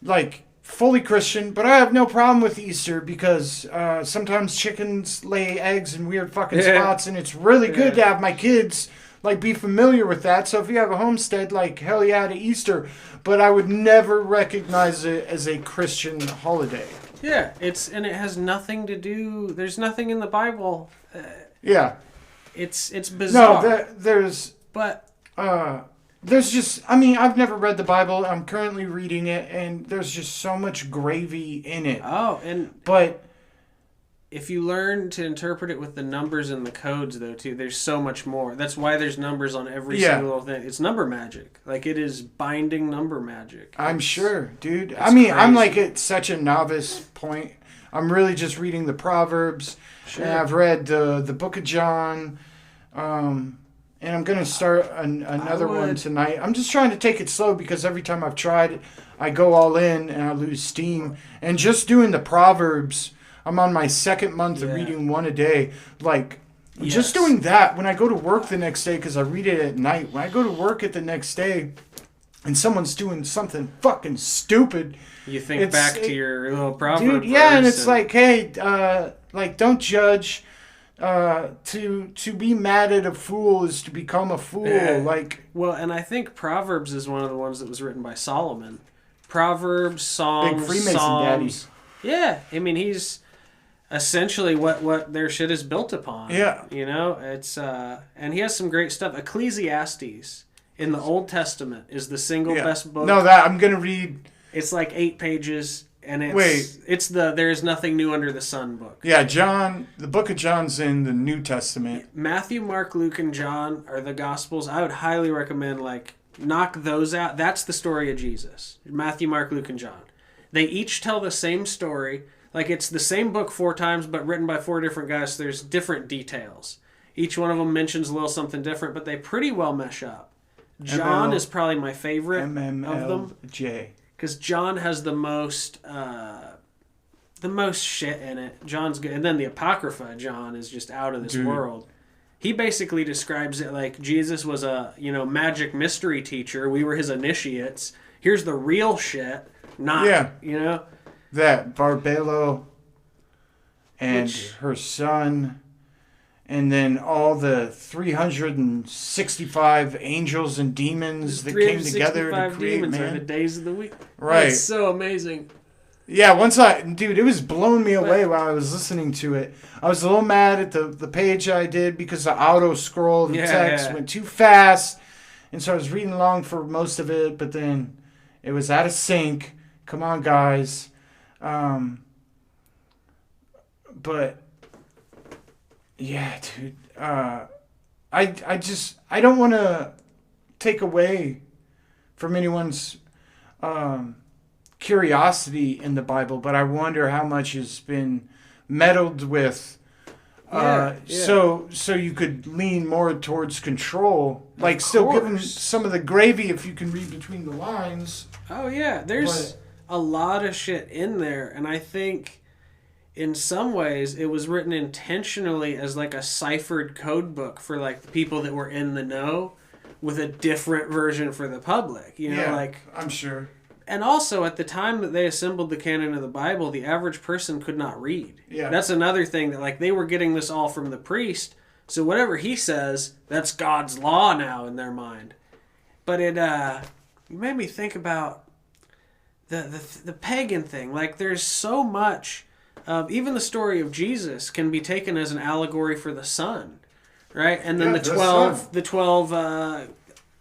like, fully Christian, but I have no problem with Easter because sometimes chickens lay eggs in weird fucking spots, and it's really good to have my kids like be familiar with that. So if you have a homestead, like hell yeah to Easter, but I would never recognize it as a Christian holiday. Yeah, it has nothing to do. There's nothing in the Bible. It's bizarre. No, there's just, I've never read the Bible. I'm currently reading it, and there's just so much gravy in it. But if you learn to interpret it with the numbers and the codes, though, too, there's so much more. That's why there's numbers on every single thing. It's number magic. Like, it is binding number magic. I'm sure, dude. Crazy. I'm like at such a novice point. I'm really just reading the Proverbs. Sure. And I've read the Book of John. And and I'm going to start another one tonight. I'm just trying to take it slow because every time I've tried it, I go all in and I lose steam. And just doing the Proverbs, I'm on my second month of reading one a day. Like, just doing that when I go to work the next day, because I read it at night. When I go to work at the next day and someone's doing something fucking stupid, you think back to your little Proverbs. Dude, yeah, and it's like, hey, like, don't judge. To be mad at a fool is to become a fool. Well, and I think Proverbs is one of the ones that was written by Solomon. Proverbs, Songs, big Freemason Psalms. daddy. Yeah, I mean he's essentially what their shit is built upon. Yeah, it's and he has some great stuff. Ecclesiastes in the Old Testament is the single best book. No, that I'm gonna read. It's like 8 pages. And it's the There Is Nothing New Under the Sun book. Yeah, John, the book of John's in the New Testament. Matthew, Mark, Luke, and John are the Gospels. I would highly recommend, knock those out. That's the story of Jesus. Matthew, Mark, Luke, and John. They each tell the same story. It's the same book 4 times, but written by 4 different guys. So there's different details. Each one of them mentions a little something different, but they pretty well mesh up. John is probably my favorite of them. J. Because John has the most shit in it. John's good. And then the Apocrypha of John is just out of this world. He basically describes it like Jesus was a, magic mystery teacher. We were his initiates. Here's the real shit. Not, That Barbelo and her son, and then all the 365 angels and demons that came together to create man. Are the days of the week. Right. It's so amazing. Yeah, it was blowing me away while I was listening to it. I was a little mad at the page I did because the auto scroll of the text went too fast. And so I was reading along for most of it, but then it was out of sync. Come on, guys. But yeah, dude. I don't want to take away from anyone's curiosity in the Bible, but I wonder how much has been meddled with. So you could lean more towards control, still give them some of the gravy if you can read between the lines. Oh yeah, there's a lot of shit in there, and I think in some ways it was written intentionally as a ciphered code book for the people that were in the know, with a different version for the public. I'm sure. And also, at the time that they assembled the canon of the Bible, the average person could not read. Yeah. That's another thing that they were getting this all from the priest. So whatever he says, that's God's law now in their mind. But it made me think about the pagan thing. There's so much. Even the story of Jesus can be taken as an allegory for the sun, right? And then the 12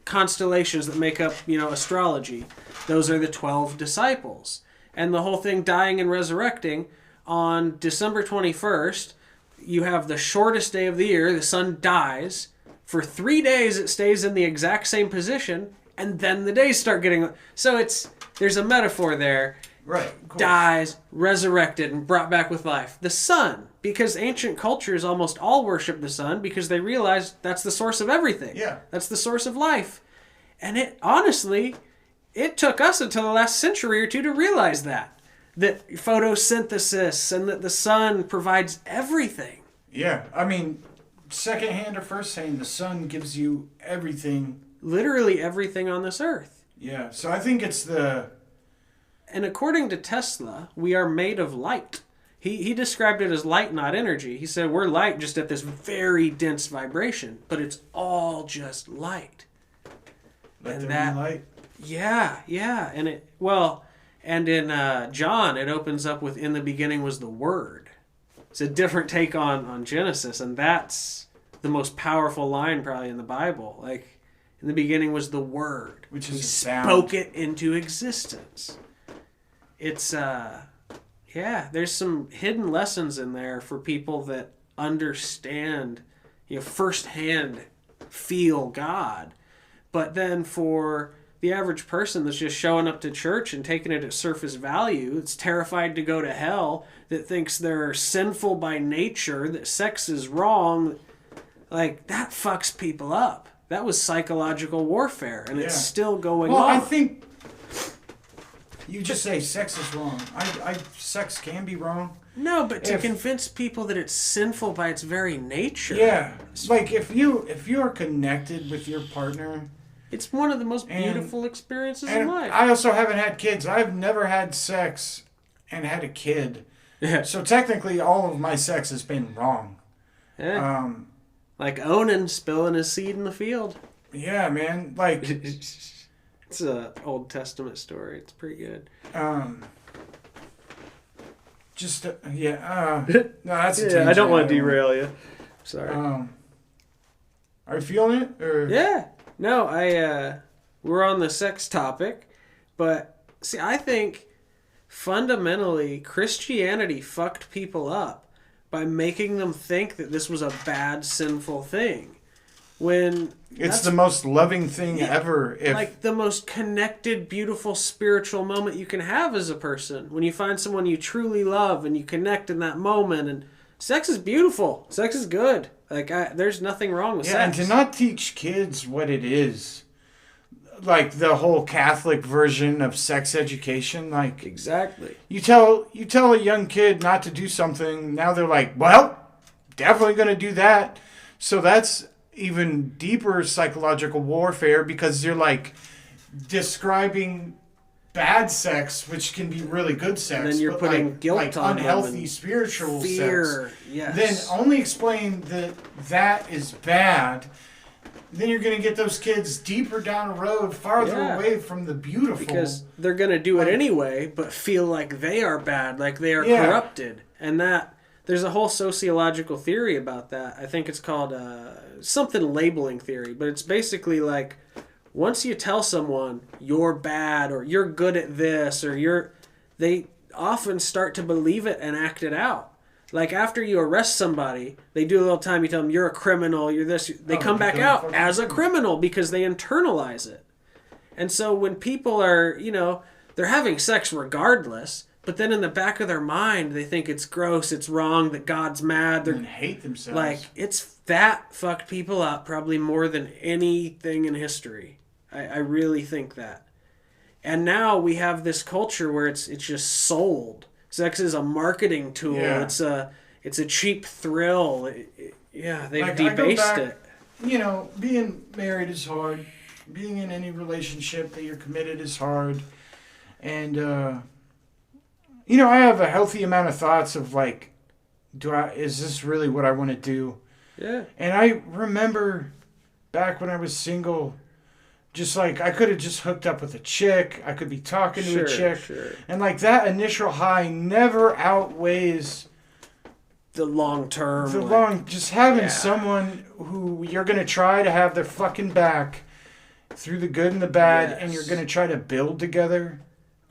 constellations that make up, astrology. Those are the 12 disciples. And the whole thing, dying and resurrecting, on December 21st, you have the shortest day of the year. The sun dies. For 3 days, it stays in the exact same position, and then the days start getting... So there's a metaphor there. Right. Dies, resurrected, and brought back with life. The sun, because ancient cultures almost all worship the sun because they realize that's the source of everything. Yeah. That's the source of life. And it took us until the last century or two to realize that photosynthesis and that the sun provides everything. Yeah. I mean, secondhand or firsthand, the sun gives you everything. Literally everything on this earth. Yeah. So I think it's And according to Tesla, we are made of light. He described it as light, not energy. He said we're light just at this very dense vibration, but it's all just light. Let there be light. Yeah. And in John, it opens up with, in the beginning was the Word. It's a different take on Genesis, and that's the most powerful line probably in the Bible. In the beginning was the Word. Which is He spoke it into existence. It's, there's some hidden lessons in there for people that understand, firsthand feel God. But then for the average person that's just showing up to church and taking it at surface value, that's terrified to go to hell, that thinks they're sinful by nature, that sex is wrong, that fucks people up. that was psychological warfare, and it's still going on. on. Well, I think you just say sex is wrong. Sex can be wrong. No, but to convince people that it's sinful by its very nature. Yeah, like if you are connected with your partner, it's one of the most beautiful experiences in life. I also haven't had kids. I've never had sex and had a kid. Yeah. So technically, all of my sex has been wrong. Yeah. Like Onan spilling his seed in the field. Yeah, man. Like it's an Old Testament story. It's pretty good. No, that's a tangent. I don't want to derail you. Sorry. Are you feeling it? Or? Yeah. No, we're on the sex topic, but see, I think fundamentally Christianity fucked people up by making them think that this was a bad, sinful thing. When it's the most loving thing ever. Like the most connected, beautiful, spiritual moment you can have as a person. When you find someone you truly love and you connect in that moment. And sex is beautiful. Sex is good. Like there's nothing wrong with sex. And to not teach kids what it is. Like the whole Catholic version of sex education. Like exactly. You tell a young kid not to do something. Now they're like, well, definitely going to do that. So that's even deeper psychological warfare because you're like describing bad sex, which can be really good sex, and then you're putting guilt on unhealthy spiritual fear, sex. Yes. Then only explain that is bad. Then you're going to get those kids deeper down a road, farther away from the beautiful. Because they're going to do it anyway, but feel like they are bad, like they are corrupted. And that there's a whole sociological theory about that. I think it's called something labeling theory, but it's basically like once you tell someone you're bad or you're good at this or they often start to believe it and act it out. Like after you arrest somebody, they do a little time, you tell them you're a criminal, you're this, they come back out as a criminal because they internalize it. And so when people are, they're having sex regardless, but then in the back of their mind, they think it's gross, it's wrong, that God's mad. They hate themselves. Like, that fucked people up probably more than anything in history. I really think that. And now we have this culture where it's just sold. Sex is a marketing tool. Yeah. It's a cheap thrill. They've debased it. Being married is hard. Being in any relationship that you're committed is hard. And I have a healthy amount of thoughts of like, is this really what I want to do? Yeah. And I remember back when I was single, just like I could have just hooked up with a chick. I could be talking to a chick. Sure. And like that initial high never outweighs the long term. Just having someone who you're going to try to have their fucking back through the good and the bad, and you're going to try to build together.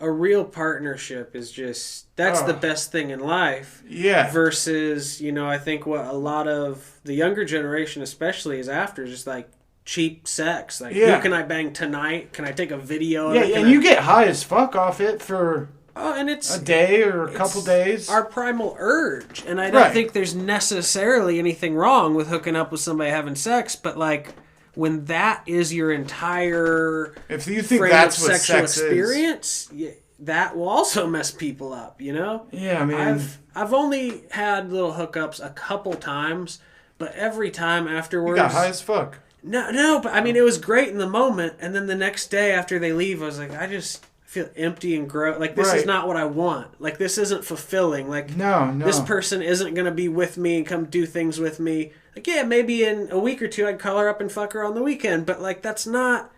A real partnership is that's the best thing in life. Yeah. Versus, I think what a lot of the younger generation especially is after is just like cheap sex. Like, who can I bang tonight? Can I take a video of it? Yeah, and you get high as fuck off it for and it's a day or a couple days. Our primal urge. And I don't think there's necessarily anything wrong with hooking up with somebody having sex, but like when that is your entire if you think that's what sexual sex experience, that will also mess people up, Yeah, I mean, I've only had little hookups a couple times, but every time afterwards, you got high as fuck. No, but I mean, it was great in the moment, and then the next day after they leave, I was like, I just feel empty and gross. Like, this is not what I want. Like, this isn't fulfilling. Like, no. This person isn't going to be with me and come do things with me. Like, yeah, maybe in a week or two I'd call her up and fuck her on the weekend, but, like, that's not...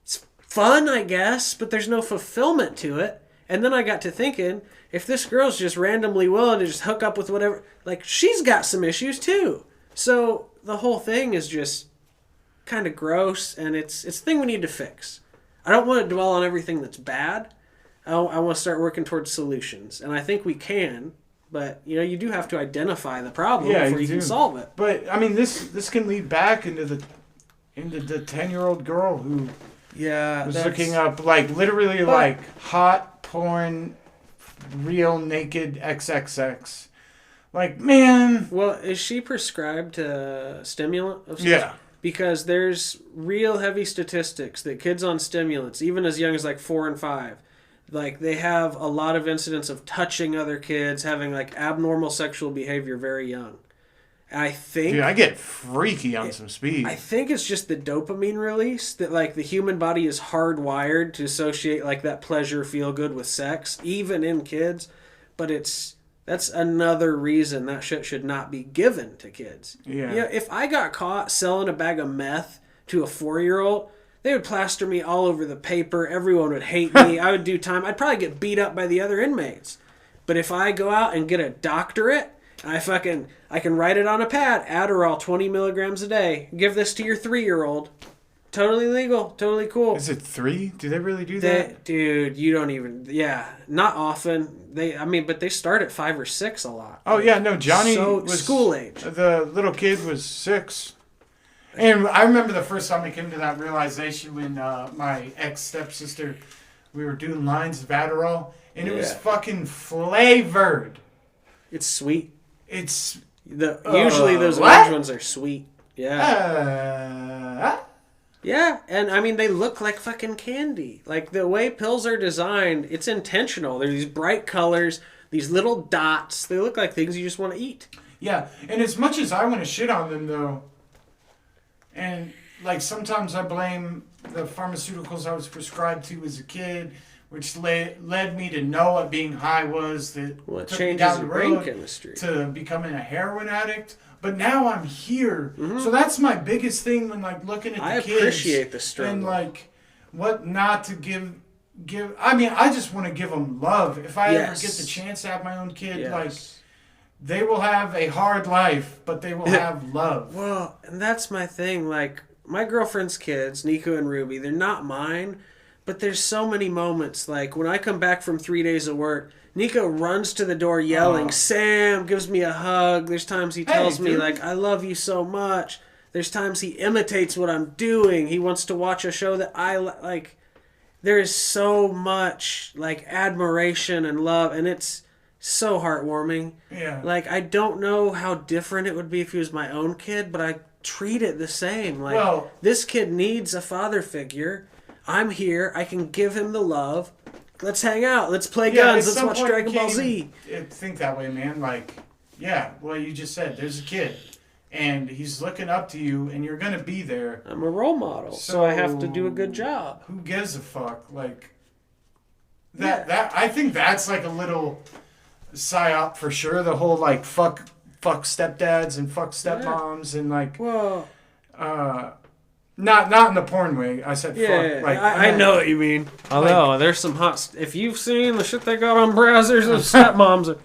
It's fun, I guess, but there's no fulfillment to it. And then I got to thinking, if this girl's just randomly willing to just hook up with whatever... Like, she's got some issues, too. So, the whole thing is just... kind of gross, and it's a thing we need to fix. I don't want to dwell on everything that's bad. I want to start working towards solutions, and I think we can, but you do have to identify the problem before you can solve it. But I mean, this can lead back into the 10-year-old girl who was looking up like literally like hot porn, real naked XXX. Like, man. Well, is she prescribed a stimulant of some Yeah. because there's real heavy statistics that kids on stimulants, even as young as like 4 and 5, like they have a lot of incidents of touching other kids, having like abnormal sexual behavior very young. I think, dude, I get freaky on some speed. I think it's just the dopamine release that like the human body is hardwired to associate like that pleasure, feel good with sex, even in kids. But that's another reason that shit should not be given to kids. Yeah. You know, if I got caught selling a bag of meth to a 4-year-old, they would plaster me all over the paper. Everyone would hate me. I would do time. I'd probably get beat up by the other inmates. But if I go out and get a doctorate, I can write it on a pad. Adderall, 20 milligrams a day. Give this to your 3-year-old. Totally legal. Totally cool. Is it 3? Do they really do that? Dude, you don't even... Yeah, not often. But they start at 5 or 6 a lot. Oh, yeah, no, Johnny was... School age. The little kid was 6. And I remember the first time I came to that realization when my ex-stepsister, we were doing lines of Adderall, and it was fucking flavored. It's sweet. It's... Usually those orange ones are sweet. Yeah. Yeah, and I mean, they look like fucking candy. Like, the way pills are designed, it's intentional. They're these bright colors, these little dots. They look like things you just want to eat. Yeah, and as much as I want to shit on them, though, and, like, sometimes I blame the pharmaceuticals I was prescribed to as a kid, which led me to know what being high was, that it took me down the road chemistry to becoming a heroin addict. But now I'm here. Mm-hmm. So that's my biggest thing when, like, looking at the kids. I appreciate the struggle. And, like, what not to give. I mean, I just want to give them love. If I ever get the chance to have my own kid, like, they will have a hard life, but they will have love. Well, and that's my thing. Like, my girlfriend's kids, Nico and Ruby, they're not mine, but there's so many moments. Like, when I come back from 3 days of work, Nico runs to the door yelling, Sam, gives me a hug. There's times he tells me, like, I love you so much. There's times he imitates what I'm doing. He wants to watch a show that I like. There is so much, like, admiration and love, and it's so heartwarming. Yeah. Like, I don't know how different it would be if he was my own kid, but I treat it the same. Like, this kid needs a father figure. I'm here. I can give him the love. Let's hang out. Let's play guns. Let's watch Dragon Ball Z. Think that way, man. Like, well, you just said there's a kid, and he's looking up to you, and you're gonna be there. I'm a role model, so I have to do a good job. Who gives a fuck? Like, that I think that's like a little psyop for sure. The whole like fuck stepdads and fuck stepmoms and like Not in the porn way. I said fuck. Like, I know what you mean. Although, there's some hot... If you've seen the shit they got on browsers of stepmoms...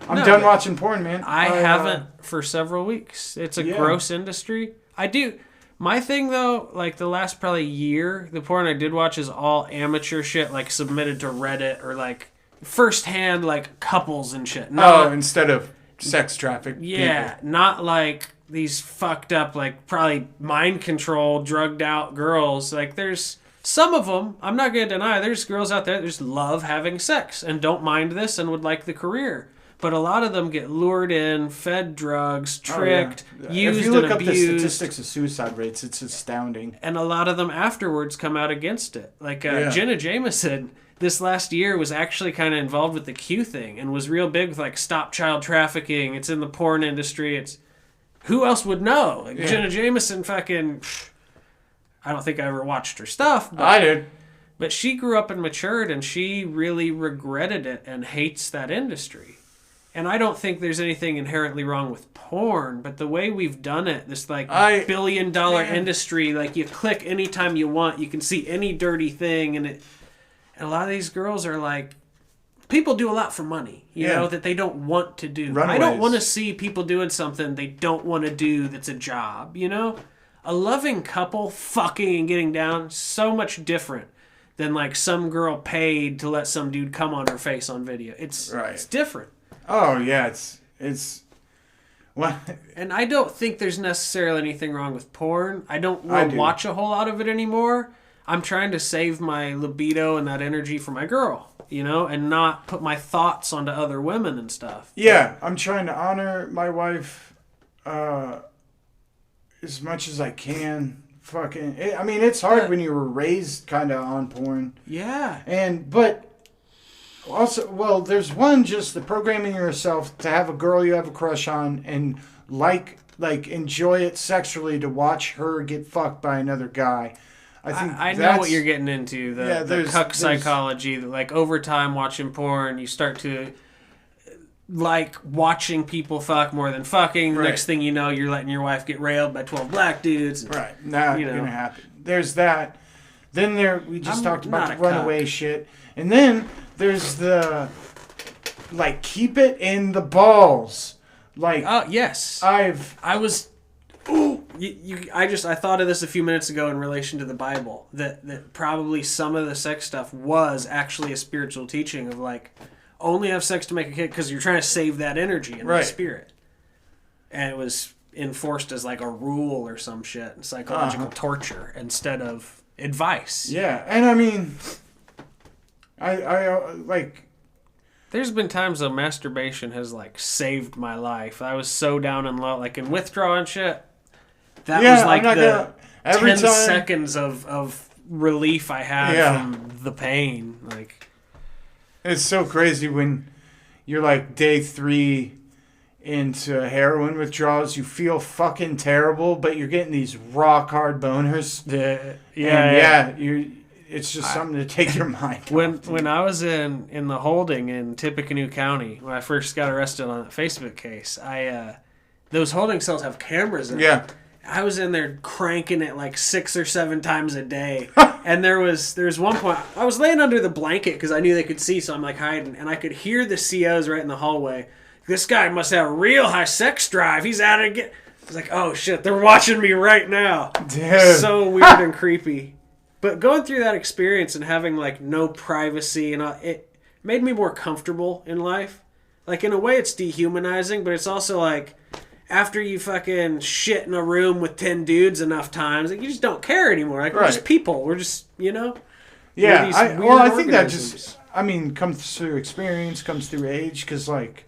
I'm done watching porn, man. I haven't for several weeks. It's a gross industry. I do... My thing, though, like the last probably year, the porn I did watch is all amateur shit, like submitted to Reddit or like first-hand like couples and shit. Instead of sex traffic people. Not like... these fucked up, like, probably mind-controlled, drugged-out girls. Like, there's some of them, I'm not going to deny, there's girls out there that just love having sex and don't mind this and would like the career. But a lot of them get lured in, fed drugs, tricked, used and abused. If you look up the statistics of suicide rates, it's astounding. And a lot of them afterwards come out against it. Like, Jenna Jameson... this last year was actually kind of involved with the Q thing and was real big with, like, stop child trafficking. It's in the porn industry. It's... Who else would know? Like, Jenna Jameson fucking... I don't think I ever watched her stuff. But, I did. But she grew up and matured, and she really regretted it and hates that industry. And I don't think there's anything inherently wrong with porn, but the way we've done it, this like billion-dollar industry, like you click anytime you want, you can see any dirty thing, and a lot of these girls are like... People do a lot for money, you know, that they don't want to do. Runaways. I don't want to see people doing something they don't want to do that's a job, you know? A loving couple fucking and getting down, so much different than like some girl paid to let some dude come on her face on video. It's different. Oh, yeah, it's... What? And I don't think there's necessarily anything wrong with porn. I don't watch a whole lot of it anymore. I'm trying to save my libido and that energy for my girl. You know, and not put my thoughts onto other women and stuff. Yeah, I'm trying to honor my wife as much as I can. I mean, it's hard when you were raised kind of on porn. Yeah. But also, well, there's one, just the programming yourself to have a girl you have a crush on and like enjoy it sexually to watch her get fucked by another guy. I know what you're getting into, the cuck psychology, that like over time watching porn, you start to like watching people fuck more than fucking. Right. Next thing you know, you're letting your wife get railed by 12 black dudes. Right. Not going to happen. There's that. Then we just talked about the runaway shit. And then there's the, like, keep it in the balls. Like, oh, yes. I thought of this a few minutes ago in relation to the Bible, that probably some of the sex stuff was actually a spiritual teaching of, like, only have sex to make a kid because you're trying to save that energy in the spirit. And it was enforced as like a rule or some shit, psychological torture instead of advice. Yeah, and I mean, I like... There's been times though masturbation has like saved my life. I was so down and low, like in withdrawal and shit. That was like the 10 seconds of relief I had from the pain. Like, it's so crazy when you're like day 3 into heroin withdrawals. You feel fucking terrible, but you're getting these rock hard boners. It's just something to take your mind off. When I was in the holding in Tippecanoe County, when I first got arrested on that Facebook case, those holding cells have cameras in them. Yeah. I was in there cranking it like 6 or 7 times a day. And there was one point, I was laying under the blanket because I knew they could see, so I'm like hiding. And I could hear the COs right in the hallway. This guy must have a real high sex drive. He's at it again. I was like, oh shit, they're watching me right now. Dude. So weird and creepy. But going through that experience and having like no privacy, and it made me more comfortable in life. Like in a way it's dehumanizing, but it's also like, after you fucking shit in a room with 10 dudes enough times, like, you just don't care anymore. Like, we're just people. We're just, Yeah, I think that just, comes through experience, comes through age, because, like...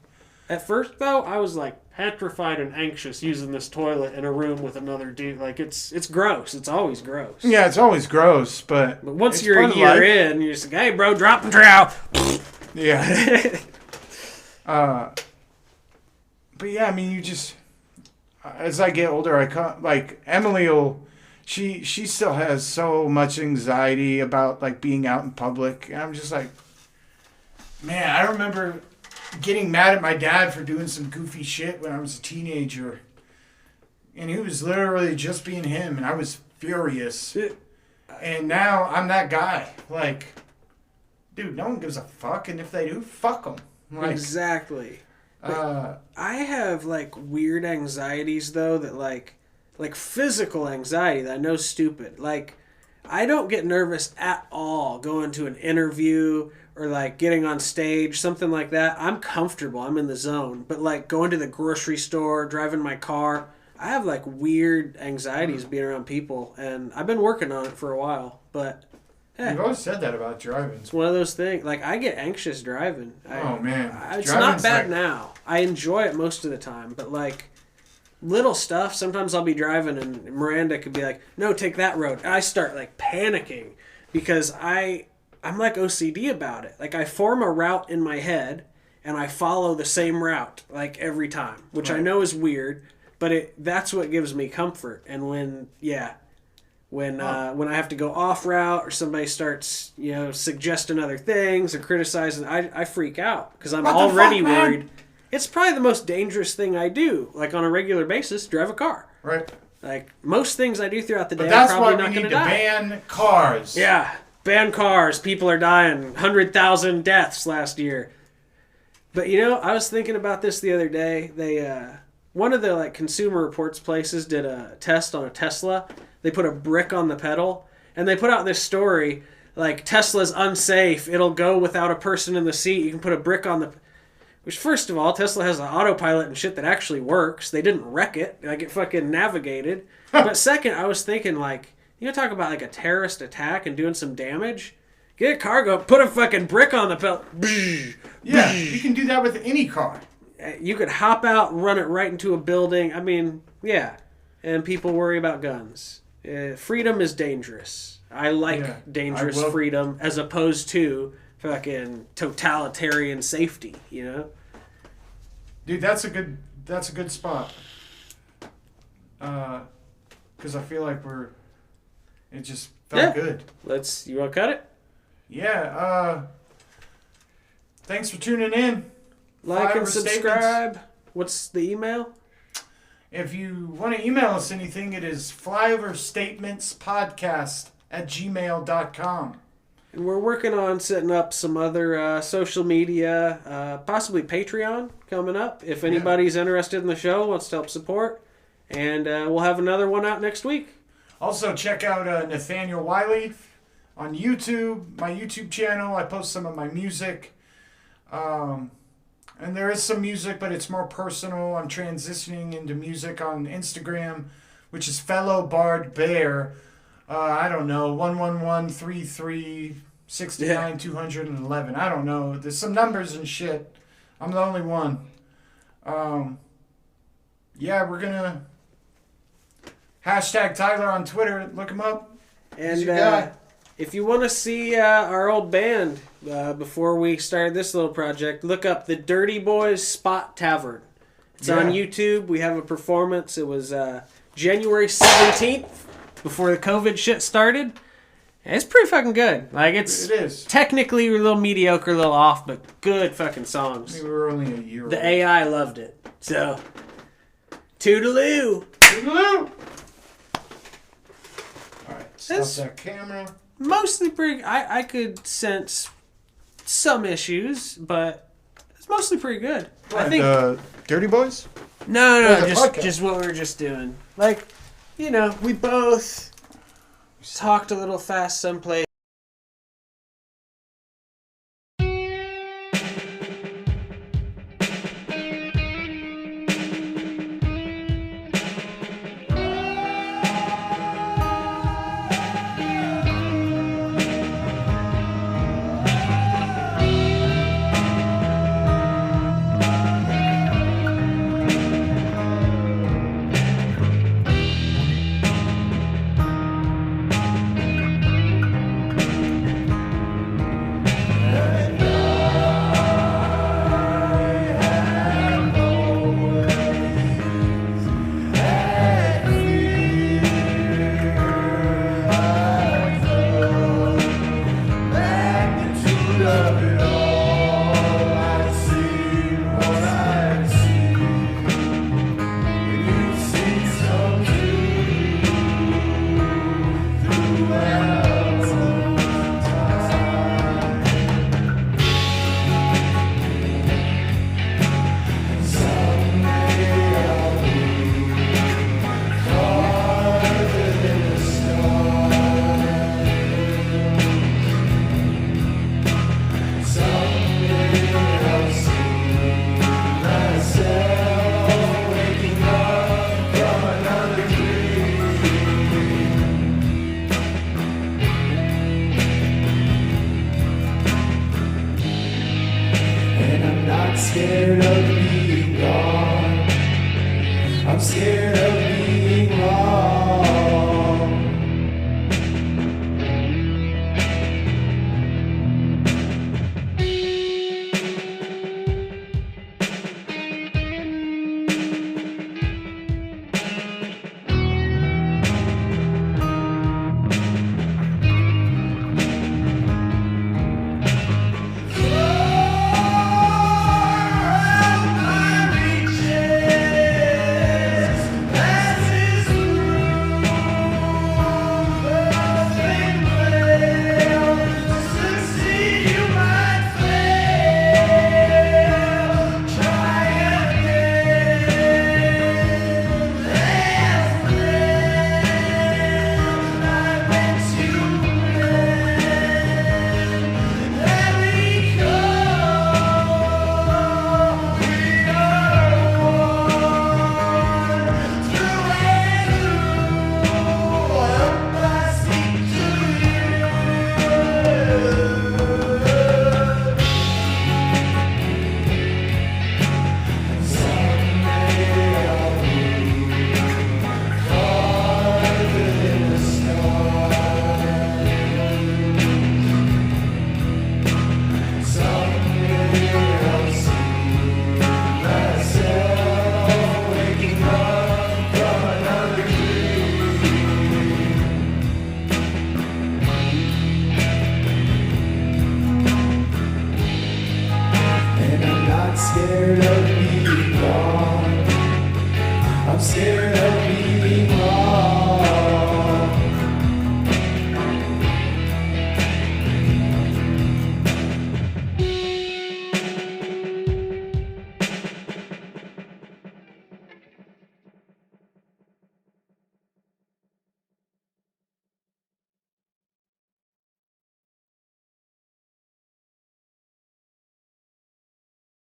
At first, though, I was, like, petrified and anxious using this toilet in a room with another dude. Like, it's gross. It's always gross. Yeah, it's always gross, but once you're a year in, you're just like, hey, bro, drop the trowel. Yeah. But, yeah, I mean, you just... As I get older, Emily she still has so much anxiety about like being out in public. And I'm just like, man, I remember getting mad at my dad for doing some goofy shit when I was a teenager. And he was literally just being him, and I was furious. And now I'm that guy. Like, dude, no one gives a fuck, and if they do, fuck them. Like, exactly. I have like weird anxieties though that like physical anxiety that I know is stupid. Like I don't get nervous at all going to an interview or like getting on stage, something like that. I'm comfortable. I'm in the zone. But like going to the grocery store, driving my car, I have like weird anxieties being around people, and I've been working on it for a while. But you've always said that about driving. It's one of those things. Like, I get anxious driving. Man. It's not bad now. I enjoy it most of the time. But, like, little stuff, sometimes I'll be driving and Miranda could be like, no, take that road. And I start, like, panicking because I'm, like, OCD about it. Like, I form a route in my head and I follow the same route, like, every time. Which I know is weird, but that's what gives me comfort. And when I have to go off route or somebody starts, suggesting other things or criticizing, I freak out because I'm already worried. It's probably the most dangerous thing I do, like on a regular basis, drive a car. Right. Like most things I do throughout the day, that's I'm probably why not we going need to to die. ban cars. Yeah, ban cars. People are dying. 100,000 deaths last year. But I was thinking about this the other day. They one of the like Consumer Reports places did a test on a Tesla. They put a brick on the pedal, and they put out this story, like, Tesla's unsafe. It'll go without a person in the seat. You can put a brick on the... Which, first of all, Tesla has an autopilot and shit that actually works. They didn't wreck it. Like, it fucking navigated. But second, I was thinking, like, talk about, like, a terrorist attack and doing some damage? Get a cargo, put a fucking brick on the pedal. Yeah, you can do that with any car. You could hop out and run it right into a building. I mean, yeah. and people worry about guns. Freedom is dangerous. I like dangerous freedom as opposed to fucking totalitarian safety, you know? Dude, that's a good spot. Because I feel like it just felt good. You want to cut it? Yeah, thanks for tuning in. Like and subscribe. What's the email? If you want to email us anything, it is flyoverstatementspodcast@gmail.com. And we're working on setting up some other social media, possibly Patreon coming up. If anybody's interested in the show, wants to help support. And we'll have another one out next week. Also, check out Nathaniel Wiley on YouTube, my YouTube channel. I post some of my music. And there is some music, but it's more personal. I'm transitioning into music on Instagram, which is Fellow Bard Bear. I don't know, 1113369 I don't know. There's some numbers and shit. I'm the only one. We're gonna hashtag Tyler on Twitter. Look him up. And if you want to see our old band before we started this little project, look up the Dirty Boys Spot Tavern. It's on YouTube. We have a performance. It was January 17th, before the COVID shit started. And it's pretty fucking good. Like, it is technically a little mediocre, a little off, but good fucking songs. I mean, we were only a year old. The AI loved it. So, toodaloo. Toodaloo. All right, stop that camera. Mostly pretty. I could sense some issues, but it's mostly pretty good. What, I think Dirty Boys? No, just what we were just doing. Like, you know, we both talked a little fast someplace.